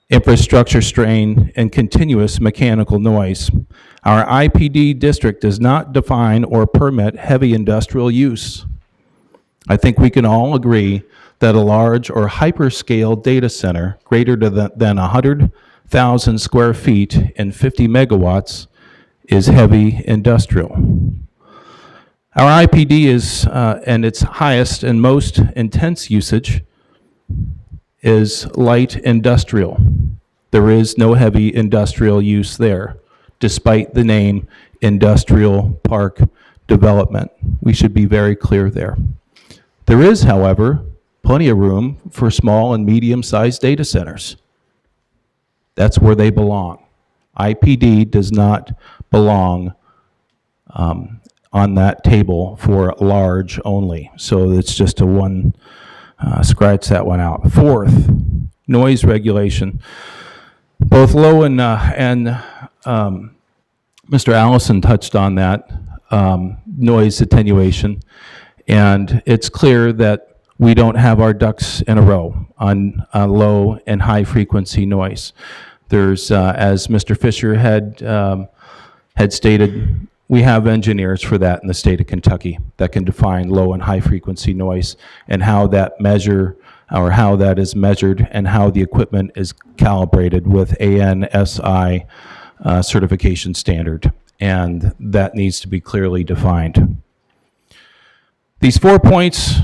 infrastructure strain, and continuous mechanical noise. Our IPD district does not define or permit heavy industrial use. I think we can all agree that a large or hyperscale data center greater than 100,000 square feet and 50 megawatts is heavy industrial. Our IPD is, and its highest and most intense usage is light industrial. There is no heavy industrial use there, despite the name Industrial Park Development. We should be very clear there. There is, however, plenty of room for small and medium-sized data centers. That's where they belong. IPD does not belong on that table for large only. So it's just a one, scratch that one out. Fourth, noise regulation. Both Lowe and Mr. Allison touched on that, noise attenuation. And it's clear that we don't have our ducks in a row on low and high frequency noise. There's, as Mr. Fisher had stated, we have engineers for that in the state of Kentucky that can define low and high frequency noise and how that is measured and how the equipment is calibrated with ANSI certification standard. And that needs to be clearly defined. These 4 points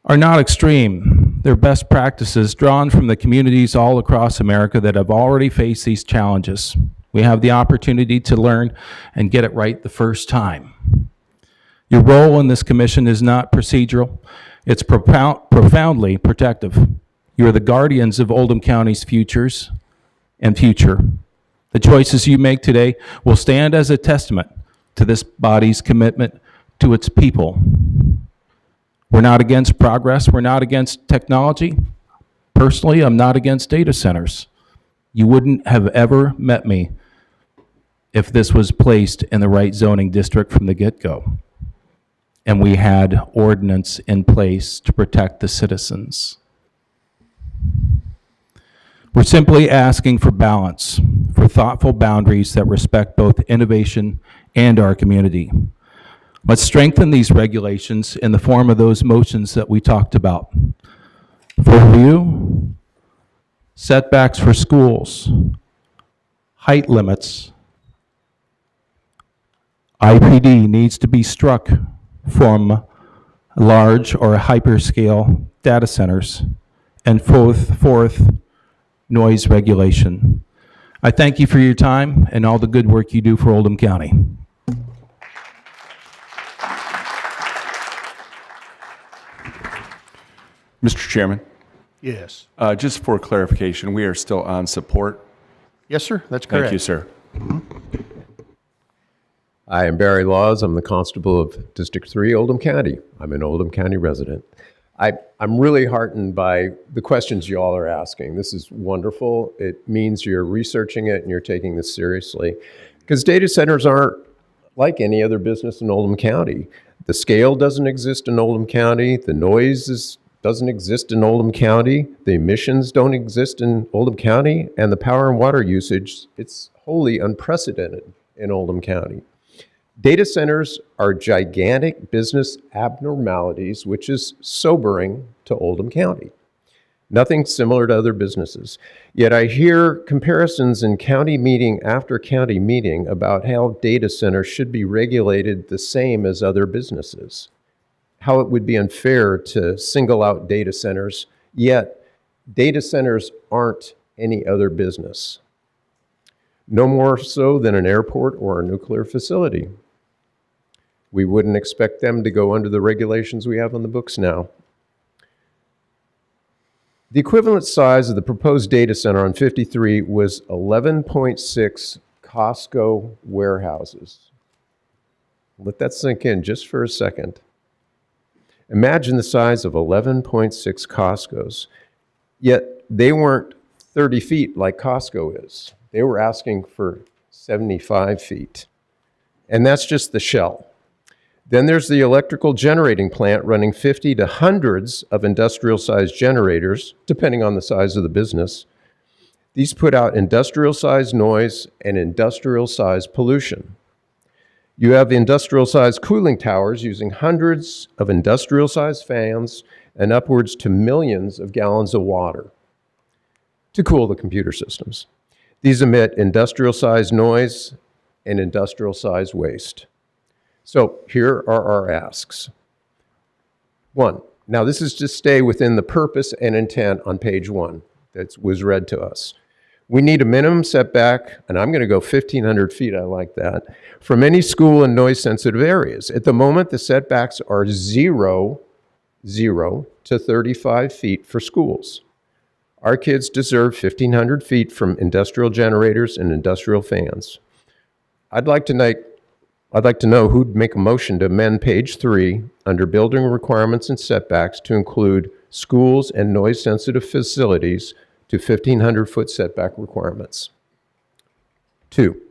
are not extreme. They're best practices drawn from the communities all across America that have already faced these challenges. We have the opportunity to learn and get it right the first time. Your role in this commission is not procedural. It's profoundly protective. You are the guardians of Oldham County's futures and future. The choices you make today will stand as a testament to this body's commitment to its people. We're not against progress. We're not against technology. Personally, I'm not against data centers. You wouldn't have ever met me if this was placed in the right zoning district from the get-go. And we had ordinance in place to protect the citizens. We're simply asking for balance, for thoughtful boundaries that respect both innovation and our community. Let's strengthen these regulations in the form of those motions that we talked about. For review, setbacks for schools, height limits. IPD needs to be struck from large or hyperscale data centers. And fourth, noise regulation. I thank you for your time and all the good work you do for Oldham County. Mr. Chairman, Yes. just for clarification, we are still on support. Yes, sir, that's correct. Thank you, sir. I am Barry Laws. I'm the constable of District 3, Oldham County. I'm an Oldham County resident. I'm really heartened by the questions you all are asking. This is wonderful. It means you're researching it and you're taking this seriously. Because data centers aren't like any other business in Oldham County. The scale doesn't exist in Oldham County. The noise doesn't exist in Oldham County. The emissions don't exist in Oldham County. And the power and water usage, it's wholly unprecedented in Oldham County. Data centers are gigantic business abnormalities, which is sobering to Oldham County. Nothing similar to other businesses. Yet I hear comparisons in county meeting after county meeting about how data centers should be regulated the same as other businesses. How it would be unfair to single out data centers, yet data centers aren't any other business. No more so than an airport or a nuclear facility. We wouldn't expect them to go under the regulations we have on the books now. The equivalent size of the proposed data center on 53 was 11.6 Costco warehouses. Let that sink in just for a second. Imagine the size of 11.6 Costcos, yet they weren't 30 feet like Costco is. They were asking for 75 feet. And that's just the shell. Then there's the electrical generating plant running 50 to hundreds of industrial-sized generators, depending on the size of the business. These put out industrial-sized noise and industrial-sized pollution. You have the industrial-sized cooling towers using hundreds of industrial-sized fans and upwards to millions of gallons of water to cool the computer systems. These emit industrial-sized noise and industrial-sized waste. So here are our asks. 1, now this is to stay within the purpose and intent on page 1 that was read to us. We need a minimum setback, and I'm going to go 1,500 feet, I like that, from any school in noise-sensitive areas. At the moment, the setbacks are 0 to 35 feet for schools. Our kids deserve 1,500 feet from industrial generators and industrial fans. I'd like to know who'd make a motion to amend page 3 under building requirements and setbacks to include schools and noise-sensitive facilities to 1,500-foot setback requirements. 2,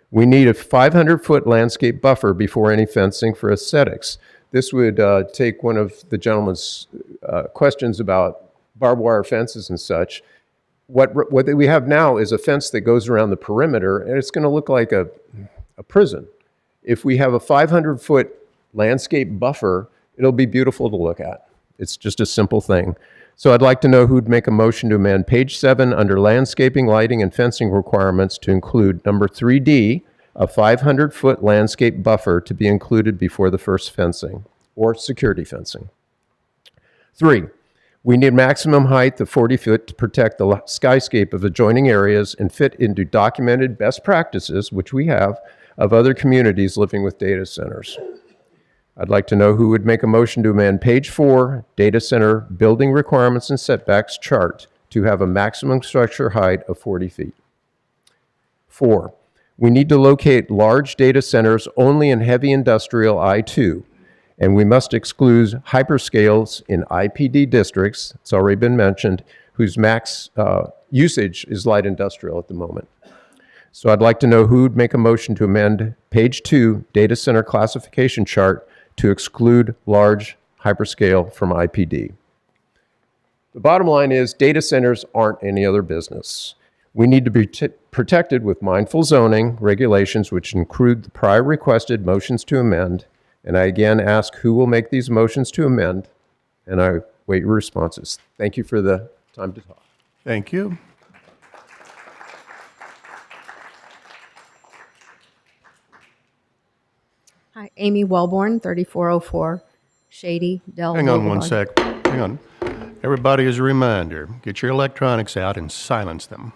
we need a 500-foot landscape buffer before any fencing for aesthetics. This would take one of the gentleman's questions about barbed wire fences and such. What we have now is a fence that goes around the perimeter, and it's going to look like a prison. If we have a 500-foot landscape buffer, it'll be beautiful to look at. It's just a simple thing. So I'd like to know who'd make a motion to amend page 7 under landscaping, lighting, and fencing requirements to include number 3D, a 500-foot landscape buffer to be included before the first fencing or security fencing. 3, we need maximum height of 40 feet to protect the skyscape of adjoining areas and fit into documented best practices, which we have, of other communities living with data centers. I'd like to know who would make a motion to amend page 4, data center building requirements and setbacks chart to have a maximum structure height of 40 feet. 4, we need to locate large data centers only in heavy industrial I-2, and we must exclude hyperscales in IPD districts, it's already been mentioned, whose max usage is light industrial at the moment. So I'd like to know who'd make a motion to amend page 2, data center classification chart to exclude large hyperscale from IPD. The bottom line is data centers aren't any other business. We need to be protected with mindful zoning regulations, which include the prior requested motions to amend. And I again ask who will make these motions to amend, and I wait your responses. Thank you for the time to talk. Thank you. Hi, Amy Wellborn, 3404 Shady Dell Hang on one Boulevard. sec. Hang on. Everybody, as a reminder, get your electronics out and silence them.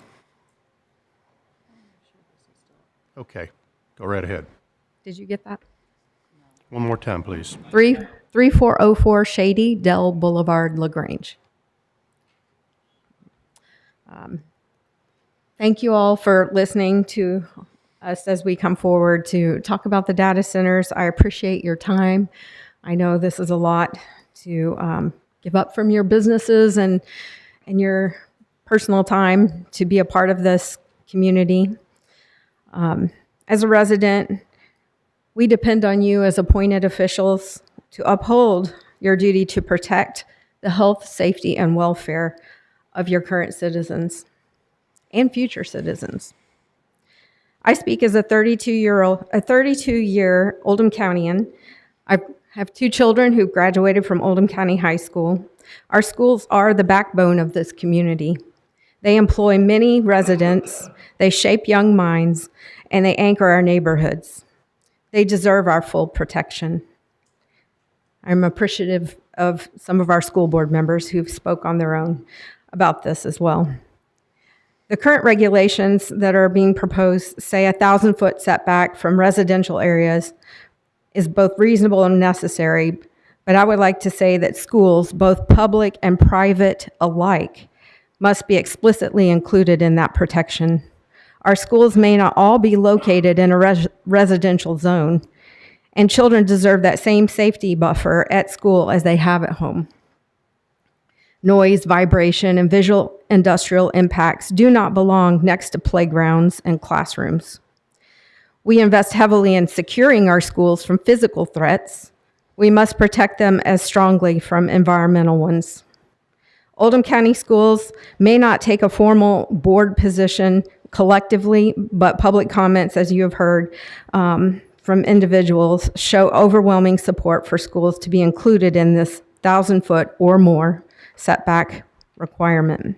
Okay, go right ahead. Did you get that? One more time, please. 3404 Shady Dell Boulevard, LaGrange. Thank you all for listening to us as we come forward to talk about the data centers. I appreciate your time. I know this is a lot to give up from your businesses and your personal time to be a part of this community. As a resident, we depend on you as appointed officials to uphold your duty to protect the health, safety, and welfare of your current citizens and future citizens. I speak as a 32-year Oldham Countyan. I have 2 children who graduated from Oldham County High School. Our schools are the backbone of this community. They employ many residents, they shape young minds, and they anchor our neighborhoods. They deserve our full protection. I'm appreciative of some of our school board members who've spoke on their own about this as well. The current regulations that are being proposed say a 1,000-foot setback from residential areas is both reasonable and necessary, but I would like to say that schools, both public and private alike, must be explicitly included in that protection. Our schools may not all be located in a residential zone, and children deserve that same safety buffer at school as they have at home. Noise, vibration, and visual industrial impacts do not belong next to playgrounds and classrooms. We invest heavily in securing our schools from physical threats. We must protect them as strongly from environmental ones. Oldham County Schools may not take a formal board position collectively, but public comments, as you have heard from individuals, show overwhelming support for schools to be included in this 1,000-foot or more setback requirement.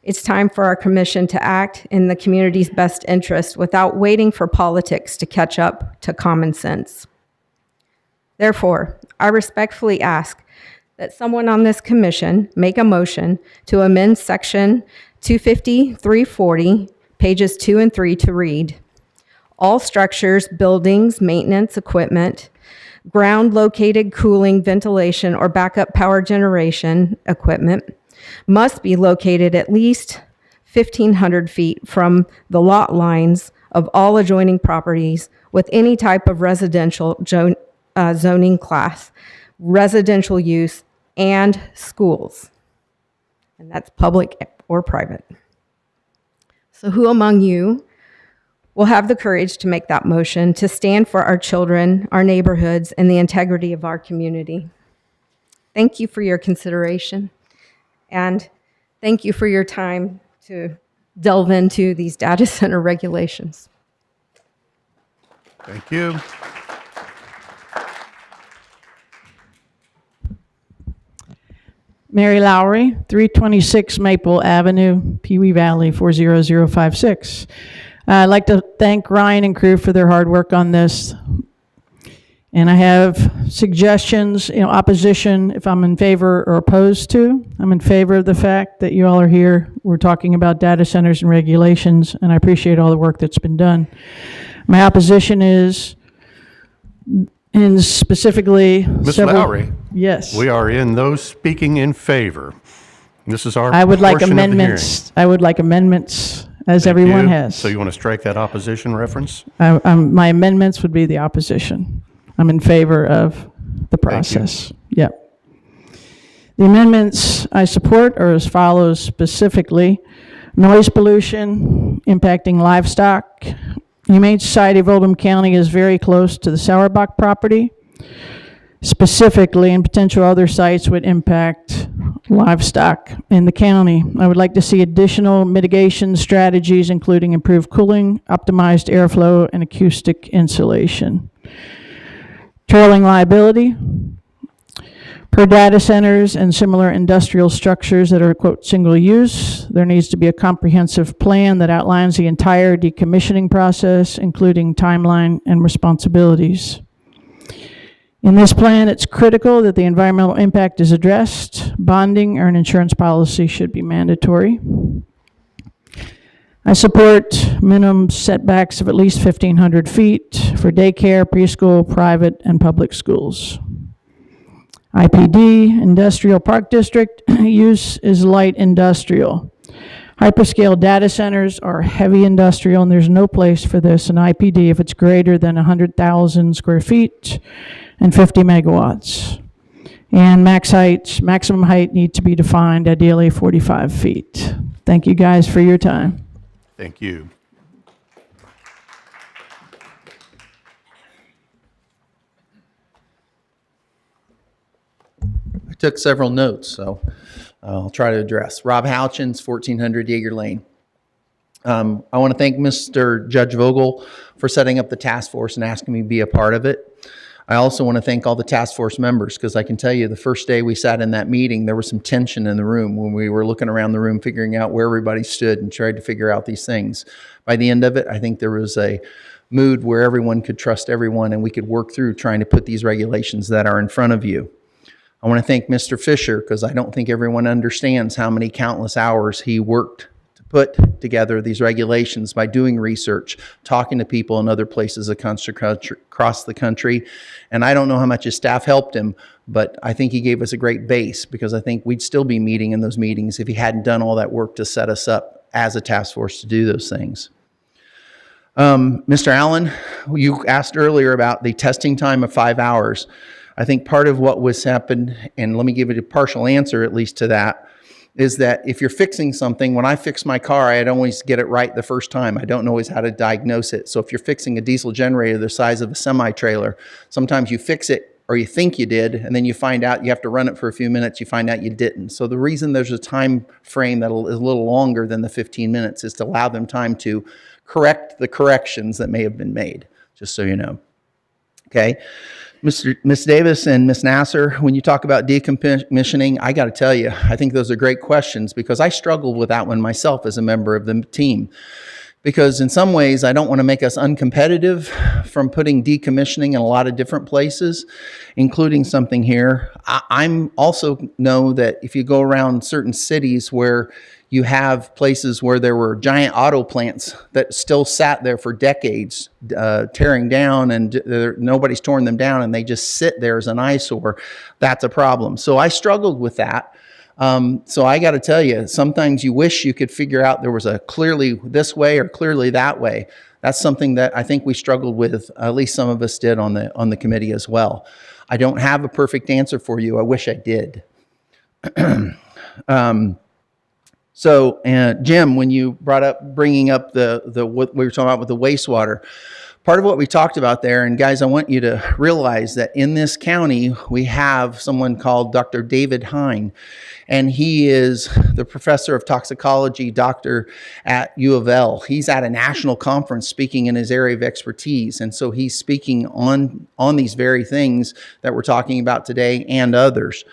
It's time for our commission to act in the community's best interest without waiting for politics to catch up to common sense. Therefore, I respectfully ask that someone on this commission make a motion to amend section 250-340, pages 2 and 3 to read, all structures, buildings, maintenance, equipment, ground-located cooling, ventilation, or backup power generation equipment must be located at least 1,500 feet from the lot lines of all adjoining properties with any type of residential zoning class, residential use, and schools. And that's public or private. So who among you will have the courage to make that motion to stand for our children, our neighborhoods, and the integrity of our community? Thank you for your consideration, and thank you for your time to delve into these data center regulations. Thank you. Mary Lowry, 326 Maple Avenue, Pewee Valley, 40056. I'd like to thank Ryan and crew for their hard work on this. And I have suggestions, opposition, if I'm in favor or opposed to. I'm in favor of the fact that you all are here. We're talking about data centers and regulations, and I appreciate all the work that's been done. My opposition is, and specifically... Ms. Lowry? Yes. We are in those speaking in favor. This is our I would like portion of the hearing. amendments. I would like amendments, as Thank everyone you. has. So you want to strike that opposition reference? My amendments would be the opposition. I'm in favor of the process. Yep. The amendments I support are as follows specifically: noise pollution impacting livestock. Humane Society of Oldham County is very close to the Sauerbach property. Specifically, and potential other sites would impact livestock in the county. I would like to see additional mitigation strategies, including improved cooling, optimized airflow, and acoustic insulation. Trailing liability. Per data centers and similar industrial structures that are, quote, single use, there needs to be a comprehensive plan that outlines the entire decommissioning process, including timeline and responsibilities. In this plan, it's critical that the environmental impact is addressed. Bonding or an insurance policy should be mandatory. I support minimum setbacks of at least 1,500 feet for daycare, preschool, private, and public schools. IPD, Industrial Park District, use is light industrial. Hyperscale data centers are heavy industrial, and there's no place for this in IPD if it's greater than 100,000 square feet and 50 megawatts. And maximum height need to be defined, ideally 45 feet. Thank you guys for your time. Thank you. I took several notes, so I'll try to address. Rob Houchins, 1400 Yeager Lane. I want to thank Mr. Judge Vogel for setting up the task force and asking me to be a part of it. I also want to thank all the task force members, because I can tell you the first day we sat in that meeting, there was some tension in the room when we were looking around the room, figuring out where everybody stood and tried to figure out these things. By the end of it, I think there was a mood where everyone could trust everyone and we could work through trying to put these regulations that are in front of you. I want to thank Mr. Fisher, because I don't think everyone understands how many countless hours he worked to put together these regulations by doing research, talking to people in other places across the country. And I don't know how much his staff helped him, but I think he gave us a great base, because I think we'd still be meeting in those meetings if he hadn't done all that work to set us up as a task force to do those things. Mr. Allen, you asked earlier about the testing time of 5 hours. I think part of what was happened, and let me give it a partial answer at least to that, is that if you're fixing something, when I fix my car, I don't always get it right the first time. I don't know always how to diagnose it. So if you're fixing a diesel generator the size of a semi-trailer, sometimes you fix it or you think you did, and then you find out you have to run it for a few minutes, you find out you didn't. So the reason there's a time frame that is a little longer than the 15 minutes is to allow them time to correct the corrections that may have been made, just so you know. Okay. Ms. Davis and Ms. Nasser, when you talk about decommissioning, I got to tell you, I think those are great questions, because I struggled with that one myself as a member of the team. Because in some ways, I don't want to make us uncompetitive from putting decommissioning in a lot of different places, including something here. I'm also know that if you go around certain cities where you have places where there were giant auto plants that still sat there for decades, tearing down, and nobody's torn them down, and they just sit there as an eyesore. That's a problem. So I struggled with that. So I got to tell you, sometimes you wish you could figure out there was a clearly this way or clearly that way. That's something that I think we struggled with, at least some of us did on the committee as well. I don't have a perfect answer for you. I wish I did. So, Jim, when you bringing up what we were talking about with the wastewater, part of what we talked about there, and guys, I want you to realize that in this county, we have someone called Dr. David Hine, and he is the professor of toxicology doctor at U of L. He's at a national conference speaking in his area of expertise, and so he's speaking on these very things that we're talking about today and others.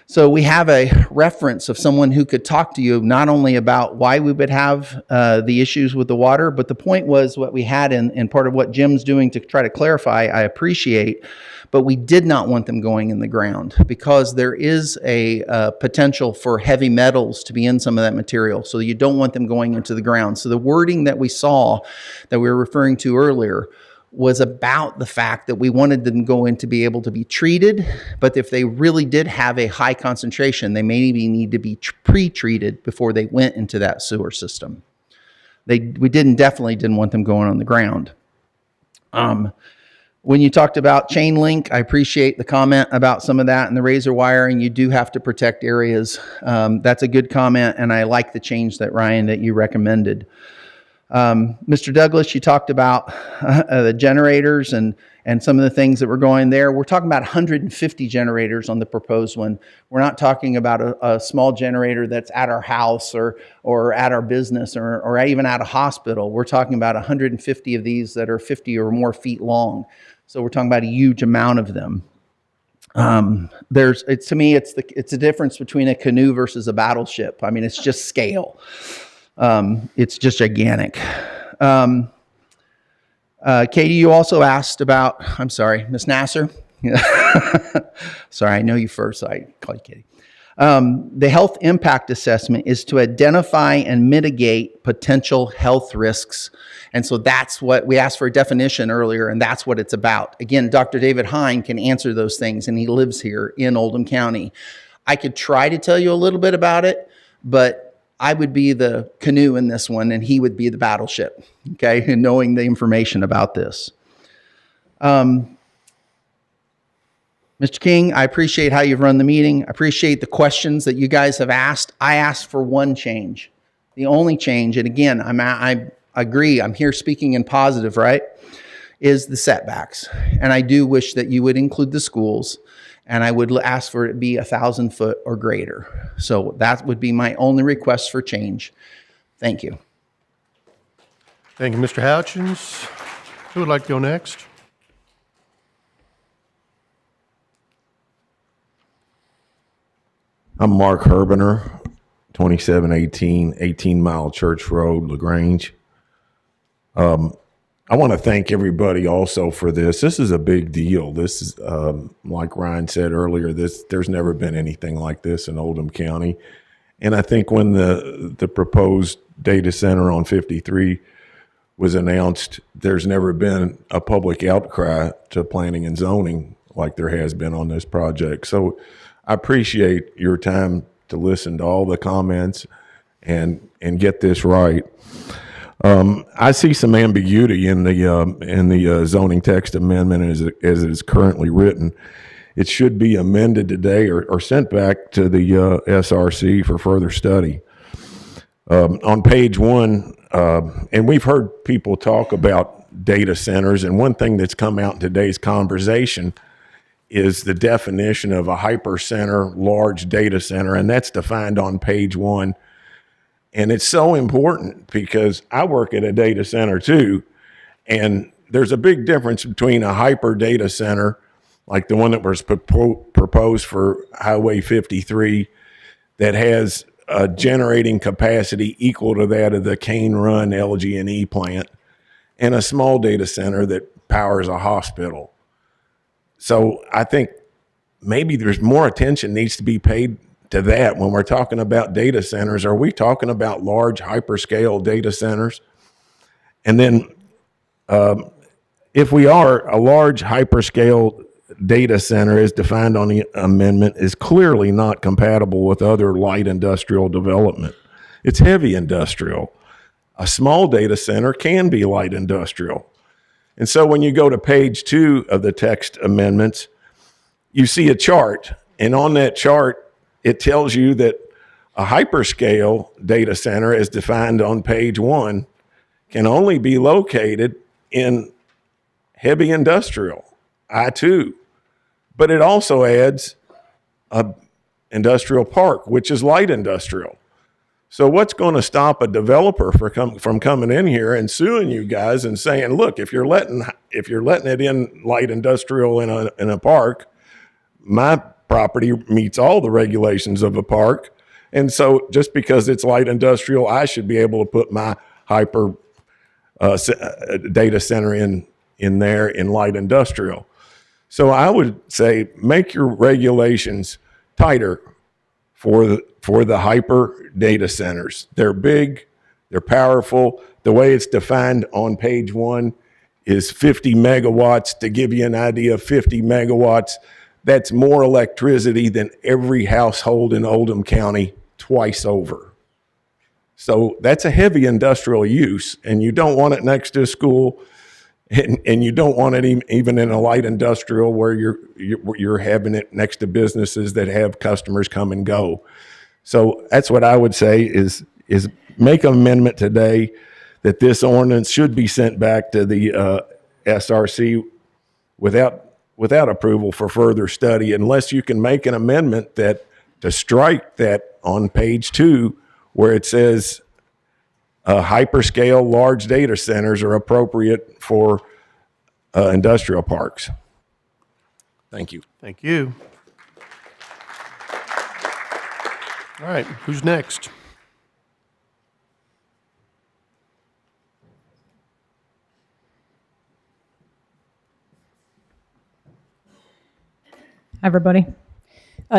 So we have a reference of someone who could talk to you not only about why we would have the issues with the water, but the point was what we had in part of what Jim's doing to try to clarify, I appreciate, but we did not want them going in the ground because there is a potential for heavy metals to be in some of that material. So you don't want them going into the ground. So the wording that we saw that we were referring to earlier was about the fact that we wanted them to be able to be treated, but if they really did have a high concentration, they maybe need to be pre-treated before they went into that sewer system. We definitely didn't want them going on the ground. When you talked about chain link, I appreciate the comment about some of that and the razor wire, and you do have to protect areas. That's a good comment, and I like the change that, Ryan, that you recommended. Mr. Douglas, you talked about the generators and some of the things that were going there. We're talking about 150 generators on the proposed one. We're not talking about a small generator that's at our house or at our business or even at a hospital. We're talking about 150 of these that are 50 or more feet long. So we're talking about a huge amount of them. To me, it's a difference between a canoe versus a battleship. I mean, it's just scale. It's just gigantic. Katie, you also asked about, I'm sorry, Ms. Nasser. Sorry, I know you first, so I call you Katie. The health impact assessment is to identify and mitigate potential health risks. And so that's what we asked for a definition earlier, and that's what it's about. Again, Dr. David Hine can answer those things, and he lives here in Oldham County. I could try to tell you a little bit about it, but I would be the canoe in this one, and he would be the battleship, okay, and knowing the information about this. Mr. King, I appreciate how you've run the meeting. I appreciate the questions that you guys have asked. I asked for one change. The only change, and again, I agree, I'm here speaking in positive, right, is the setbacks. And I do wish that you would include the schools, and I would ask for it to be 1,000 foot or greater. So that would be my only request for change. Thank you. Thank you, Mr. Houchins. Who would like to go next? I'm Mark Herbener, 2718 18 Mile Church Road, LaGrange. I want to thank everybody also for this. This is a big deal. This is, like Ryan said earlier, there's never been anything like this in Oldham County. And I think when the proposed data center on 53 was announced, there's never been a public outcry to planning and zoning like there has been on this project. So I appreciate your time to listen to all the comments and get this right. I see some ambiguity in the zoning text amendment as it is currently written. It should be amended today or sent back to the SRC for further study. On page 1, and we've heard people talk about data centers, and one thing that's come out in today's conversation is the definition of a hypercenter, large data center, and that's defined on page 1. And it's so important because I work at a data center too, and there's a big difference between a hyper data center, like the one that was proposed for Highway 53, that has a generating capacity equal to that of the Cane Run LG&E plant, and a small data center that powers a hospital. So I think maybe there's more attention needs to be paid to that when we're talking about data centers. Are we talking about large hyperscale data centers? And then if we are, a large hyperscale data center as defined on the amendment is clearly not compatible with other light industrial development. It's heavy industrial. A small data center can be light industrial. And so when you go to page 2 of the text amendments, you see a chart, and on that chart, it tells you that a hyperscale data center, as defined on page 1, can only be located in heavy industrial, I-2. But it also adds a industrial park, which is light industrial. So what's going to stop a developer from coming in here and suing you guys and saying, look, if you're letting it in light industrial in a park, my property meets all the regulations of a park, and so just because it's light industrial, I should be able to put my hyper data center in there in light industrial. So I would say make your regulations tighter for the hyper data centers. They're big, they're powerful. The way it's defined on page 1 is 50 megawatts. To give you an idea, 50 megawatts, that's more electricity than every household in Oldham County twice over. So that's a heavy industrial use, and you don't want it next to a school, and you don't want it even in a light industrial where you're having it next to businesses that have customers come and go. So that's what I would say is make an amendment today that this ordinance should be sent back to the SRC without approval for further study, unless you can make an amendment that to strike that on page 2 where it says hyperscale large data centers are appropriate for industrial parks. Thank you. Thank you. All right, who's next? Everybody.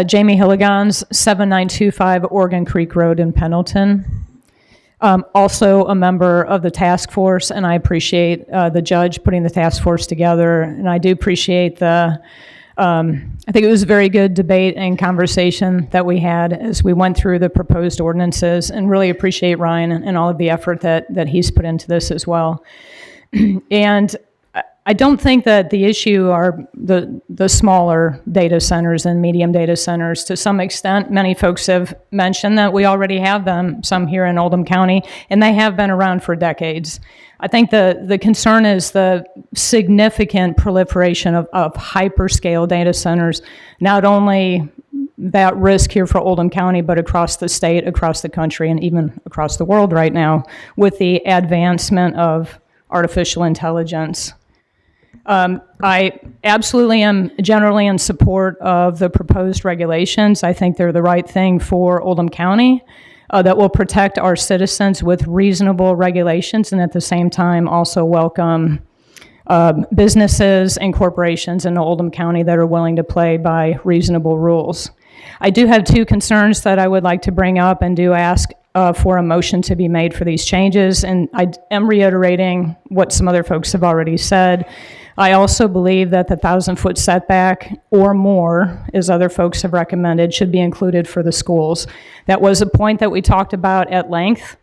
Jamie Hilligans, 7925 Oregon Creek Road in Pendleton. Also a member of the task force, and I appreciate the judge putting the task force together, and I do appreciate I think it was a very good debate and conversation that we had as we went through the proposed ordinances, and really appreciate Ryan and all of the effort that he's put into this as well. And I don't think that the issue are the smaller data centers and medium data centers. To some extent, many folks have mentioned that we already have them, some here in Oldham County, and they have been around for decades. I think the concern is the significant proliferation of hyperscale data centers, not only that risk here for Oldham County, but across the state, across the country, and even across the world right now with the advancement of artificial intelligence. I absolutely am generally in support of the proposed regulations. I think they're the right thing for Oldham County that will protect our citizens with reasonable regulations, and at the same time also welcome businesses and corporations in Oldham County that are willing to play by reasonable rules. I do have 2 concerns that I would like to bring up and do ask for a motion to be made for these changes, and I am reiterating what some other folks have already said. I also believe that the 1,000-foot setback or more, as other folks have recommended, should be included for the schools. That was a point that we talked about at length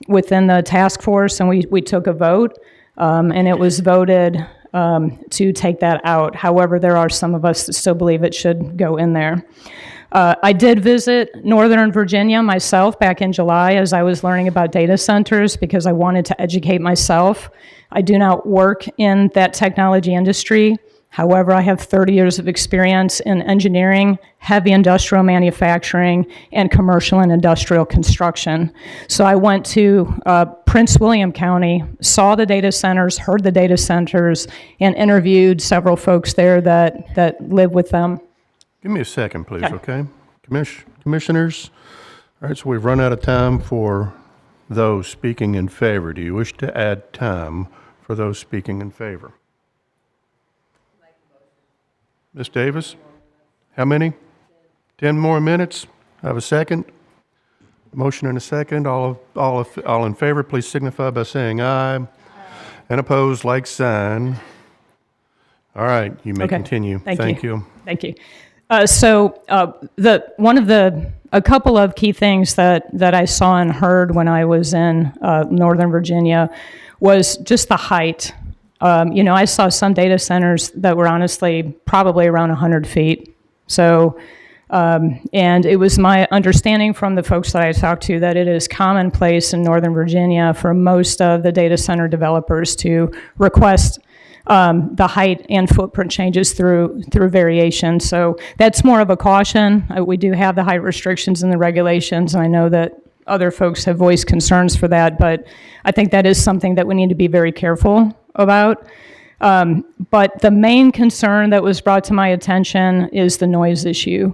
within the task force, and we took a vote, and it was voted to take that out. However, there are some of us that still believe it should go in there. I did visit Northern Virginia myself back in July as I was learning about data centers because I wanted to educate myself. I do not work in that technology industry. However, I have 30 years of experience in engineering, heavy industrial manufacturing, and commercial and industrial construction. So I went to Prince William County, saw the data centers, heard the data centers, and interviewed several folks there that live with them. Give me a second, please, okay? Commissioners, all right, so we've run out of time for those speaking in favor. Do you wish to add time for those speaking in favor? Ms. Davis, how many? 10 more minutes? Have a second? Motion and a second. All in favor, please signify by saying aye. And opposed, like sign. All right, you may continue. Thank you. Thank you. A couple of key things that I saw and heard when I was in Northern Virginia was just the height. I saw some data centers that were honestly probably around 100 feet. So, and it was my understanding from the folks that I talked to that it is commonplace in Northern Virginia for most of the data center developers to request the height and footprint changes through variation. So that's more of a caution. We do have the height restrictions in the regulations, and I know that other folks have voiced concerns for that, but I think that is something that we need to be very careful about. But the main concern that was brought to my attention is the noise issue.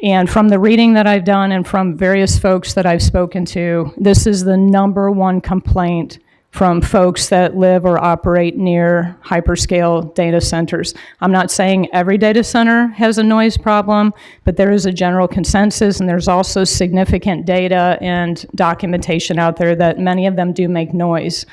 And from the reading that I've done and from various folks that I've spoken to, this is the #1 complaint from folks that live or operate near hyperscale data centers. I'm not saying every data center has a noise problem, but there is a general consensus, and there's also significant data and documentation out there that many of them do make noise.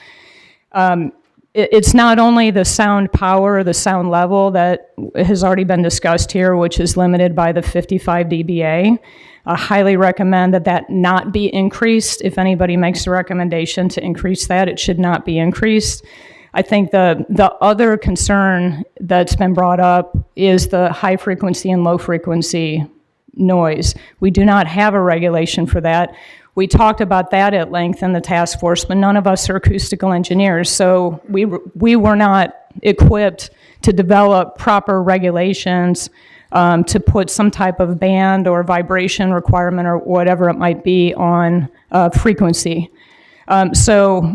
It's not only the sound power or the sound level that has already been discussed here, which is limited by the 55 dBA. I highly recommend that not be increased. If anybody makes a recommendation to increase that, it should not be increased. I think the other concern that's been brought up is the high frequency and low frequency noise. We do not have a regulation for that. We talked about that at length in the task force, but none of us are acoustical engineers, so we were not equipped to develop proper regulations to put some type of band or vibration requirement or whatever it might be on frequency. So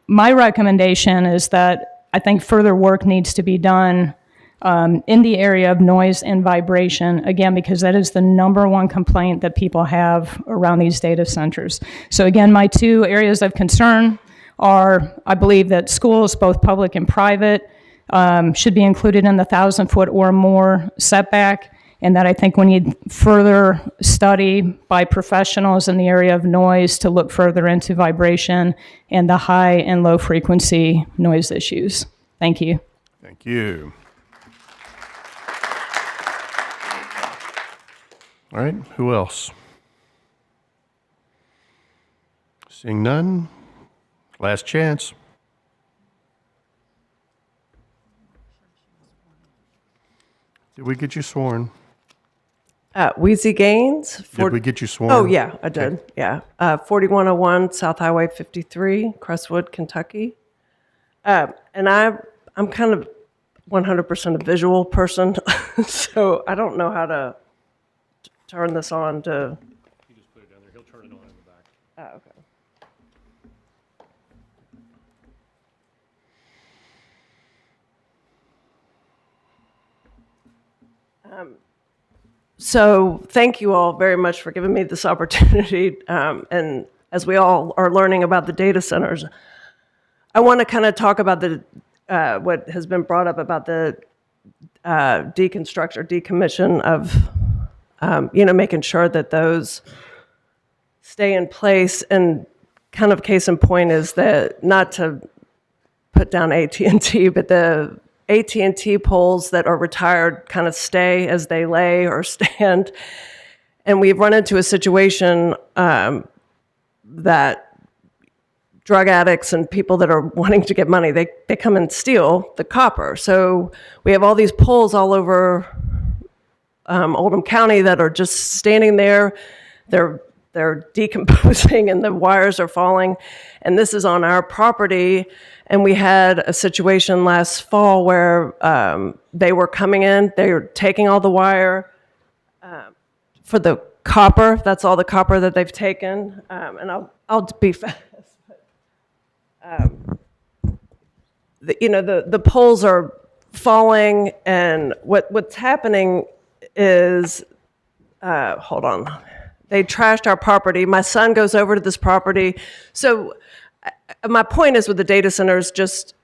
my recommendation is that I think further work needs to be done in the area of noise and vibration, again, because that is the number one complaint that people have around these data centers. So again, my two areas of concern are, I believe that schools, both public and private, should be included in the 1,000-foot or more setback, and that I think we need further study by professionals in the area of noise to look further into vibration and the high and low frequency noise issues. Thank you. Thank you. All right, who else? Seeing none, last chance. Did we get you sworn? Wheezy Gaines. Did we get you sworn? Oh, yeah, I did. Okay. Yeah. 4101 South Highway 53, Crestwood, Kentucky. And I'm kind of 100% a visual person, so I don't know how to turn this on to. You just put it down there. He'll turn it on in the back. Oh, okay. So thank you all very much for giving me this opportunity. And as we all are learning about the data centers, I want to kind of talk about the what has been brought up about the deconstruct or decommission of, making sure that those stay in place. And kind of case in point is that, not to put down AT&T, but the AT&T poles that are retired kind of stay as they lay or stand. And we've run into a situation that drug addicts and people that are wanting to get money, they come and steal the copper. So we have all these poles all over Oldham County that are just standing there. They're decomposing and the wires are falling. And this is on our property. And we had a situation last fall where they were coming in, they were taking all the wire for the copper. That's all the copper that they've taken. And I'll be fast. The poles are falling, and what's happening is, hold on. They trashed our property. My son goes over to this property. So my point is with the data centers, just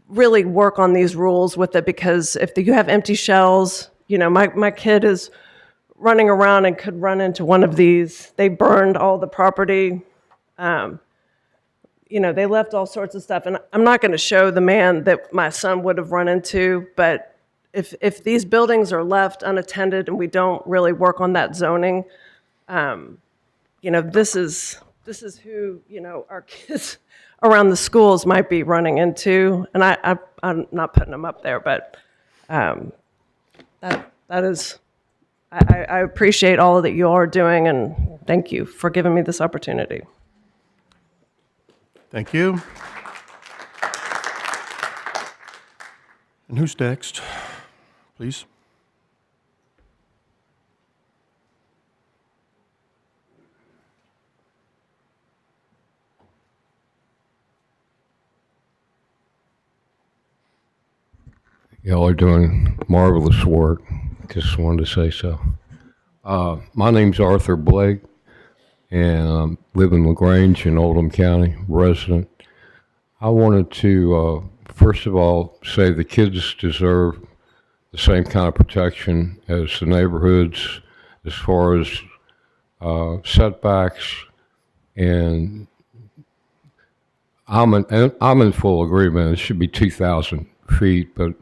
really work on these rules with it, because if you have empty shells, my kid is running around and could run into one of these. They burned all the property. They left all sorts of stuff. And I'm not going to show the man that my son would have run into, but if these buildings are left unattended and we don't really work on that zoning, this is who, our kids around the schools might be running into. And I'm not putting them up there, but that is, I appreciate all that you all are doing, and thank you for giving me this opportunity. Thank you. And who's next? Please. Y'all are doing marvelous work. Just wanted to say so. My name's Arthur Blake, and I live in LaGrange in Oldham County, resident. I wanted to, first of all, say the kids deserve the same kind of protection as the neighborhoods as far as setbacks, and I'm in full agreement. It should be 2,000 feet, but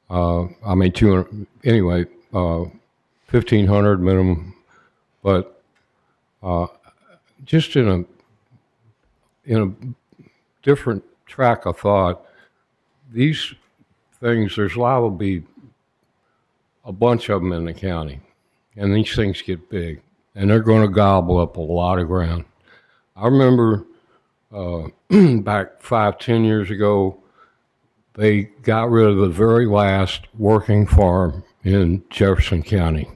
200 anyway, 1,500 minimum. But just in a different track of thought, these things, there's liable to be a bunch of them in the county, and these things get big. and they're going to gobble up a lot of ground. I remember back 5-10 years ago, they got rid of the very last working farm in Jefferson County.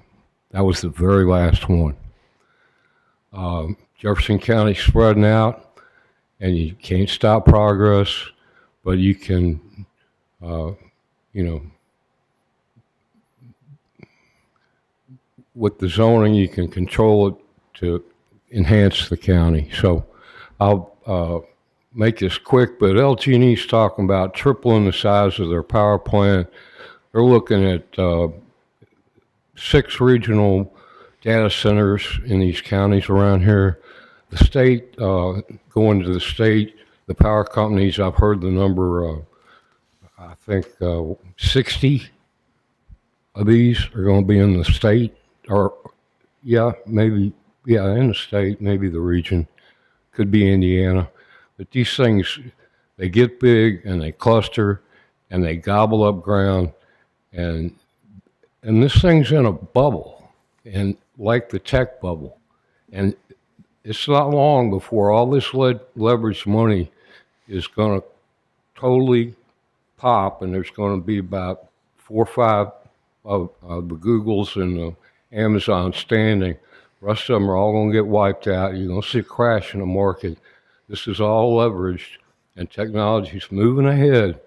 That was the very last one. Jefferson County spreading out, and you can't stop progress, but you can, with the zoning, you can control it to enhance the county. So I'll make this quick, but LG&E's talking about tripling the size of their power plant. They're looking at 6 regional data centers in these counties around here. The state, going to the state, the power companies, I've heard the number, I think 60 of these are going to be in the state, or in the state, maybe the region, could be Indiana. But these things, they get big and they cluster and they gobble up ground, and this thing's in a bubble, and like the tech bubble. And it's not long before all this leveraged money is going to totally pop, and there's going to be about 4 or 5 of the Googles and the Amazon standing. The rest of them are all going to get wiped out. You're going to see a crash in the market. This is all leveraged, and technology's moving ahead.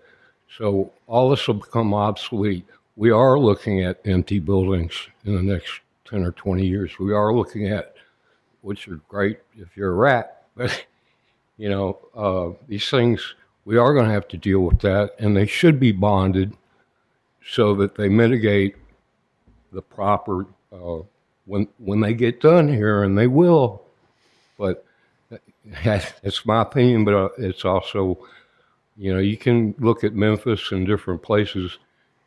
So all this will become obsolete. We are looking at empty buildings in the next 10 or 20 years. We are looking at, which are great if you're a rat, but these things, we are going to have to deal with that, and they should be bonded so that they mitigate the proper, when they get done here, and they will. But it's my opinion, but it's also, you can look at Memphis and different places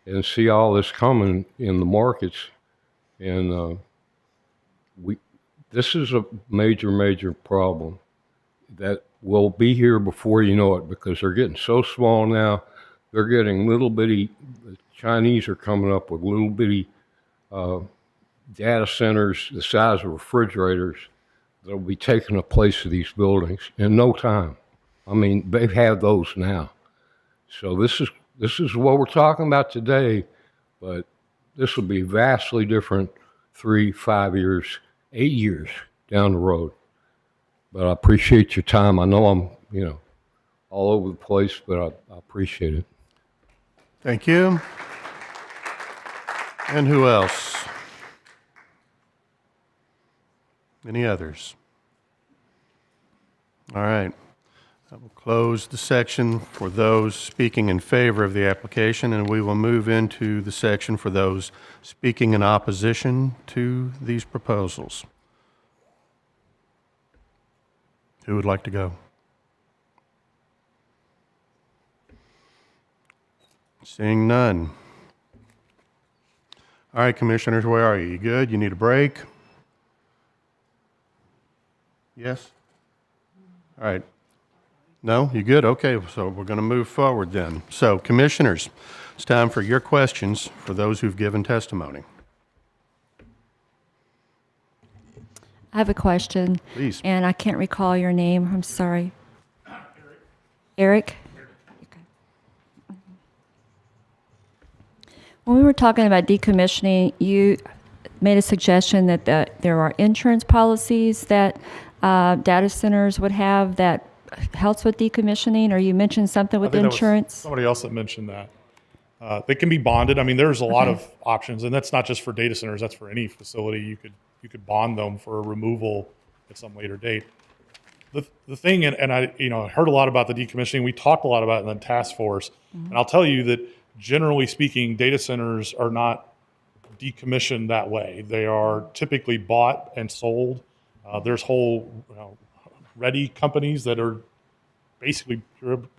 and see all this coming in the markets. And this is a major, major problem that will be here before you know it, because they're getting so small now. They're getting little bitty, the Chinese are coming up with little bitty data centers the size of refrigerators that will be taking the place of these buildings in no time. I mean, they have those now. So this is what we're talking about today, but this will be vastly different 3, 5 years, 8 years down the road. But I appreciate your time. I know I'm, all over the place, but I appreciate it. Thank you. And who else? Any others? All right. I will close the section for those speaking in favor of the application, and we will move into the section for those speaking in opposition to these proposals. Who would like to go? Seeing none. All right, commissioners, where are you? You good? You need a break? Yes? All right. No? You good? Okay, so we're going to move forward then. So, commissioners, it's time for your questions for those who've given testimony. I have a question. Please. And I can't recall your name. I'm sorry. Eric? Okay. When we were talking about decommissioning, you made a suggestion that there are insurance policies that data centers would have that helps with decommissioning, or you mentioned something with insurance? Somebody else that mentioned that. They can be bonded. I mean, there's a lot of options, and that's not just for data centers. That's for any facility. You could bond them for removal at some later date. The thing, and I heard a lot about the decommissioning. We talked a lot about it in the task force, and I'll tell you that generally speaking, data centers are not decommissioned that way. They are typically bought and sold. There's whole ready companies that are basically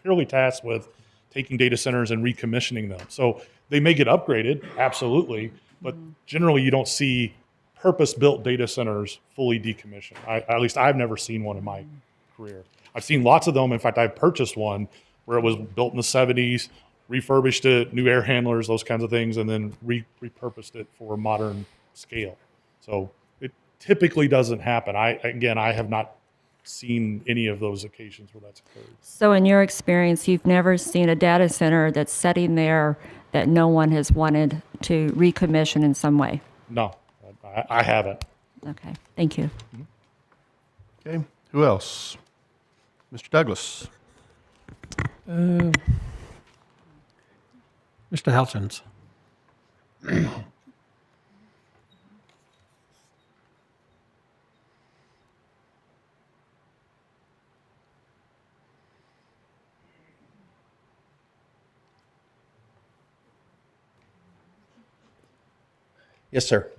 purely tasked with taking data centers and recommissioning them. So they may get upgraded, absolutely, but generally you don't see purpose-built data centers fully decommissioned. At least I've never seen one in my career. I've seen lots of them. In fact, I've purchased one where it was built in the 70s, refurbished it, new air handlers, those kinds of things, and then repurposed it for a modern scale. So typically doesn't happen. I have not seen any of those occasions where that's occurred. So in your experience, you've never seen a data center that's sitting there that no one has wanted to recommission in some way? No, I haven't. Okay, thank you. Okay, who else? Mr. Douglas. Mr. Houchins. Yes, sir.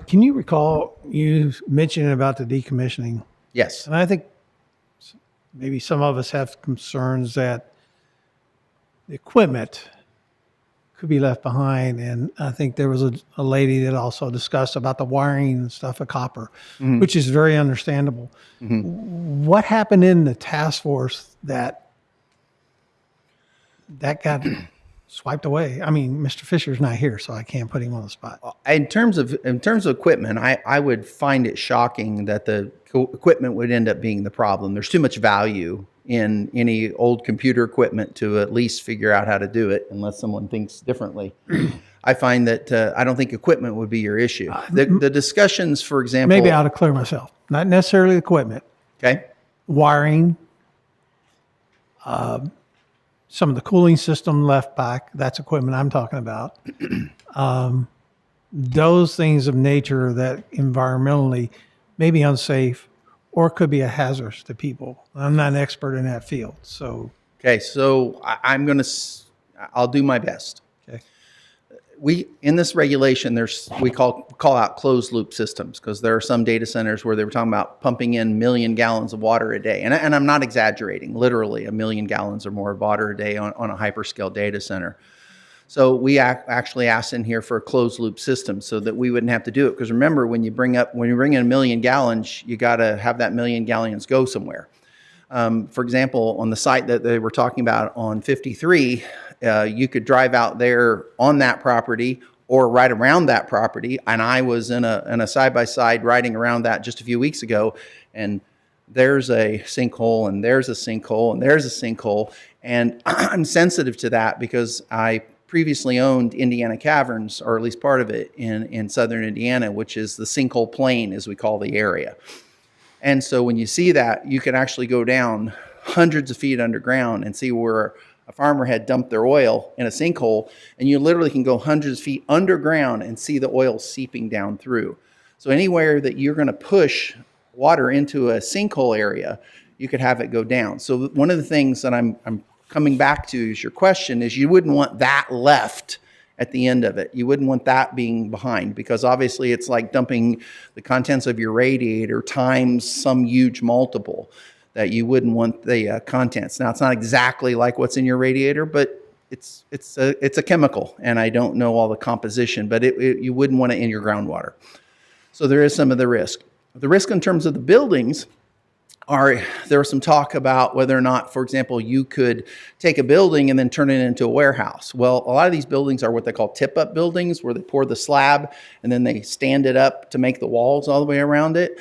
Can you recall you mentioning about the decommissioning? Yes. And I think maybe some of us have concerns that the equipment could be left behind. And I think there was a lady that also discussed about the wiring and stuff of copper, which is very understandable. What happened in the task force that got swiped away? I mean, Mr. Fisher's not here, so I can't put him on the spot. In terms of equipment, I would find it shocking that the equipment would end up being the problem. There's too much value in any old computer equipment to at least figure out how to do it, unless someone thinks differently. I find that I don't think equipment would be your issue. The discussions, for example, Maybe I ought to clear myself. Not necessarily equipment. Okay. Wiring. Some of the cooling system left back. That's equipment I'm talking about. Those things of nature that environmentally may be unsafe or could be a hazard to people. I'm not an expert in that field, so. Okay, so I'll do my best. Okay. In this regulation, we call out closed loop systems, because there are some data centers where they were talking about pumping in 1 million gallons of water a day. And I'm not exaggerating, literally 1 million gallons or more of water a day on a hyperscale data center. So we actually asked in here for a closed loop system so that we wouldn't have to do it. Because remember, when you bring in 1 million gallons, you got to have that 1 million gallons go somewhere. For example, on the site that they were talking about on 53, you could drive out there on that property or right around that property. And I was in a side-by-side riding around that just a few weeks ago, and there's a sinkhole, and there's a sinkhole, and there's a sinkhole. And I'm sensitive to that because I previously owned Indiana Caverns, or at least part of it, in southern Indiana, which is the sinkhole plain, as we call the area. And so when you see that, you can actually go down hundreds of feet underground and see where a farmer had dumped their oil in a sinkhole, and you literally can go hundreds of feet underground and see the oil seeping down through. So anywhere that you're going to push water into a sinkhole area, you could have it go down. So one of the things that I'm coming back to is your question is you wouldn't want that left at the end of it. You wouldn't want that being behind, because obviously it's like dumping the contents of your radiator times some huge multiple that you wouldn't want the contents. Now, it's not exactly like what's in your radiator, but it's a chemical, and I don't know all the composition, but you wouldn't want it in your groundwater. So there is some of the risk. The risk in terms of the buildings there was some talk about whether or not, for example, you could take a building and then turn it into a warehouse. Well, a lot of these buildings are what they call tip-up buildings, where they pour the slab and then they stand it up to make the walls all the way around it.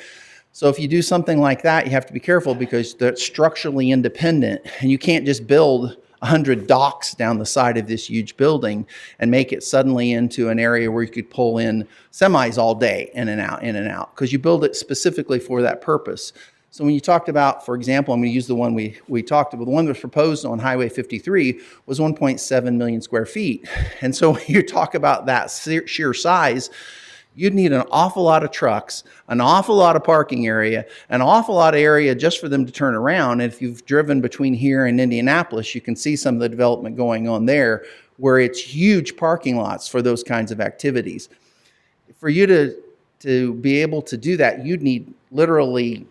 So if you do something like that, you have to be careful, because they're structurally independent, and you can't just build 100 docks down the side of this huge building and make it suddenly into an area where you could pull in semis all day in and out, because you build it specifically for that purpose. So when you talked about, for example, I'm going to use the one we talked about, the one that was proposed on Highway 53 was 1.7 million square feet. And so when you talk about that sheer size, you'd need an awful lot of trucks, an awful lot of parking area, an awful lot of area just for them to turn around. And if you've driven between here and Indianapolis, you can see some of the development going on there, where it's huge parking lots for those kinds of activities. For you to be able to do that, you'd need literally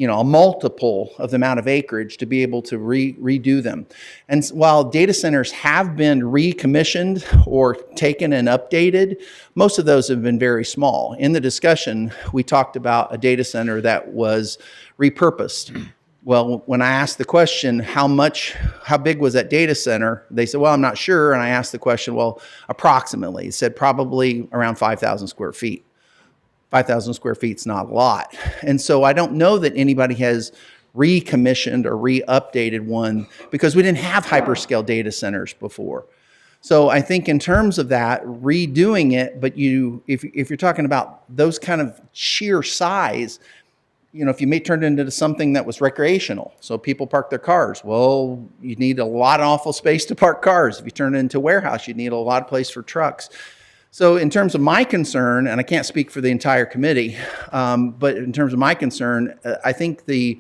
a multiple of the amount of acreage to be able to redo them. And while data centers have been recommissioned or taken and updated, most of those have been very small. In the discussion, we talked about a data center that was repurposed. Well, when I asked the question, how big was that data center? They said, well, I'm not sure. And I asked the question, well, approximately. It said probably around 5,000 square feet. 5,000 square feet's not a lot. And so I don't know that anybody has recommissioned or re-updated one because we didn't have hyperscale data centers before. So I think in terms of that, redoing it, but if you're talking about those kind of sheer size, if you may turn it into something that was recreational, so people park their cars, well, you need a lot of awful space to park cars. If you turn it into a warehouse, you need a lot of place for trucks. So in terms of my concern, and I can't speak for the entire committee, but in terms of my concern, I think the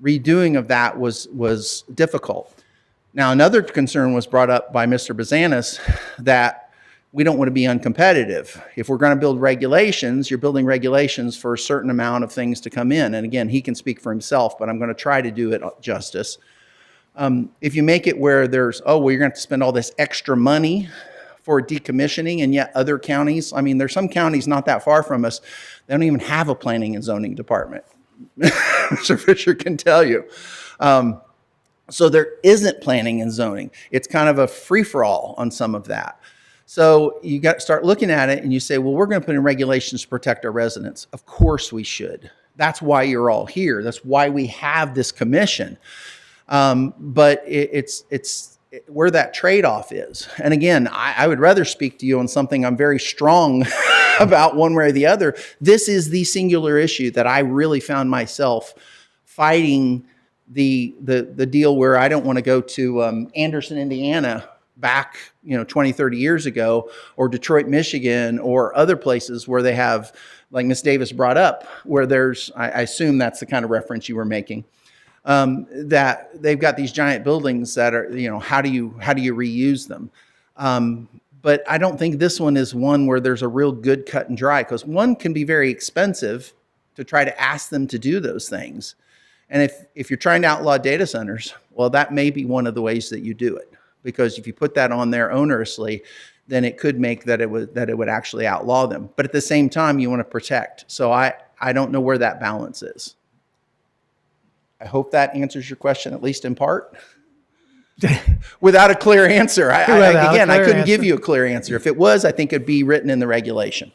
redoing of that was difficult. Now, another concern was brought up by Mr. Bazanis that we don't want to be uncompetitive. If we're going to build regulations, you're building regulations for a certain amount of things to come in. And again, he can speak for himself, but I'm going to try to do it justice. If you make it where there's, you're going to have to spend all this extra money for decommissioning, and yet other counties, there's some counties not that far from us, they don't even have a planning and zoning department. Mr. Fisher can tell you. So there isn't planning and zoning. It's kind of a free-for-all on some of that. So you got to start looking at it and you say, well, we're going to put in regulations to protect our residents. Of course we should. That's why you're all here. That's why we have this commission. But it's where that trade-off is. And again, I would rather speak to you on something I'm very strong about one way or the other. This is the singular issue that I really found myself fighting the deal where I don't want to go to Anderson, Indiana back 20, 30 years ago, or Detroit, Michigan, or other places where they have, like Ms. Davis brought up, where there's, I assume that's the kind of reference you were making, that they've got these giant buildings that are, how do you reuse them? But I don't think this one is one where there's a real good cut and dry, because one can be very expensive to try to ask them to do those things. And if you're trying to outlaw data centers, well, that may be one of the ways that you do it. Because if you put that on there onerously, then it could make that it would actually outlaw them. But at the same time, you want to protect. So I don't know where that balance is. I hope that answers your question, at least in part. Without a clear answer. I couldn't give you a clear answer. If it was, I think it'd be written in the regulation.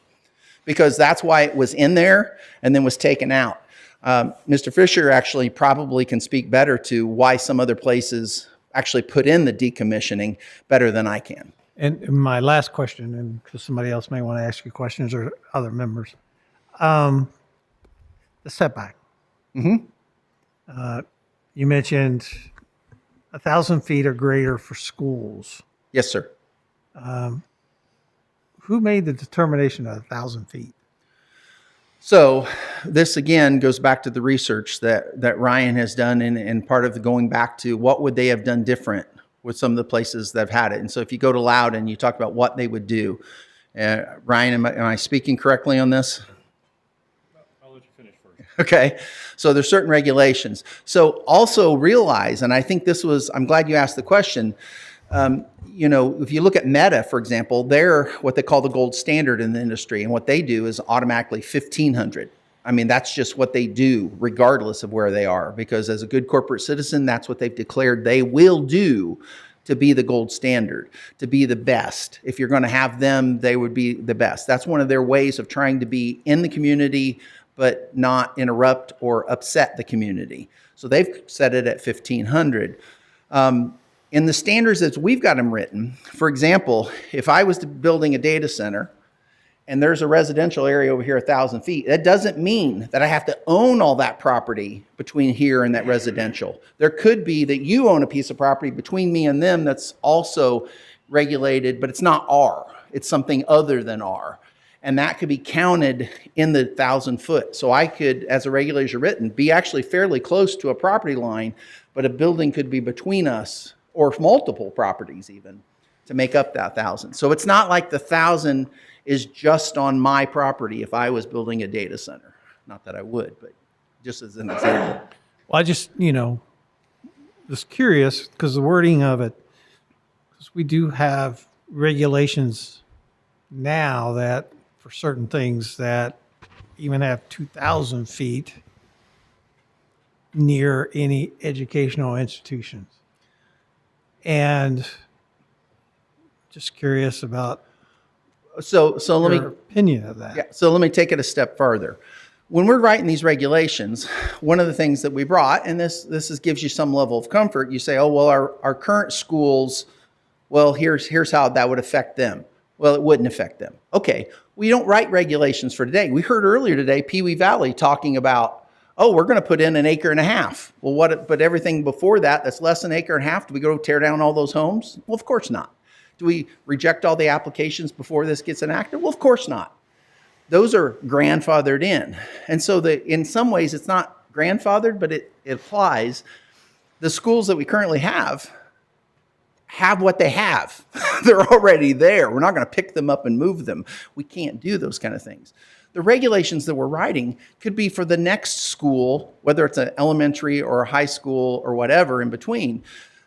Because that's why it was in there and then was taken out. Mr. Fisher actually probably can speak better to why some other places actually put in the decommissioning better than I can. And my last question, and because somebody else may want to ask you questions or other members, the setback. Mm-hmm. You mentioned 1,000 feet or greater for schools. Yes, sir. Who made the determination of 1,000 feet? So this again goes back to the research that Ryan has done, and part of the going back to what would they have done different with some of the places that have had it. And so if you go to Loud and you talk about what they would do, Ryan, am I speaking correctly on this? I'll let you finish first. Okay, so there's certain regulations. So also realize, and I think I'm glad you asked the question, if you look at Meta, for example, they're what they call the gold standard in the industry. And what they do is automatically 1,500. That's just what they do regardless of where they are, because as a good corporate citizen, that's what they've declared they will do to be the gold standard, to be the best. If you're going to have them, they would be the best. That's one of their ways of trying to be in the community, but not interrupt or upset the community. So they've set it at 1,500. In the standards that we've got them written, for example, if I was building a data center and there's a residential area over here 1,000 feet, that doesn't mean that I have to own all that property between here and that residential. There could be that you own a piece of property between me and them that's also regulated, but it's not R. It's something other than R. And that could be counted in the 1,000 foot. So I could, as a regulation written, be actually fairly close to a property line, but a building could be between us, or multiple properties even, to make up that 1,000. So it's not like the 1,000 is just on my property if I was building a data center. Not that I would, but just as an example. Well, I just, was curious because the wording of it, because we do have regulations now that for certain things that even have 2,000 feet near any educational institutions. And just curious about So let your me opinion of that. Yeah, so let me take it a step further. When we're writing these regulations, one of the things that we brought, and this gives you some level of comfort, you say, oh, well, our current schools, well, here's how that would affect them. Well, it wouldn't affect them. Okay, we don't write regulations for today. We heard earlier today, Pewee Valley talking about, oh, we're going to put in 1.5 acres. Well, but everything before that, that's less than 1.5 acres, do we go tear down all those homes? Well, of course not. Do we reject all the applications before this gets enacted? Well, of course not. Those are grandfathered in. And so in some ways, it's not grandfathered, but it applies. The schools that we currently have what they have. They're already there. We're not going to pick them up and move them. We can't do those kind of things. The regulations that we're writing could be for the next school, whether it's an elementary or a high school or whatever in between.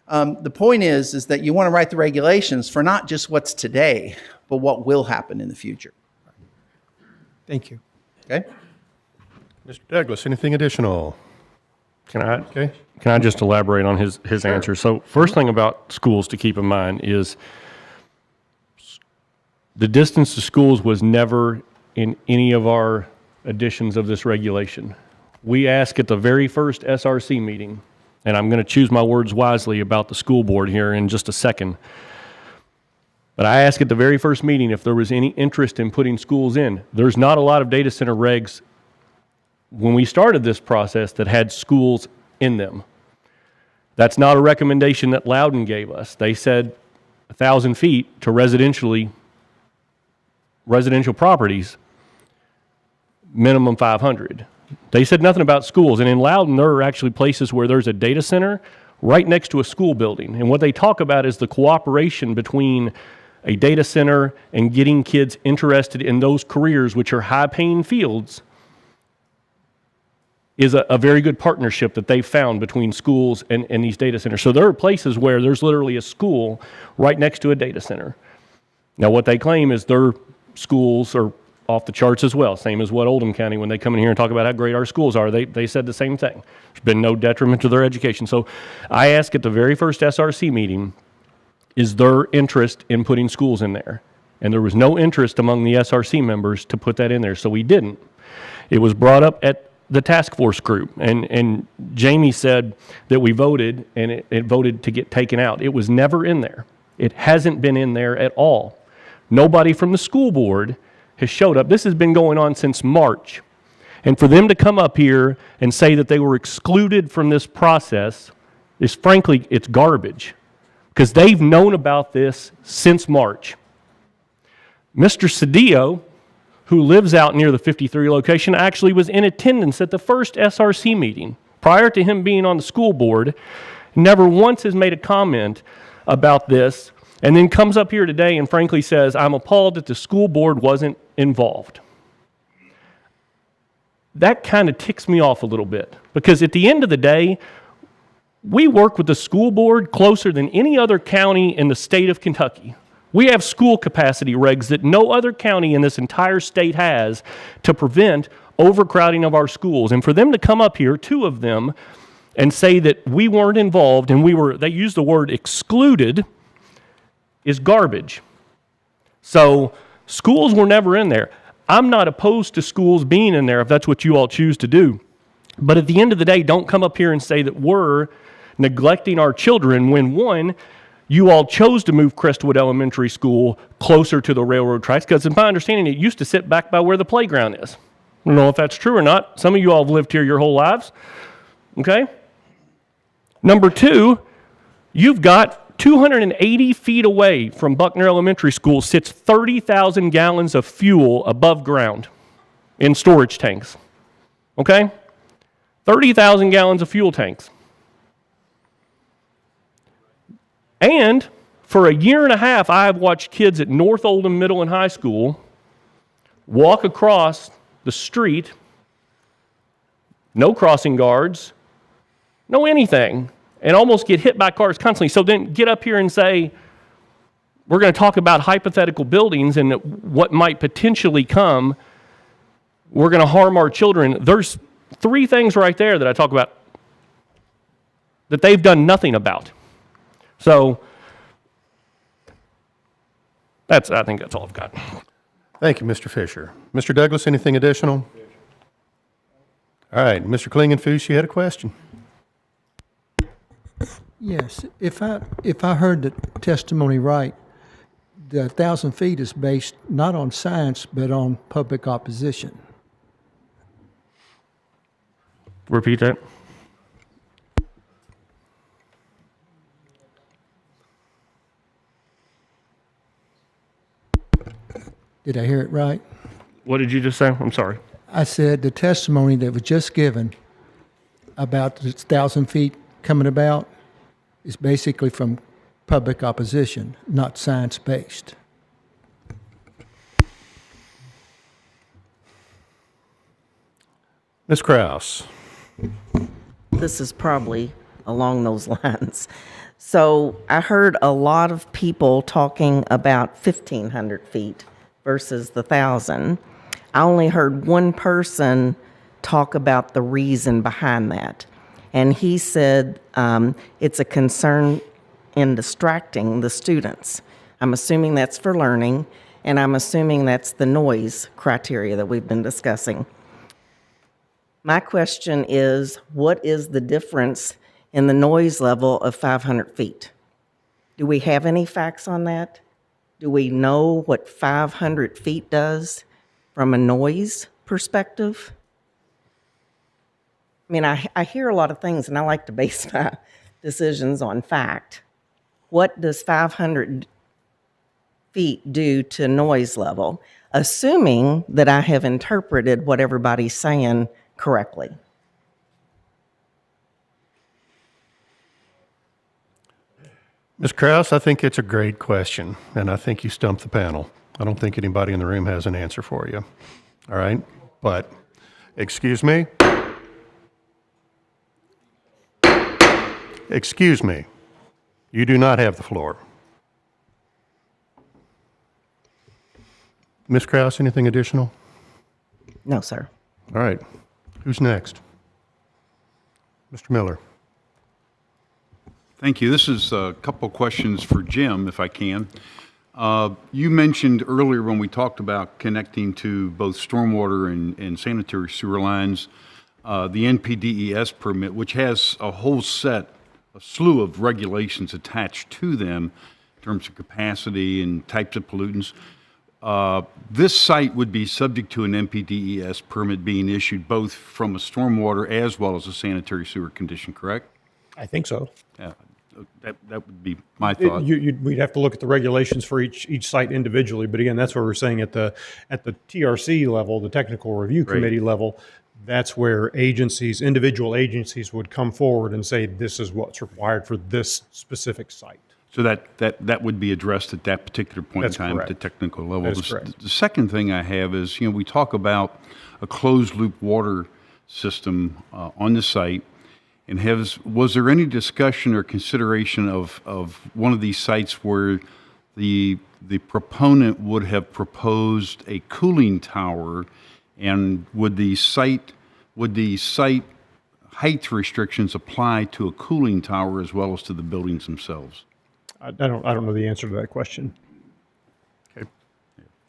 The point is that you want to write the regulations for not just what's today, but what will happen in the future. Thank you. Okay. Mr. Douglas, anything additional? Can I just elaborate on his Sure. answer? So first thing about schools to keep in mind is the distance to schools was never in any of our editions of this regulation. We asked at the very first SRC meeting, and I'm going to choose my words wisely about the school board here in just a second, but I asked at the very first meeting if there was any interest in putting schools in. There's not a lot of data center regs when we started this process that had schools in them. That's not a recommendation that Loudon gave us. They said 1,000 feet to residential properties, minimum 500. They said nothing about schools. And in Loudon, there are actually places where there's a data center right next to a school building. And what they talk about is the cooperation between a data center and getting kids interested in those careers, which are high-paying fields, is a very good partnership that they've found between schools and these data centers. So there are places where there's literally a school right next to a data center. Now, what they claim is their schools are off the charts as well, same as what Oldham County, when they come in here and talk about how great our schools are, they said the same thing. There's been no detriment to their education. So I asked at the very first SRC meeting, is there interest in putting schools in there? And there was no interest among the SRC members to put that in there, so we didn't. It was brought up at the task force group, and Jamie said that we voted, and it voted to get taken out. It was never in there. It hasn't been in there at all. Nobody from the school board has showed up. This has been going on since March. And for them to come up here and say that they were excluded from this process is, frankly, it's garbage, because they've known about this since March. Mr. Cedillo, who lives out near the 53 location, actually was in attendance at the first SRC meeting prior to him being on the school board, never once has made a comment about this, and then comes up here today and frankly says, I'm appalled that the school board wasn't involved. That kind of ticks me off a little bit, because at the end of the day, we work with the school board closer than any other county in the state of Kentucky. We have school capacity regs that no other county in this entire state has to prevent overcrowding of our schools. And for them to come up here, two of them, and say that we weren't involved and they used the word excluded, is garbage. So schools were never in there. I'm not opposed to schools being in there if that's what you all choose to do. But at the end of the day, don't come up here and say that we're neglecting our children when, one, you all chose to move Crestwood Elementary School closer to the railroad tracks, because in my understanding, it used to sit back by where the playground is. I don't know if that's true or not. Some of you all have lived here your whole lives. Okay? Number two, you've got 280 feet away from Buckner Elementary School sits 30,000 gallons of fuel above ground in storage tanks. Okay? 30,000 gallons of fuel tanks. And for a year and a half, I have watched kids at North Oldham Middle and High School walk across the street, no crossing guards, no anything, and almost get hit by cars constantly. So then get up here and say, we're going to talk about hypothetical buildings and what might potentially come. We're going to harm our children. There's three things right there that I talk about that they've done nothing about. So I think that's all I've got. Thank you, Mr. Fisher. Mr. Douglas, anything additional? All right, Mr. Klingenfuss, you had a question? Yes, if I heard the testimony right, the 1,000 feet is based not on science, but on public opposition. Repeat that. Did I hear it right? What did you just say? I'm sorry. I said the testimony that was just given about the 1,000 feet coming about is basically from public opposition, not science-based. Ms. Kraus. This is probably along those lines. So I heard a lot of people talking about 1,500 feet versus the 1,000. I only heard one person talk about the reason behind that. And he said it's a concern in distracting the students. I'm assuming that's for learning, and I'm assuming that's the noise criteria that we've been discussing. My question is, what is the difference in the noise level of 500 feet? Do we have any facts on that? Do we know what 500 feet does from a noise perspective? I mean, I hear a lot of things, and I like to base my decisions on fact. What does 500 feet do to noise level, assuming that I have interpreted what everybody's saying correctly? Ms. Kraus, I think it's a great question, and I think you stumped the panel. I don't think anybody in the room has an answer for you. All right? But, excuse me? Excuse me. You do not have the floor. Ms. Kraus, anything additional? No, sir. All right. Who's next? Mr. Miller. Thank you. This is a couple of questions for Jim, if I can. You mentioned earlier when we talked about connecting to both stormwater and sanitary sewer lines, the NPDES permit, which has a slew of regulations attached to them in terms of capacity and types of pollutants. This site would be subject to an NPDES permit being issued both from a stormwater as well as a sanitary sewer condition, correct? I think so. Yeah, that would be my thought. We'd have to look at the regulations for each site individually, but again, that's what we're saying at the TRC level, the Technical Review Committee level. That's where individual agencies would come forward and say, this is what's required for this specific site. So that would be addressed at that particular point in time at the technical level. That is correct. The second thing I have is, we talk about a closed loop water system on the site. And was there any discussion or consideration of one of these sites where the proponent would have proposed a cooling tower, and would the site height restrictions apply to a cooling tower as well as to the buildings themselves? I don't know the answer to that question. Okay.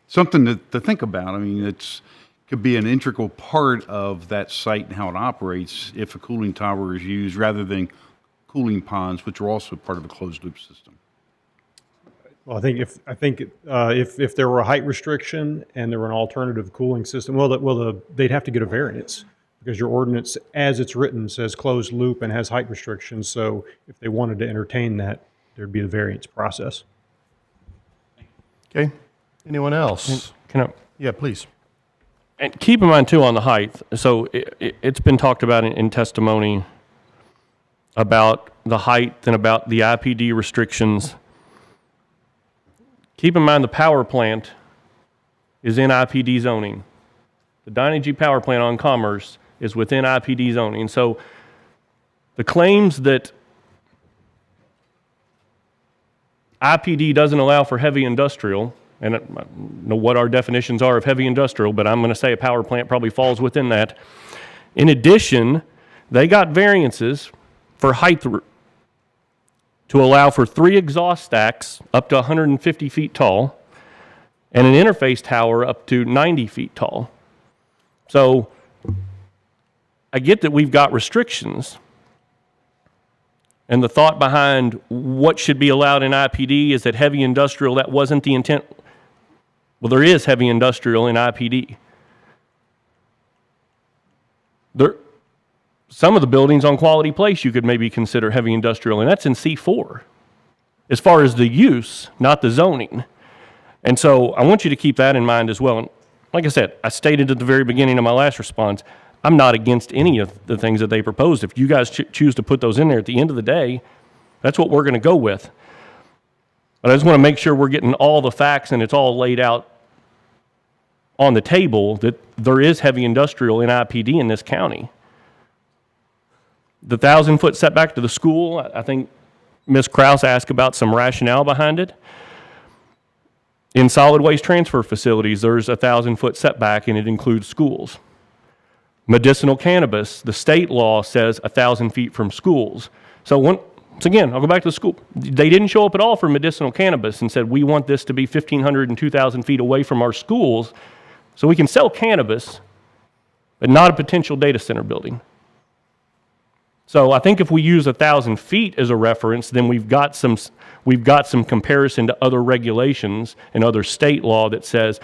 Something to think about. I mean, could be an integral part of that site and how it operates if a cooling tower is used rather than cooling ponds, which are also part of a closed loop system. Well, I think if there were a height restriction and there were an alternative cooling system, they'd have to get a variance because your ordinance, as it's written, says closed loop and has height restrictions. So if they wanted to entertain that, there'd be the variance process. Okay. Anyone else? Yeah, please. And keep in mind, too, on the height, so it's been talked about in testimony about the height and about the IPD restrictions. Keep in mind the power plant is in IPD zoning. The Dynegy power plant on Commerce is within IPD zoning. So the claims that IPD doesn't allow for heavy industrial, and I don't know what our definitions are of heavy industrial, but I'm going to say a power plant probably falls within that. In addition, they got variances for height to allow for 3 exhaust stacks up to 150 feet tall, and an interface tower up to 90 feet tall. So I get that we've got restrictions. And the thought behind what should be allowed in IPD is that heavy industrial, that wasn't the intent. Well, there is heavy industrial in IPD. Some of the buildings on Quality Place you could maybe consider heavy industrial, and that's in C4 as far as the use, not the zoning. And so I want you to keep that in mind as well. And like I said, I stated at the very beginning of my last response, I'm not against any of the things that they proposed. If you guys choose to put those in there at the end of the day, that's what we're going to go with. But I just want to make sure we're getting all the facts and it's all laid out on the table that there is heavy industrial in IPD in this county. The 1,000-foot setback to the school, I think Ms. Krause asked about some rationale behind it. In solid waste transfer facilities, there's a 1,000-foot setback and it includes schools. Medicinal cannabis, the state law says 1,000 feet from schools. So once again, I'll go back to the school. They didn't show up at all for medicinal cannabis and said, we want this to be 1,500 and 2,000 feet away from our schools so we can sell cannabis, but not a potential data center building. So I think if we use 1,000 feet as a reference, then we've got some comparison to other regulations and other state law that says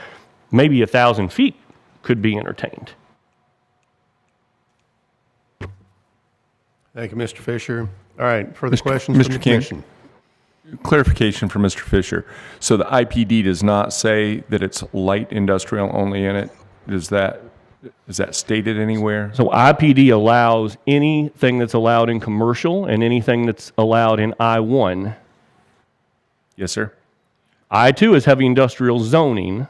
maybe 1,000 feet could be entertained. Thank you, Mr. Fisher. All right, further questions from the commission? Clarification for Mr. Fisher. So the IPD does not say that it's light industrial only in it? Is that stated anywhere? So IPD allows anything that's allowed in commercial and anything that's allowed in I-1. Yes, sir. I-2 is heavy industrial zoning.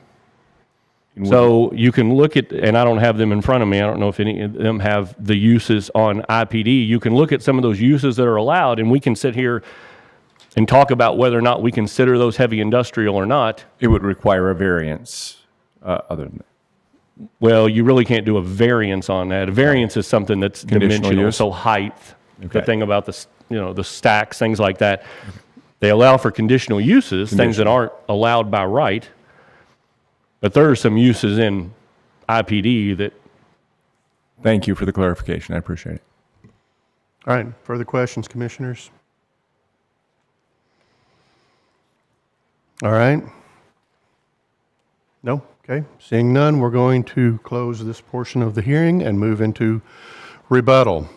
So you can look at, and I don't have them in front of me, I don't know if any of them have the uses on IPD. You can look at some of those uses that are allowed, and we can sit here and talk about whether or not we consider those heavy industrial or not. It would require a variance other than that. Well, you really can't do a variance on that. A variance is something that's dimensional, use. So height, Okay. the thing about the stacks, things like that. They allow for conditional uses, things that aren't allowed by right. But there are some uses in IPD that... Thank you for the clarification. I appreciate it. All right, further questions, commissioners? All right. No? Okay. Seeing none, we're going to close this portion of the hearing and move into rebuttal.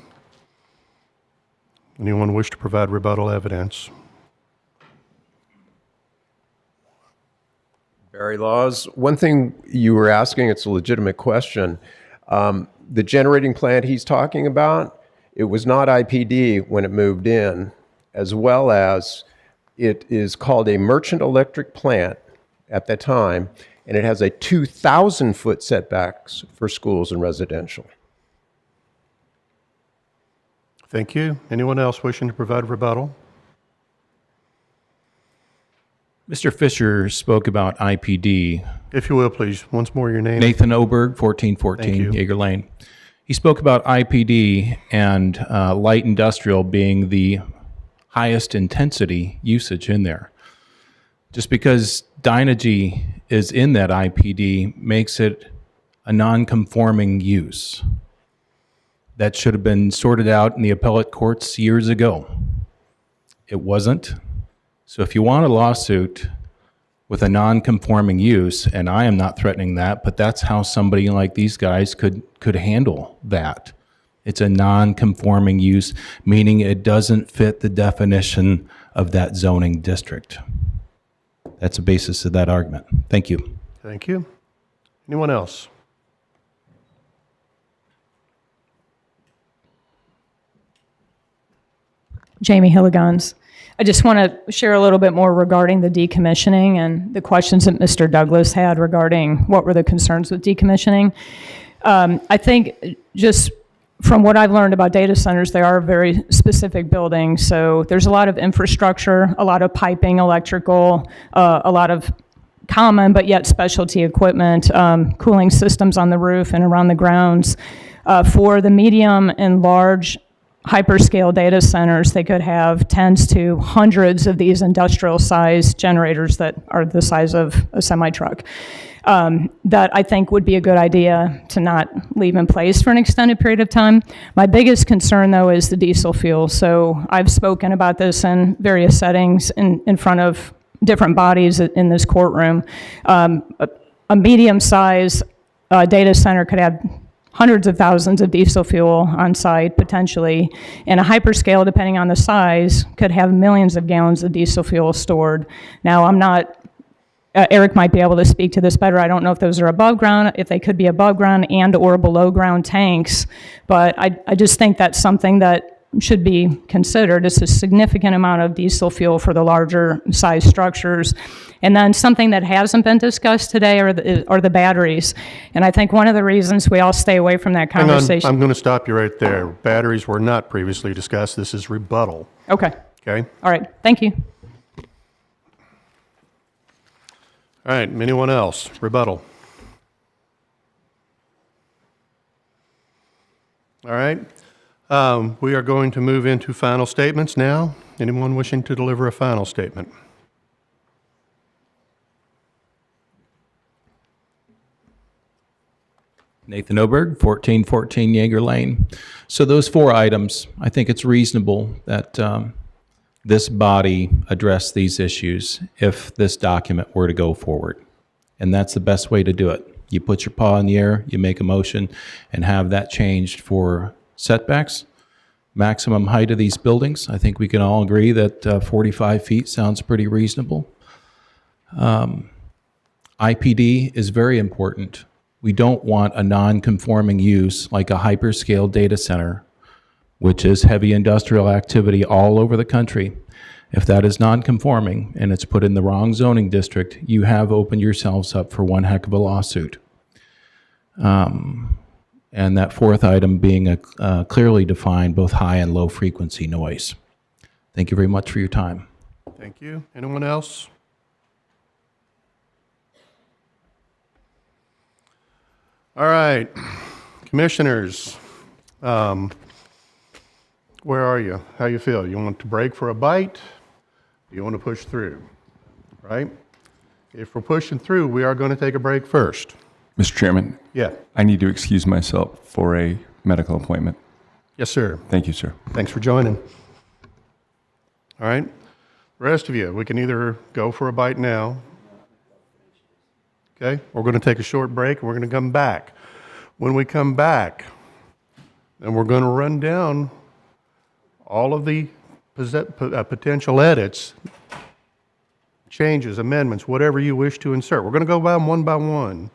Anyone wish to provide rebuttal evidence? Barry Laws, one thing you were asking, it's a legitimate question. The generating plant he's talking about, it was not IPD when it moved in, as well as it is called a merchant electric plant at that time, and it has a 2,000-foot setbacks for schools and residential. Thank you. Anyone else wishing to provide rebuttal? Mr. Fisher spoke about IPD. If you will, please, once more your name. Nathan Oberg, 1414 Yeager Lane. He spoke about IPD and light industrial being the highest intensity usage in there. Just because Dynegy is in that IPD makes it a non-conforming use. That should have been sorted out in the appellate courts years ago. It wasn't. So if you want a lawsuit with a non-conforming use, and I am not threatening that, but that's how somebody like these guys could handle that. It's a non-conforming use, meaning it doesn't fit the definition of that zoning district. That's the basis of that argument. Thank you. Thank you. Anyone else? Jamie Hilligans. I just want to share a little bit more regarding the decommissioning and the questions that Mr. Douglas had regarding what were the concerns with decommissioning. I think just from what I've learned about data centers, they are very specific buildings. So there's a lot of infrastructure, a lot of piping, electrical, a lot of common but yet specialty equipment, cooling systems on the roof and around the grounds. For the medium and large hyperscale data centers, they could have tens to hundreds of these industrial-sized generators that are the size of a semi-truck. That I think would be a good idea to not leave in place for an extended period of time. My biggest concern, though, is the diesel fuel. So I've spoken about this in various settings in front of different bodies in this courtroom. A medium-sized data center could have hundreds of thousands of diesel fuel on site potentially, and a hyperscale, depending on the size, could have millions of gallons of diesel fuel stored. Now, I'm not, Eric might be able to speak to this better. I don't know if those are above ground, if they could be above ground and or below ground tanks, but I just think that's something that should be considered. It's a significant amount of diesel fuel for the larger size structures. And then something that hasn't been discussed today are the batteries. And I think one of the reasons we all stay away from that conversation. Hang on, I'm going to stop you right there. Batteries were not previously discussed. This is rebuttal. Okay. Okay? All right. Thank you. All right, anyone else? Rebuttal. All right. We are going to move into final statements now. Anyone wishing to deliver a final statement? Nathan Oberg, 1414 Jaeger Lane. So those 4 items, I think it's reasonable that this body address these issues if this document were to go forward. And that's the best way to do it. You put your paw in the air, you make a motion, and have that changed for setbacks, maximum height of these buildings. I think we can all agree that 45 feet sounds pretty reasonable. IPD is very important. We don't want a non-conforming use like a hyperscale data center, which is heavy industrial activity all over the country. If that is non-conforming and it's put in the wrong zoning district, you have opened yourselves up for one heck of a lawsuit. And that 4th item being a clearly defined both high and low frequency noise. Thank you very much for your time. Thank you. Anyone else? All right, commissioners, where are you? How you feel? You want to break for a bite? Do you want to push through? Right? If we're pushing through, we are going to take a break first. Mr. Chairman? Yeah. I need to excuse myself for a medical appointment. Yes, sir. Thank you, sir. Thanks for joining. All right. The rest of you, we can either go for a bite now. Okay? We're going to take a short break and we're going to come back. When we come back, then we're going to run down all of the potential edits, changes, amendments, whatever you wish to insert. We're going to go by them one by one.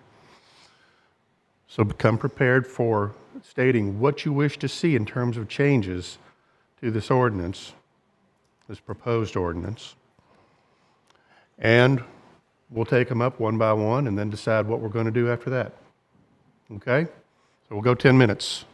So become prepared for stating what you wish to see in terms of changes to this ordinance, this proposed ordinance. And we'll take them up one by one and then decide what we're going to do after that. Okay? So we'll go 10 minutes.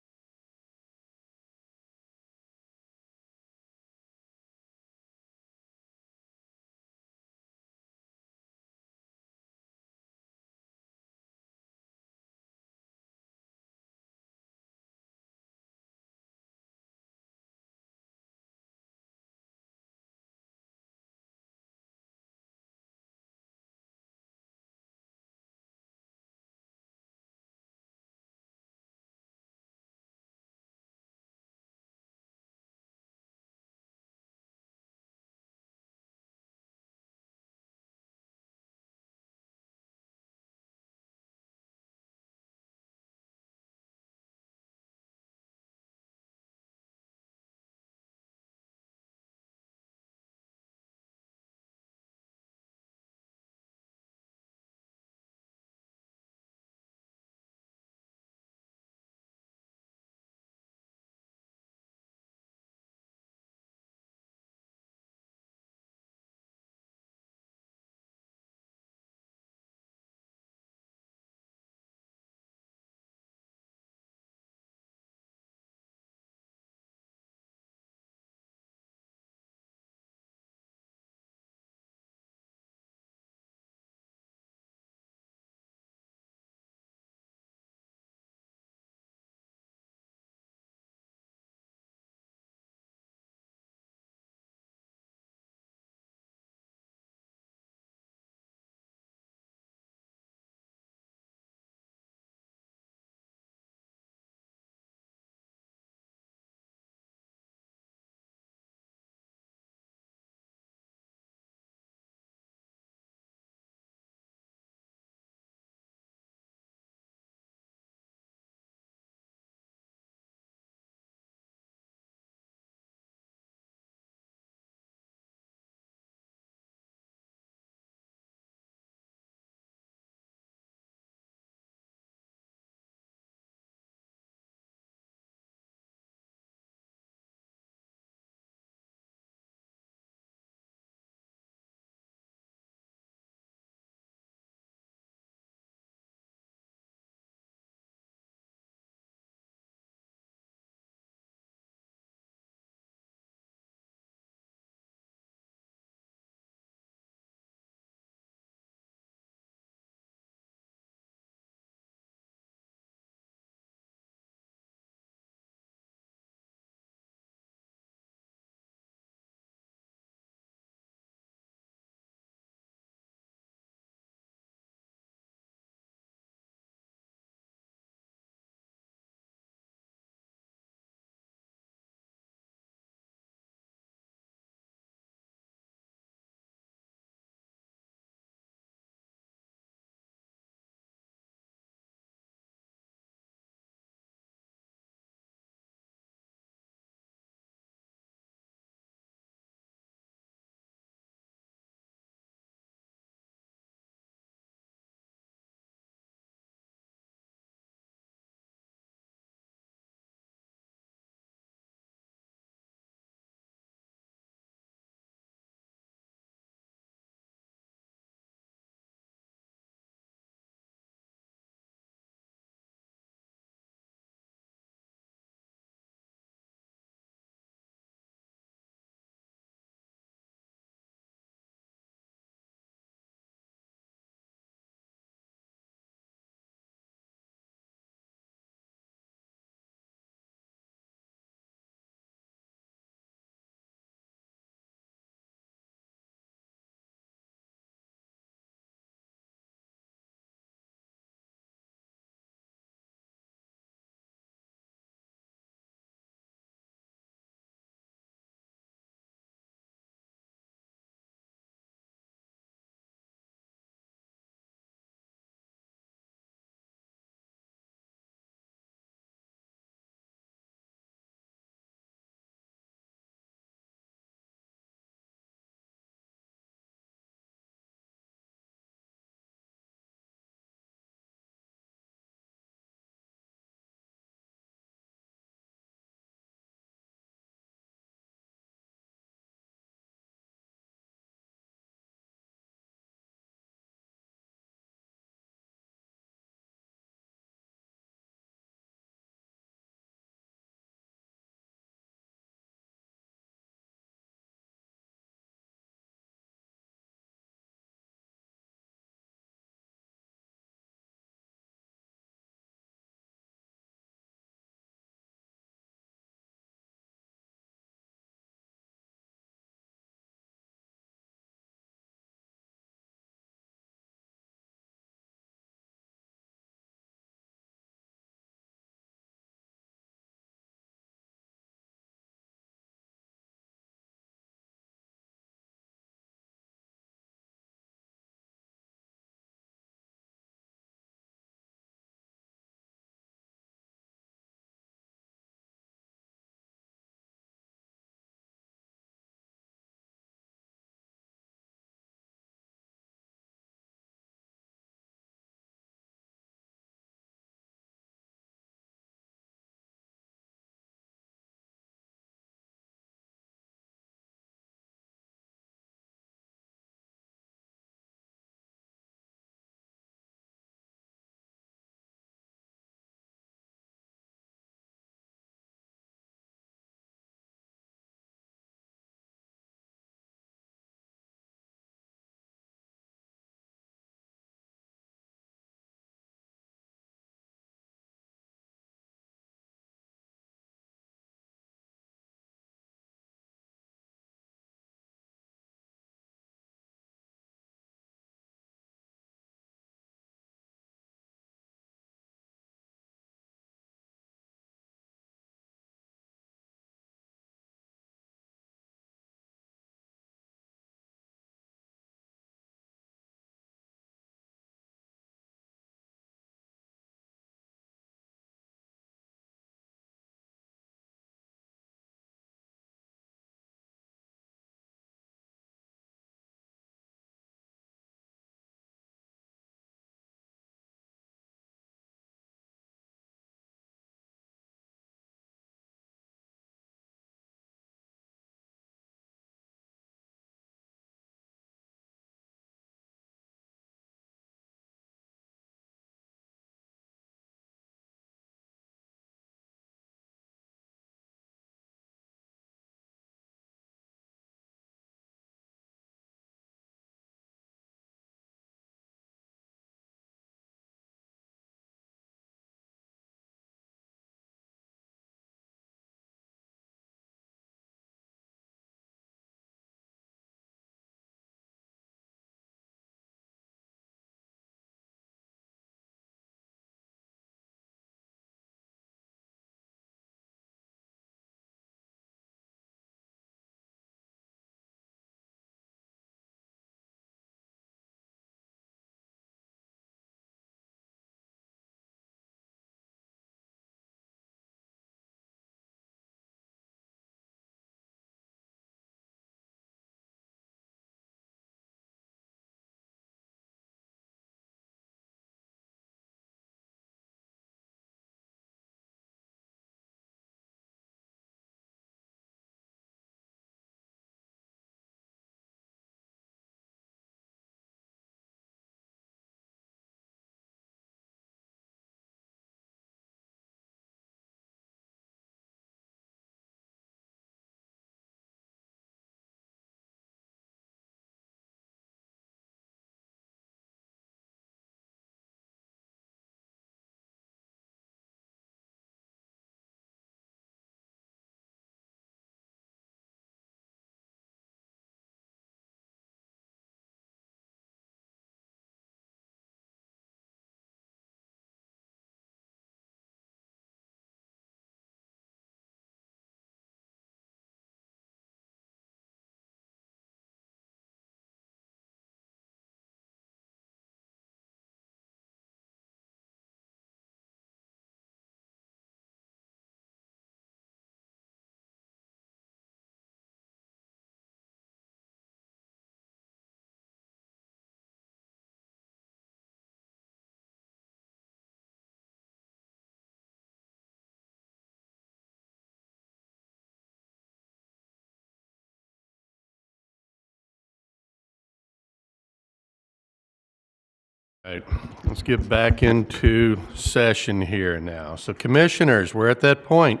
All right, let's get back into session here now. So commissioners, we're at that point.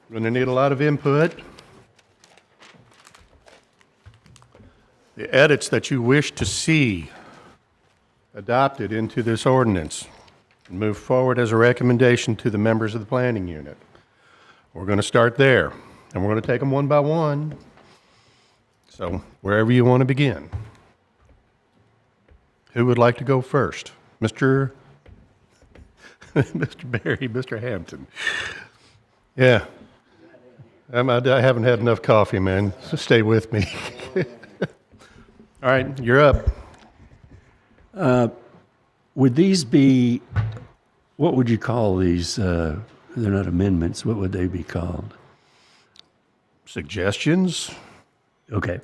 We're going to need a lot of input. The edits that you wish to see adopted into this ordinance and move forward as a recommendation to the members of the planning unit. We're going to start there, and we're going to take them one by one. So wherever you want to begin. Who would like to go first? Mr. Barry, Mr. Hampton. Yeah. I haven't had enough coffee, man. So stay with me. All right, you're up. Would these be, what would you call these? They're not amendments. What would they be called? Suggestions? Okay.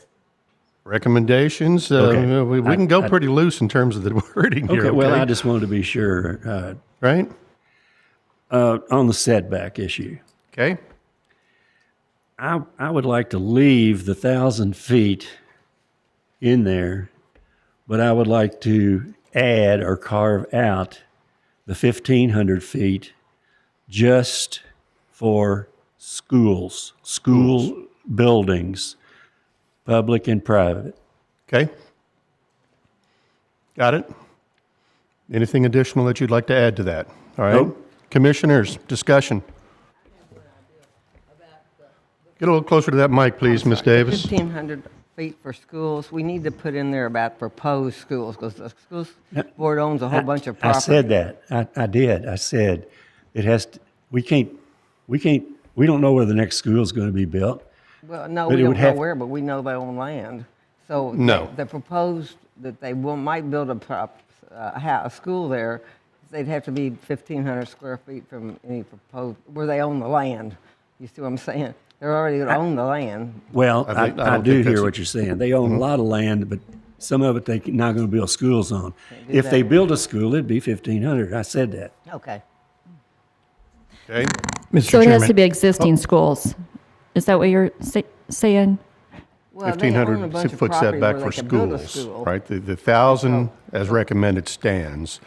Recommendations? Okay. We can go pretty loose in terms of the wording here. Okay, well, I just wanted to be sure. Right? On the setback issue. Okay. I would like to leave the 1,000 feet in there, but I would like to add or carve out the 1,500 feet just for schools, school buildings, public and private. Okay. Got it. Anything additional that you'd like to add to that? All right. Nope. Commissioners, discussion. Get a little closer to that mic, please, Ms. Davis. 1,500 feet for schools. We need to put in there about proposed schools, because the school board owns a whole bunch of property. I said that. I did. I said it has to, we don't know where the next school is going to be built. Well, no, but we it don't would know have- where, but we know they own land. So No. the proposed that they might build a school there, they'd have to be 1,500 square feet from any proposed, where they own the land. You see what I'm saying? They're already own the land. Well, I I don't do think hear that's what you're saying. They own a lot of land, but some of it they're not going to build schools on. do If they that. build a school, it'd be 1,500. I said that. Okay. Okay. So it has to be existing schools. Is that what you're saying? Well, they own a 1,500 bunch of foot property setback where for they can build a schools, school. right? The 1,000 as recommended stands,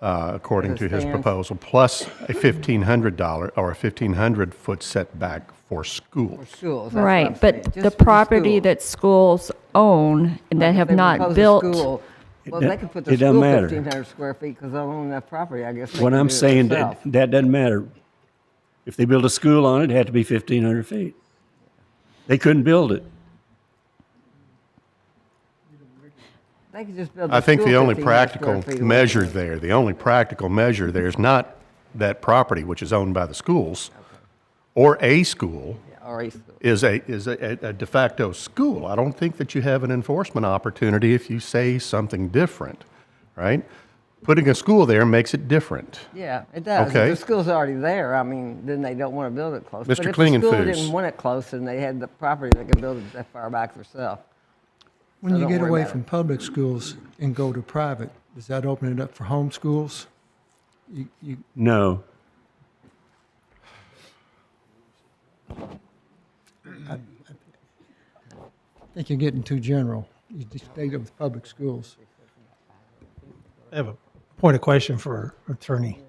according to his stands. proposal, plus a $1,500 or a 1,500 foot setback for schools. Schools. that's what I'm Right, saying, but just the for property schools. that schools own and that If have they not propose a built. school, well, do- they could put the it doesn't school matter. 1,500 square feet because they own enough property, I guess. they What can I'm do it saying, themselves. that doesn't matter. If they build a school on it, it had to be 1,500 feet. They couldn't build it. They could just build I the think school the only 1,500 square practical feet away measure from it. there, the only practical measure there is not that property which is owned by the schools or a school. Or a school. Is a de facto school. I don't think that you have an enforcement opportunity if you say something different, right? Putting a school there makes it different. Yeah, it does. Okay. If the school's already there, I mean, then they don't want to build it close. Mr. But if the Klingenfuss. school didn't want it close and they had the property, they could build it that far back themselves. When So you don't get worry away about from public schools and go to private, does that open it up for home schools? You No. I think you're getting too general. You just stay with the public schools. I have a point of question for attorney.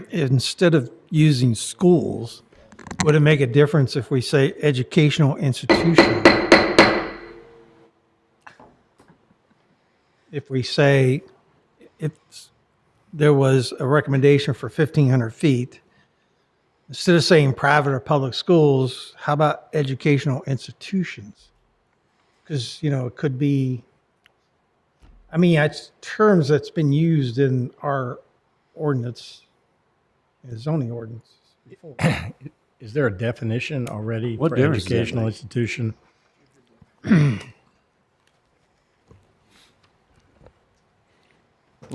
Instead of using schools, would it make a difference if we say educational institution? If we say, if there was a recommendation for 1,500 feet, instead of saying private or public schools, how about educational institutions? Because, it could be, it's terms that's been used in our ordinance, zoning ordinance before. Is there a definition already What for difference does that educational make? institution?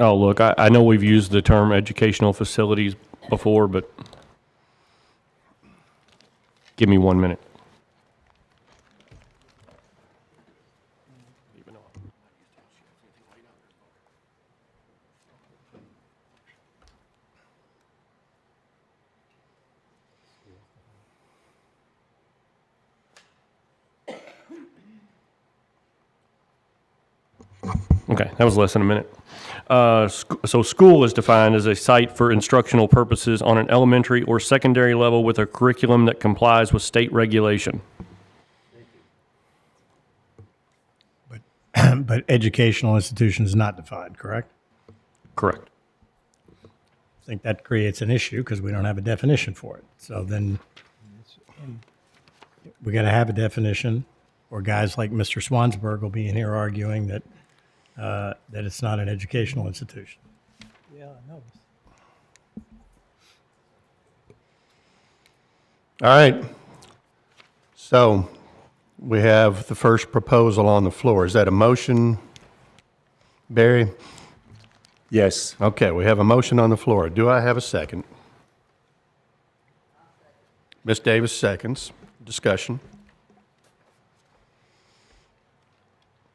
Oh, look, I know we've used the term educational facilities before, but give me 1 minute. Okay, that was less than a minute. So school is defined as a site for instructional purposes on an elementary or secondary level with a curriculum that complies with state regulation. But educational institution is not defined, correct? Correct. I think that creates an issue because we don't have a definition for it. So then we got to have a definition, or guys like Mr. Swansburg will be in here arguing that that it's not an educational institution. Yeah, I know. All right. So we have the first proposal on the floor. Is that a motion, Barry? Yes. Okay, we have a motion on the floor. Do I have a second? Ms. Davis seconds. Discussion.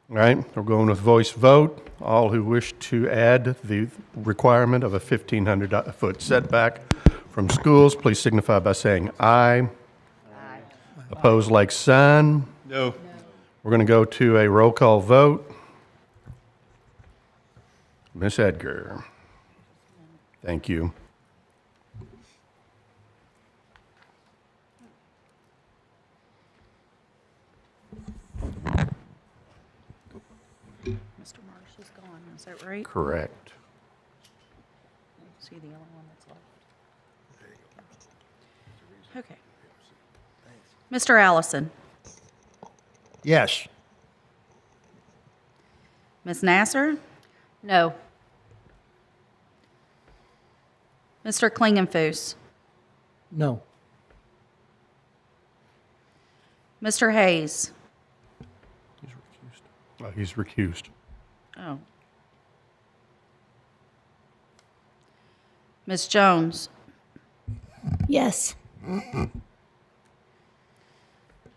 All right, we're going with voice vote. All who wish to add the requirement of a 1,500-foot setback from schools, please signify by saying aye. Aye. Opposed, like sign. No. We're going to go to a roll call vote. Ms. Edgar. Thank you. Mr. Marsh is gone, is that right? Correct. See the only one that's left. Okay. Mr. Allison, Yes. Ms. Nasser, No. Mr. Klingenfuss, No. Mr. Hayes. He's recused. Oh. Ms. Jones, Yes.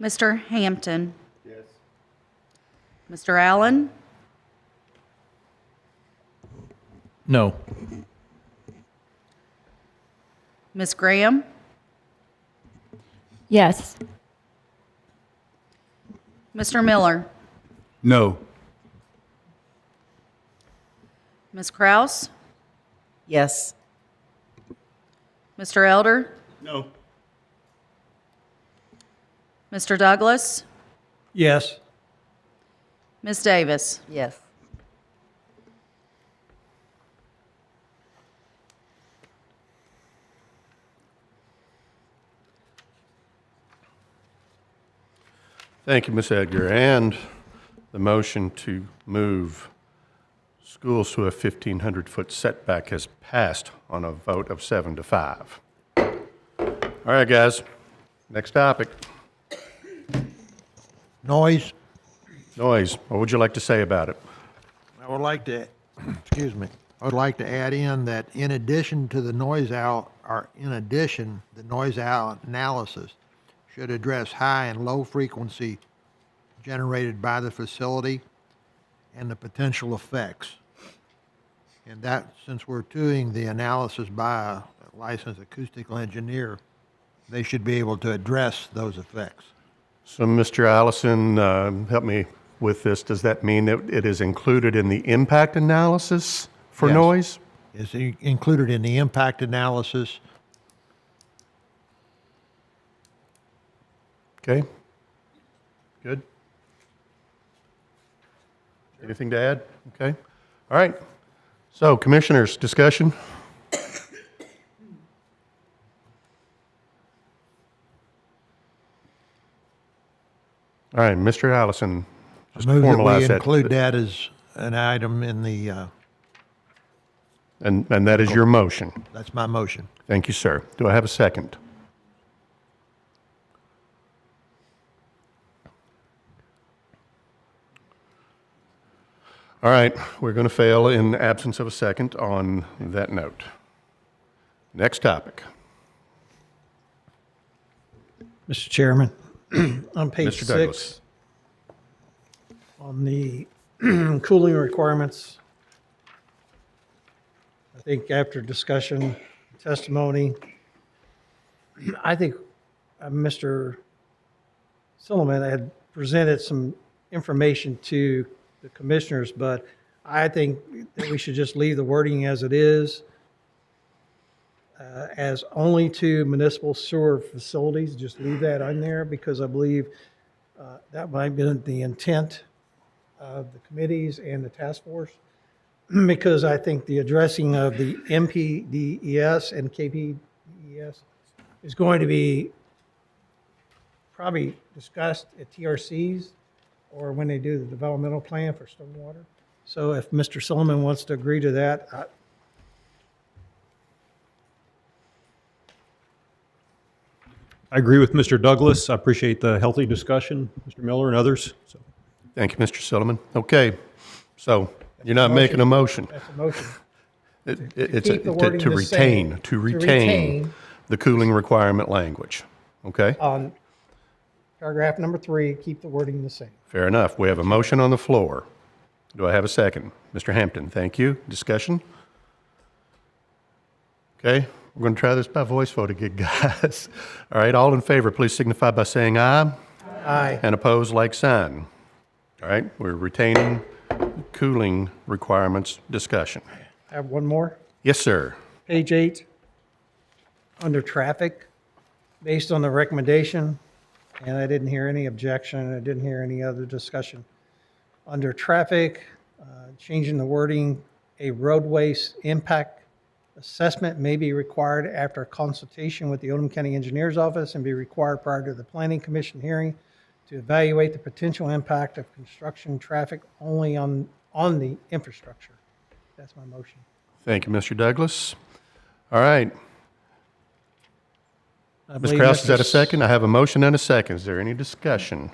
Mr. Hampton. Yes. Mr. Allen, No. Ms. Graham, Yes. Mr. Miller, No. Ms. Kraus, Yes. Mr. Elder, No. Mr. Douglas, Yes. Ms. Davis. Yes. Thank you, Ms. Edgar. And the motion to move schools to a 1,500-foot setback has passed on a vote of 7 to 5. All right, guys. Next topic. Noise. Noise. What would you like to say about it? I would like to, excuse me, I would like to add in that in addition to the noise analysis should address high and low frequency generated by the facility and the potential effects. And that, since we're doing the analysis by a licensed acoustical engineer, they should be able to address those effects. So, Mr. Allison, help me with this. Does that mean that it is included in the impact analysis for Yes. noise? It's included in the impact analysis. Okay. Good. Anything to add? Okay. All right. So, commissioners, discussion? All right, Mr. Allison, just Move that formalize we that. include that as an item in the, And that is your motion. that's my motion. Thank you, sir. Do I have a second? All right, we're going to fail in absence of a second on that note. Next topic. Mr. Chairman, on page Mr. Douglas. 6, on the cooling requirements, I think after discussion, testimony, I think Mr. Silliman had presented some information to the commissioners, but I think that we should just leave the wording as it is, as only to municipal sewer facilities. Just leave that on there because I believe that might have been the intent of the committees and the task force. Because I think the addressing of the MPDES and KPDES is going to be probably discussed at TRCs or when they do the developmental plan for stormwater. So if Mr. Solomon wants to agree to that, I agree with Mr. Douglas. I appreciate the healthy discussion, Mr. Miller and others. So. Thank you, Mr. Solomon. Okay, so you're not making a motion. that's a motion. It's keep the wording to the retain, same. to To retain retain. the cooling requirement language. Okay? On paragraph number 3, keep the wording the same. Fair enough. We have a motion on the floor. Do I have a second? Mr. Hampton, thank you. Discussion? Okay, we're going to try this by voice vote again, guys. All right, all in favor, please signify by saying aye. Aye. And opposed, like sign. All right, we're retaining cooling requirements discussion. I have one more. Yes, sir. Page 8, under traffic, based on the recommendation, and I didn't hear any objection, I didn't hear any other discussion. Under traffic, changing the wording, a roadways impact assessment may be required after consultation with the Oldham County Engineers Office and be required prior to the Planning Commission hearing to evaluate the potential impact of construction traffic only on the infrastructure. That's my motion. Thank you, Mr. Douglas. All right. I Ms. believe Kraus, is Mr. that a second? I have a motion and a second. Is there any discussion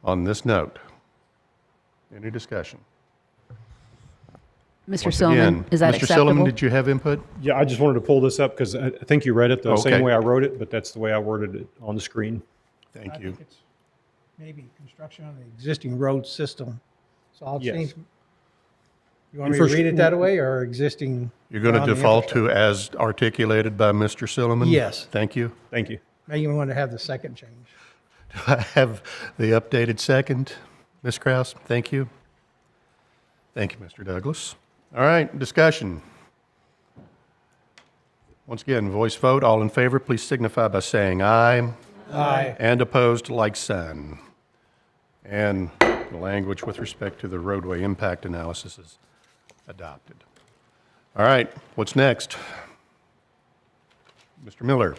on this note? Any discussion? Mr. Once Solomon, again, is that Mr. acceptable? Solomon, did you have input? Yeah, I just wanted to pull this up because I think you read it the Okay. same way I wrote it, but that's the way I worded it on the screen. Thank I you. think it's maybe construction on the existing road system. So I'll Yes. change. You want me to read it that way or existing? You're going to on the default infrastructure? to as articulated by Mr. Solomon? Yes. Thank you. Thank you. Now you want to have the second change. Do I have the updated second? Ms. Kraus, thank you. Thank you, Mr. Douglas. All right, discussion. Once again, voice vote. All in favor, please signify by saying aye. Aye. And opposed, like sign. And the language with respect to the roadway impact analysis is adopted. All right, what's next? Mr. Miller.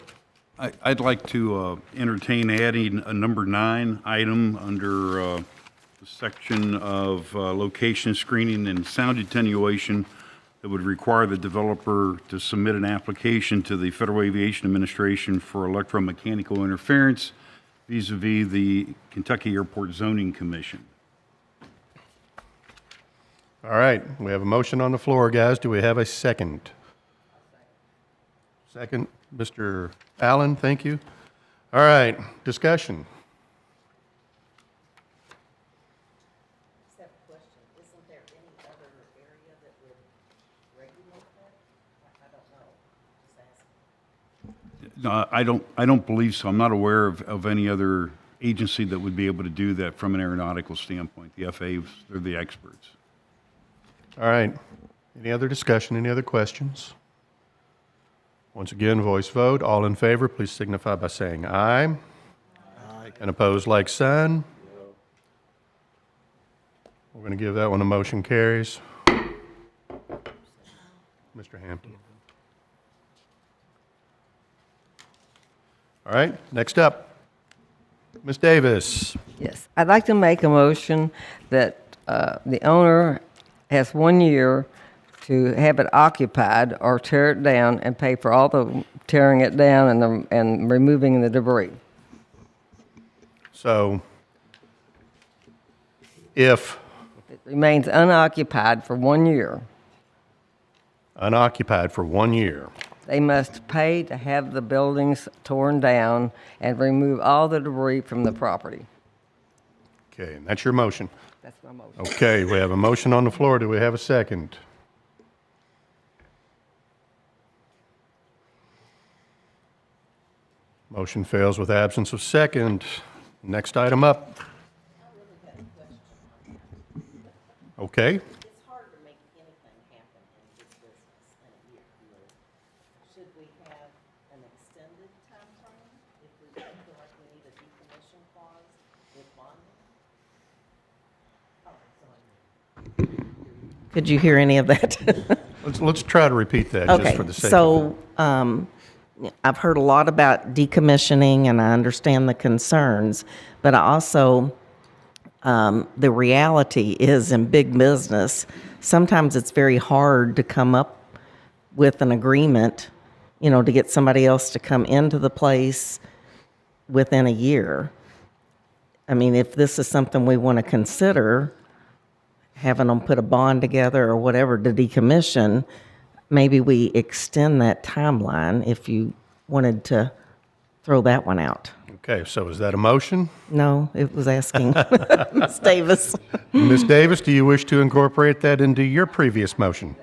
I'd like to entertain adding a number 9 item under the section of location screening and sound attenuation that would require the developer to submit an application to the Federal Aviation Administration for electromechanical interference vis-a-vis the Kentucky Airport Zoning Commission. All right, we have a motion on the floor, guys. Do we have a second? Second, Mr. Allen, thank you. All right, discussion. No, I don't believe so. I'm not aware of any other agency that would be able to do that from an aeronautical standpoint. The FAAs, they're the experts. All right, any other discussion, any other questions? Once again, voice vote. All in favor, please signify by saying aye. Aye. And opposed, like sign. We're going to give that one a motion carries. Mr. Hampton. All right, next up, Ms. Davis. Yes, I'd like to make a motion that the owner has 1 year to have it occupied or tear it down and pay for all the tearing it down and removing the debris. So, if It remains unoccupied for 1 year. unoccupied for 1 year, They must pay to have the buildings torn down and remove all the debris from the property. okay, and that's your motion. That's my motion. Okay, we have a motion on the floor. Do we have a second? Motion fails with absence of second. Next item up. Okay. It's should we have an extended time frame if we feel like we need a decommission clause with bonding? Could you hear any of that? Let's try to repeat that just for the sake of it. So, I've heard a lot about decommissioning and I understand the concerns, but I also, the reality is in big business, sometimes it's very hard to come up with an agreement, to get somebody else to come into the place within a year. I mean, if this is something we want to consider, having them put a bond together or whatever to decommission, maybe we extend that timeline if you wanted to throw that one out. Okay, so is that a motion? No, it was asking Ms. Davis. Ms. Davis, do you wish to incorporate that into your previous motion?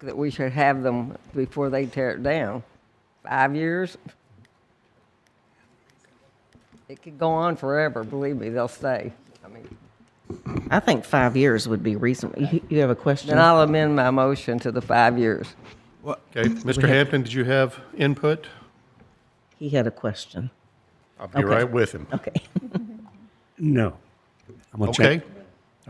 That we should have them before they tear it down. 5 years? It could go on forever, believe me, they'll stay. I mean, I think 5 years would be reasonable. You have a question? then I'll amend my motion to the 5 years. Okay, Mr. Hampton, did you have input? He had a question. I'll be right with him. Okay. No. I'm gonna Okay,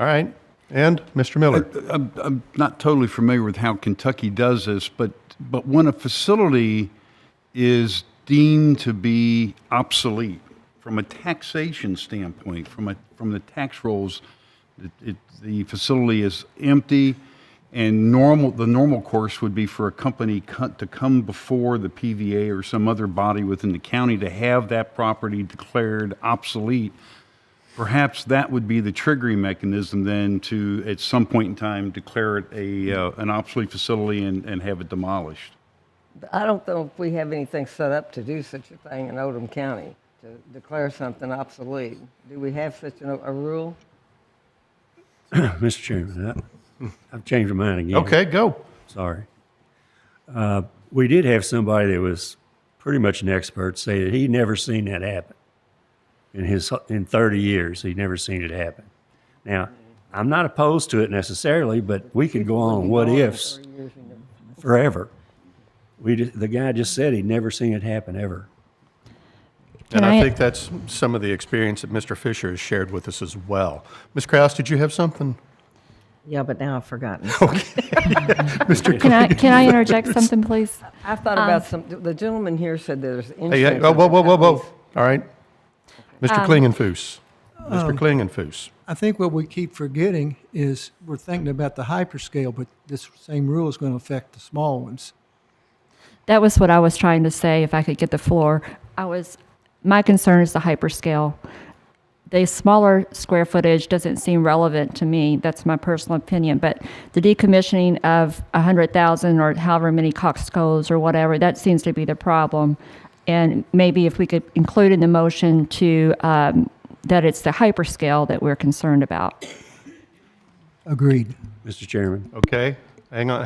all right. And Mr. Miller? I'm not totally familiar with how Kentucky does this, but when a facility is deemed to be obsolete from a taxation standpoint, from the tax rolls, the facility is empty, and the normal course would be for a company to come before the PVA or some other body within the county to have that property declared obsolete. Perhaps that would be the triggering mechanism then to, at some point in time, declare it an obsolete facility and have it demolished. I don't know if we have anything set up to do such a thing in Oldham County, to declare something obsolete. Do we have such a rule? Mr. Chairman, I've changed my mind again. Okay, go. Sorry. We did have somebody that was pretty much an expert say that he'd never seen that happen. In 30 years, he'd never seen it happen. Now, I'm not opposed to it necessarily, but we could go on what ifs forever. The guy just said he'd never seen it happen ever. And I think that's some of the experience that Mr. Fisher has shared with us as well. Ms. Kraus, did you have something? Yeah, but now I've forgotten. Mr. Can I interject something, please? I thought about the gentleman here said there's insurance. Hey, whoa. All right. Mr. Klingenfuss. Mr. Klingenfuss. I think what we keep forgetting is we're thinking about the hyperscale, but this same rule is going to affect the small ones. That was what I was trying to say, if I could get the floor. My concern is the hyperscale. The smaller square footage doesn't seem relevant to me. That's my personal opinion. But the decommissioning of 100,000 or however many Costco's or whatever, that seems to be the problem. And maybe if we could include in the motion to that it's the hyperscale that we're concerned about. Agreed. Mr. Chairman. Okay. Hang on.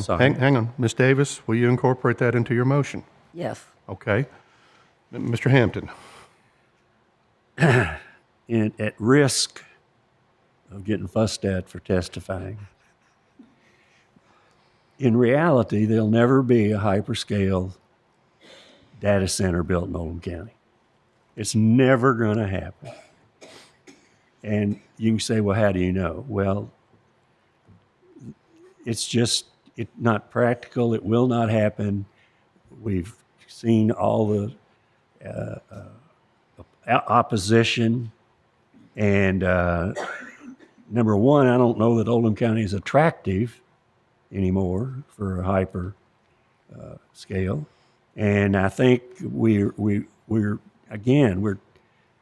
Sorry. Hang on. Ms. Davis, will you incorporate that into your motion? Yes. Okay. Mr. Hampton. At risk of getting fussed at for testifying, in reality, there'll never be a hyperscale data center built in Oldham County. It's never going to happen. And you can say, well, how do you know? Well, it's just not practical. It will not happen. We've seen all the opposition. And number one, I don't know that Oldham County is attractive anymore for a hyper scale. And I think we're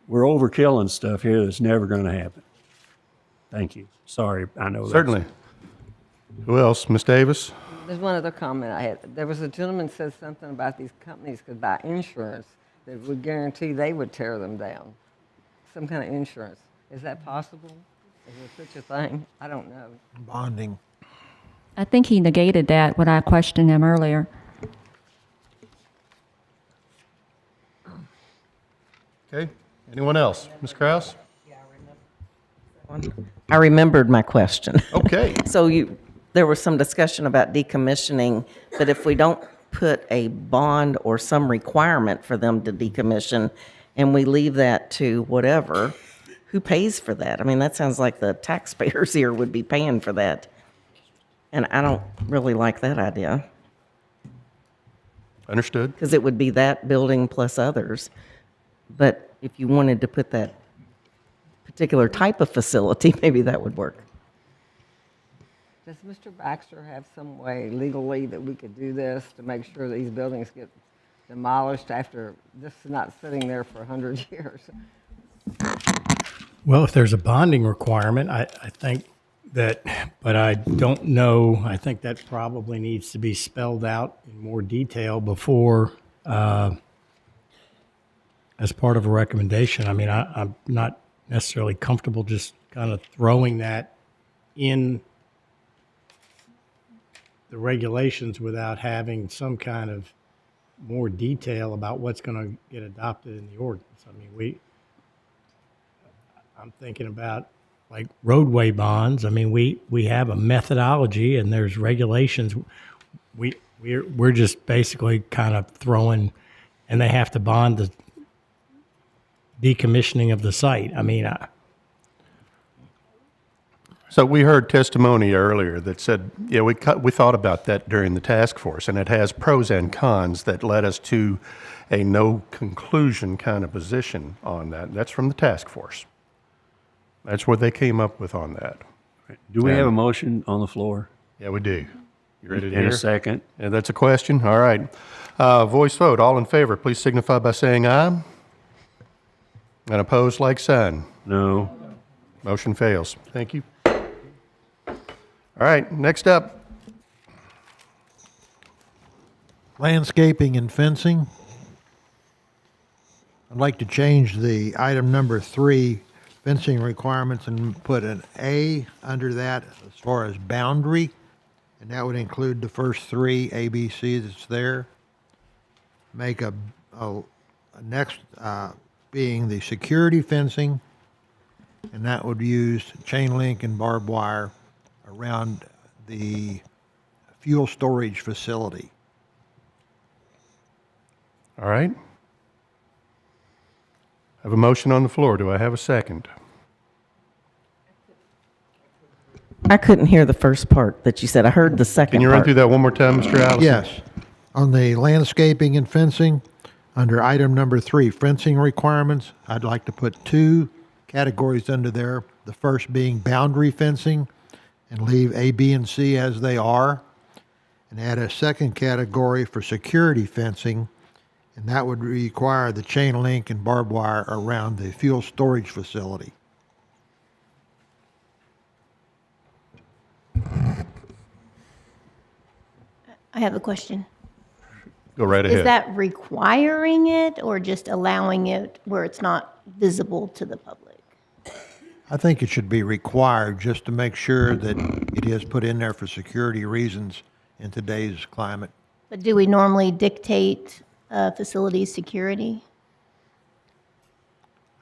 overkilling stuff here that's never going to happen. Thank you. Sorry, I know. Certainly. Who else? Ms. Davis? There's one other comment I had. There was a gentleman said something about these companies could buy insurance that would guarantee they would tear them down. Some kind of insurance. Is that possible? Is there such a thing? I don't know. Bonding. I think he negated that when I questioned him earlier. Okay. Anyone else? Ms. Kraus? I remembered my question. Okay. So you there was some discussion about decommissioning, but if we don't put a bond or some requirement for them to decommission, and we leave that to whatever, who pays for that? I mean, that sounds like the taxpayers here would be paying for that. And I don't really like that idea. Understood. Because it would be that building plus others. But if you wanted to put that particular type of facility, maybe that would work. Does Mr. Baxter have some way legally that we could do this to make sure these buildings get demolished after this is not sitting there for 100 years? Well, if there's a bonding requirement, I think that, but I don't know, I think that probably needs to be spelled out in more detail before, as part of a recommendation. I mean, I'm not necessarily comfortable just kind of throwing that in the regulations without having some kind of more detail about what's going to get adopted in the ordinance. I mean, I'm thinking about like roadway bonds. I mean, we have a methodology and there's regulations. We're just basically kind of throwing, and they have to bond the decommissioning of the site. I mean, So we heard testimony earlier that said, yeah, we thought about that during the task force, and it has pros and cons that led us to a no conclusion kind of position on that. That's from the task force. That's what they came up with on that. Do we have a motion on the floor? Yeah, we do. You ready to In hear? a second. Yeah, that's a question? All right. Voice vote. All in favor, please signify by saying aye. And opposed, like sign. No. Motion fails. Thank you. All right, next up. Landscaping and fencing. I'd like to change the item number 3, fencing requirements, and put an A under that as far as boundary, and that would include the first 3 A, B, C that's there. Make a next being the security fencing, and that would use chain link and barbed wire around the fuel storage facility. All right. I have a motion on the floor. Do I have a second? I couldn't hear the first part that you said. I heard the second Can you part. run through that one more time, Mr. Allison? Yes. On the landscaping and fencing, under item number 3, fencing requirements, I'd like to put 2 categories under there. The first being boundary fencing, and leave A, B, and C as they are, and add a second category for security fencing, and that would require the chain link and barbed wire around the fuel storage facility. I have a question. Go right ahead. Is that requiring it or just allowing it where it's not visible to the public? I think it should be required just to make sure that it is put in there for security reasons in today's climate. But do we normally dictate facility security?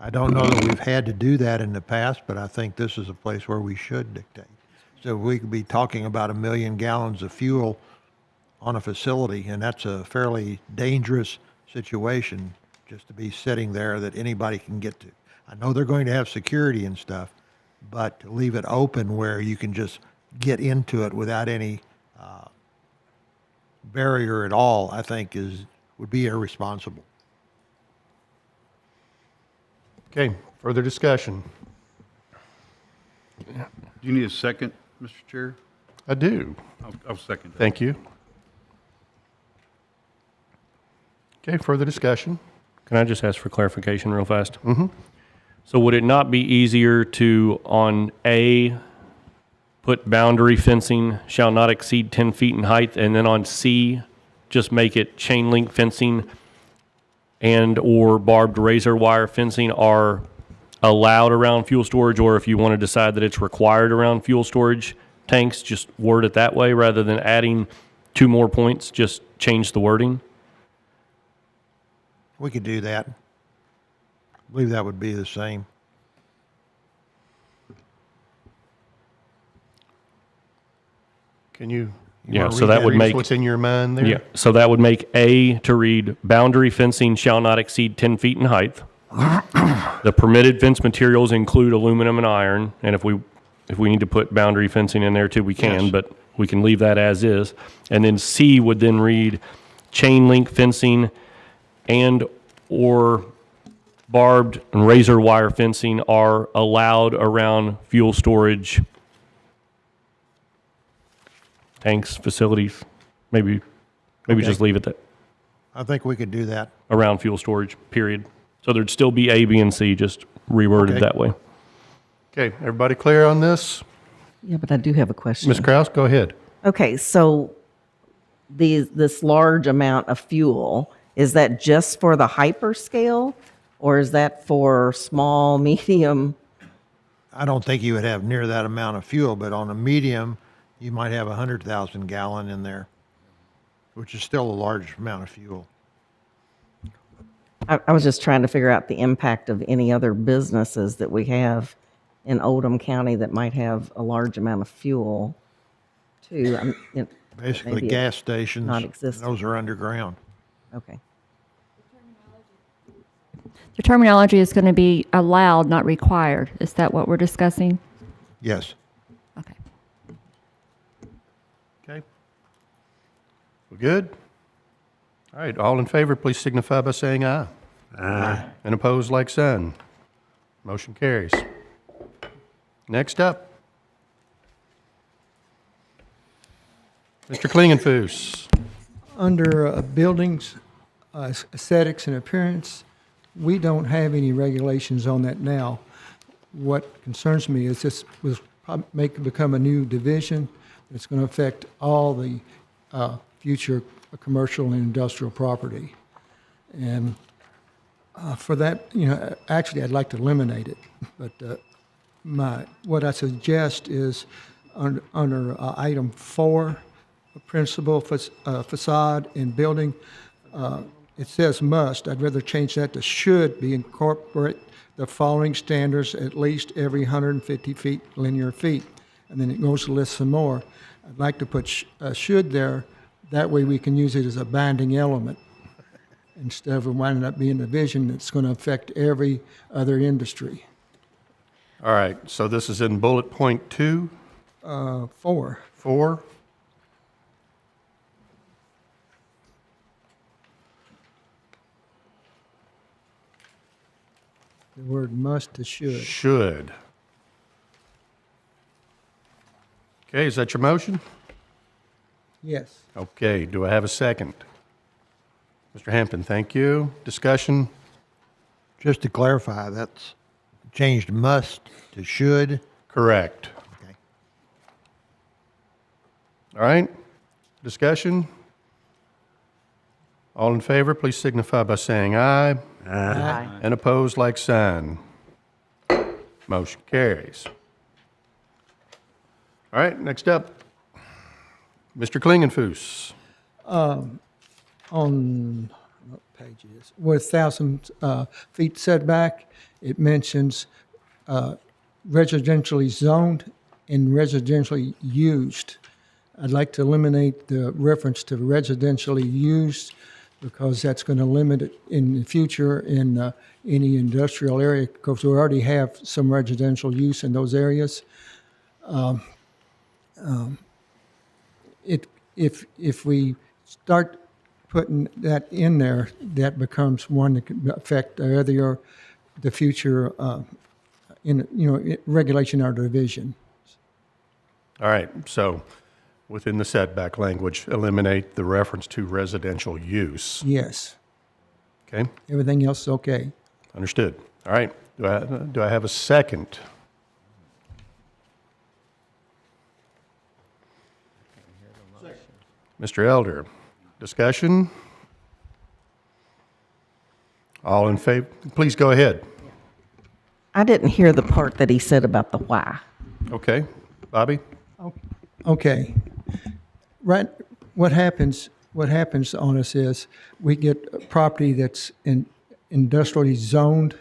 I don't know that we've had to do that in the past, but I think this is a place where we should dictate. So we could be talking about 1 million gallons of fuel on a facility, and that's a fairly dangerous situation just to be sitting there that anybody can get to. I know they're going to have security and stuff, but to leave it open where you can just get into it without any barrier at all, I think would be irresponsible. Okay, further discussion. Do you need a second, Mr. Chair? I do. I'll second that. Thank you. Okay, further discussion. Can I just ask for clarification real fast? Mm-hmm. So would it not be easier to, on A, put boundary fencing shall not exceed 10 feet in height, and then on C, just make it chain link fencing and or barbed razor wire fencing are allowed around fuel storage, or if you want to decide that it's required around fuel storage tanks, just word it that way rather than adding 2 more points, just change the wording? We could do that. I believe that would be the same. Can you? Yeah, wanna so read that would Read us make. what's in your mind there? Yeah, so that would make A to read, boundary fencing shall not exceed 10 feet in height. The permitted fence materials include aluminum and iron, and if we need to put boundary fencing in there too, we can, Yes. but we can leave that as is. And then C would then read, chain link fencing and/or barbed and razor wire fencing are allowed around fuel storage tanks, facilities. Maybe Okay. just leave it that, I think we could do that. around fuel storage, period. So there'd still be A, B, and C, just reworded Okay. that way. Okay, everybody clear on this? Yeah, but I do have a question. Ms. Kraus, go ahead. Okay, so this large amount of fuel, is that just for the hyperscale, or is that for small, medium? I don't think you would have near that amount of fuel, but on a medium, you might have 100,000 gallon in there, which is still a large amount of fuel. I was just trying to figure out the impact of any other businesses that we have in Oldham County that might have a large amount of fuel too. Basically, maybe gas it's stations, not existent. those are underground. Okay. The terminology is going to be allowed, not required. Is that what we're discussing? Yes. Okay. Okay. We good? All right, all in favor, please signify by saying aye. Aye. And opposed, like sign. Motion carries. Next up, Mr. Klingenfuss. Under buildings, aesthetics and appearance, we don't have any regulations on that now. What concerns me is this will become a new division that's going to affect all the future commercial and industrial property. And for that, actually, I'd like to eliminate it. But what I suggest is under item 4, principal facade in building, it says must. I'd rather change that to should be incorporate the following standards at least every 150 feet, linear feet. And then it goes to list some more. I'd like to put should there. That way we can use it as a binding element instead of winding up being a division that's going to affect every other industry. All right, so this is in bullet point 2? 4. 4? The word must to should. Should. Okay, is that your motion? Yes. Okay, do I have a second? Mr. Hampton, thank you. Discussion? Just to clarify, that's changed must to should. Correct. Okay. All right, discussion? All in favor, please signify by saying aye. Aye. And opposed, like sign. Motion carries. All right, next up, Mr. Klingenfuss. On what page is it? With 1,000 feet setback, it mentions residentially zoned and residentially used. I'd like to eliminate the reference to residentially used because that's going to limit it in the future in any industrial area because we already have some residential use in those areas. If we start putting that in there, that becomes one that could affect the future regulation or division. All right, so within the setback language, eliminate the reference to residential use. Yes. Okay, Everything else is okay. understood. All right, do I have a second? Mr. Elder, discussion? All in favor? Please go ahead. I didn't hear the part that he said about the why. Okay, Bobby? Okay. Right. What happens on us is we get a property that's industrially zoned,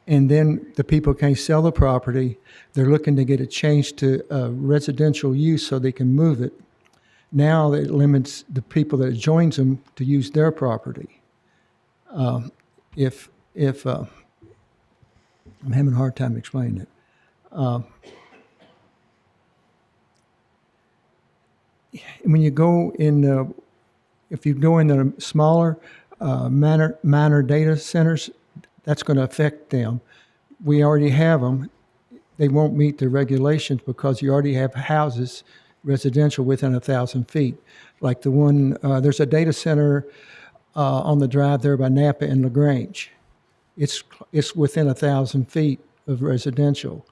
and then the people can't sell the property. They're looking to get it changed to residential use so they can move it. Now it limits the people that joins them to use their property. If I'm having a hard time explaining it. When you go in, if you go in the smaller minor data centers, that's going to affect them. We already have them. They won't meet the regulations because you already have houses, residential, within 1,000 feet. Like the one, there's a data center on the drive there by Napa and LaGrange. It's within 1,000 feet of residential.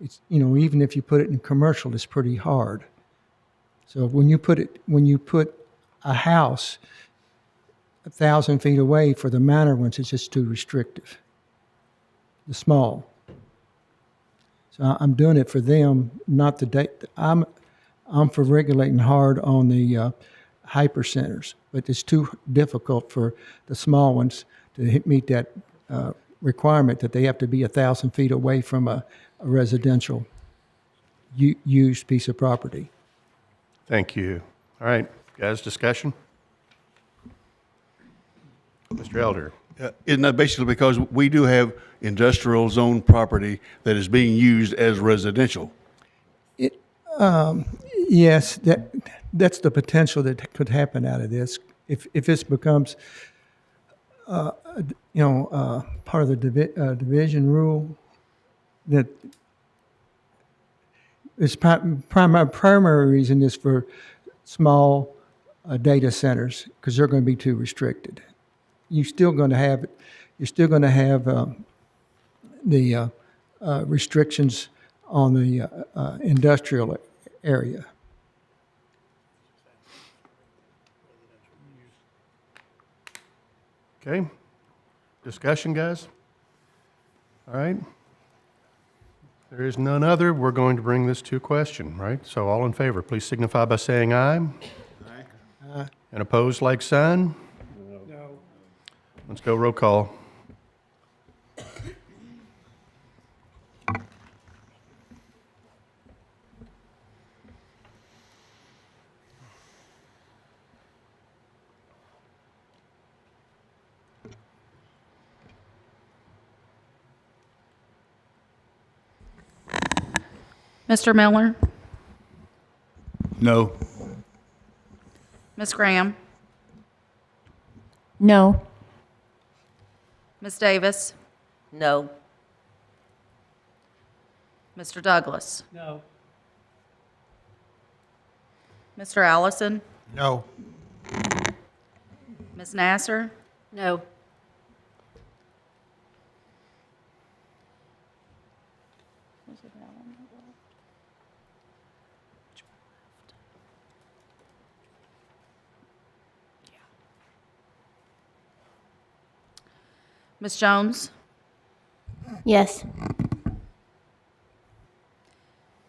It's, you know, even if you put it in commercial, it's pretty hard. So when you put a house 1,000 feet away for the minor ones, it's just too restrictive. The small. So I'm doing it for them, not the data. I'm for regulating hard on the hyper centers, but it's too difficult for the small ones to meet that requirement that they have to be 1,000 feet away from a residential used piece of property. Thank you. All right, guys, discussion? Mr. Elder. Isn't that basically because we do have industrial zone property that is being used as residential? Yes, that's the potential that could happen out of this. If this becomes, part of the division rule, that its primary reason is for small data centers because they're going to be too restricted. You're still going to have the restrictions on the industrial area. Okay. Discussion, guys? All right. There is none other. We're going to bring this to a question, right? So all in favor, please signify by saying aye. Aye. And opposed, like sign? No. Let's go roll call. Mr. Miller? No. Ms. Graham? No. Ms. Davis? No. Mr. Douglas? No. Mr. Allison? No. Ms. Nasser? No. Ms. Jones? Yes.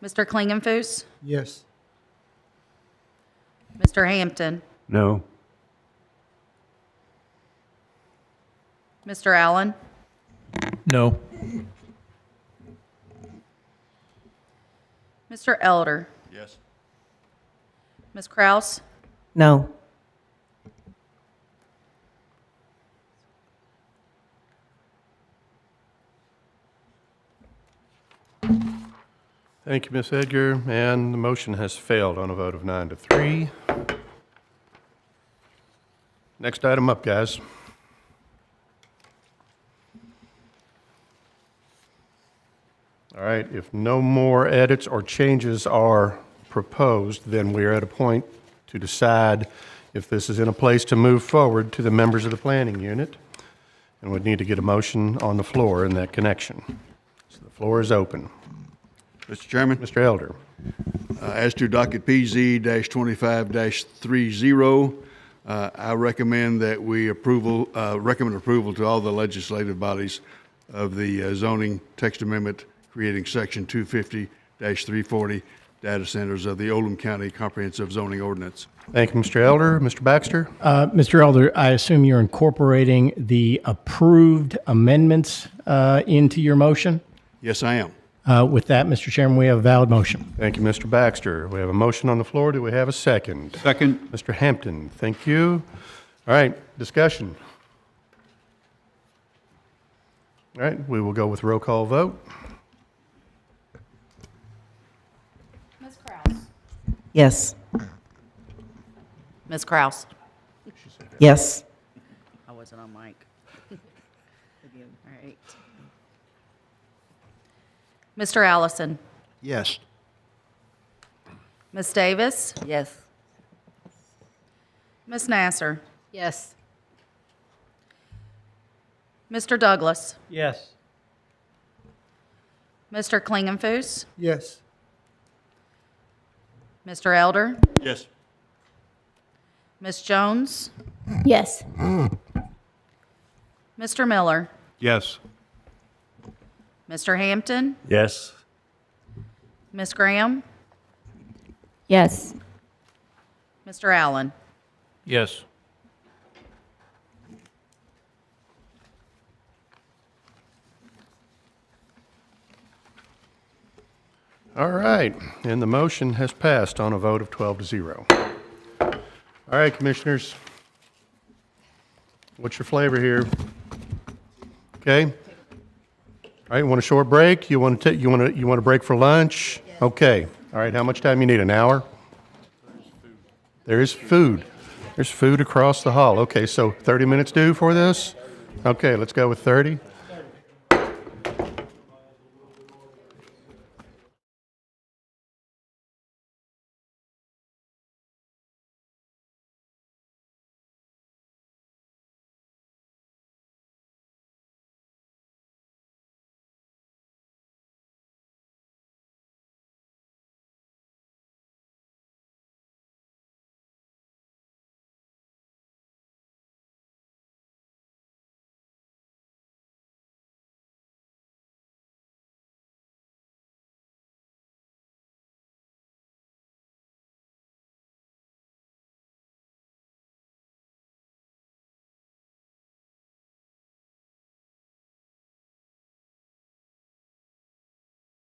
Mr. Klingenfuss? Yes. Mr. Hampton? No. Mr. Allen? No. Mr. Elder? Yes. Ms. Kraus? No. Thank you, Ms. Edgar, and the motion has failed on a vote of 9-3. Next item up, guys. All right, if no more edits or changes are proposed, then we are at a point to decide if this is in a place to move forward to the members of the planning unit, and would need to get a motion on the floor in that connection. So the floor is open. Mr. Chairman? Mr. Elder. As to docket PZ-25-30, I recommend that we recommend approval to all the legislative bodies of the zoning text amendment creating section 250-340-1 data centers of the Oldham County Comprehensive Zoning Ordinance. Thank you, Mr. Elder. Mr. Baxter? Mr. Elder, I assume you're incorporating the approved amendments into your motion? Yes, I am. With that, Mr. Chairman, we have a valid motion. Thank you, Mr. Baxter. We have a motion on the floor. Do we have a second? Second. Mr. Hampton, thank you. All right, discussion. All right, we will go with roll call vote. Ms. Kraus? Yes. Ms. Kraus? Yes. I wasn't on mic. All right. Mr. Allison? Yes. Ms. Davis? Yes. Ms. Nasser? Yes. Mr. Douglas? Yes. Mr. Klingenfuss? Yes. Mr. Elder? Yes. Ms. Jones? Yes. Mr. Miller? Yes. Mr. Hampton? Yes. Ms. Graham? Yes. Mr. Allen? Yes. All right, and the motion has passed on a vote of 12 to 0. All right, commissioners. What's your flavor here? Okay. All right, you want a short break? You want to break for lunch? Okay. All right, how much time you need? An hour? There is food. There's food across the hall. Okay, so 30 minutes due for this? Okay, let's go with 30.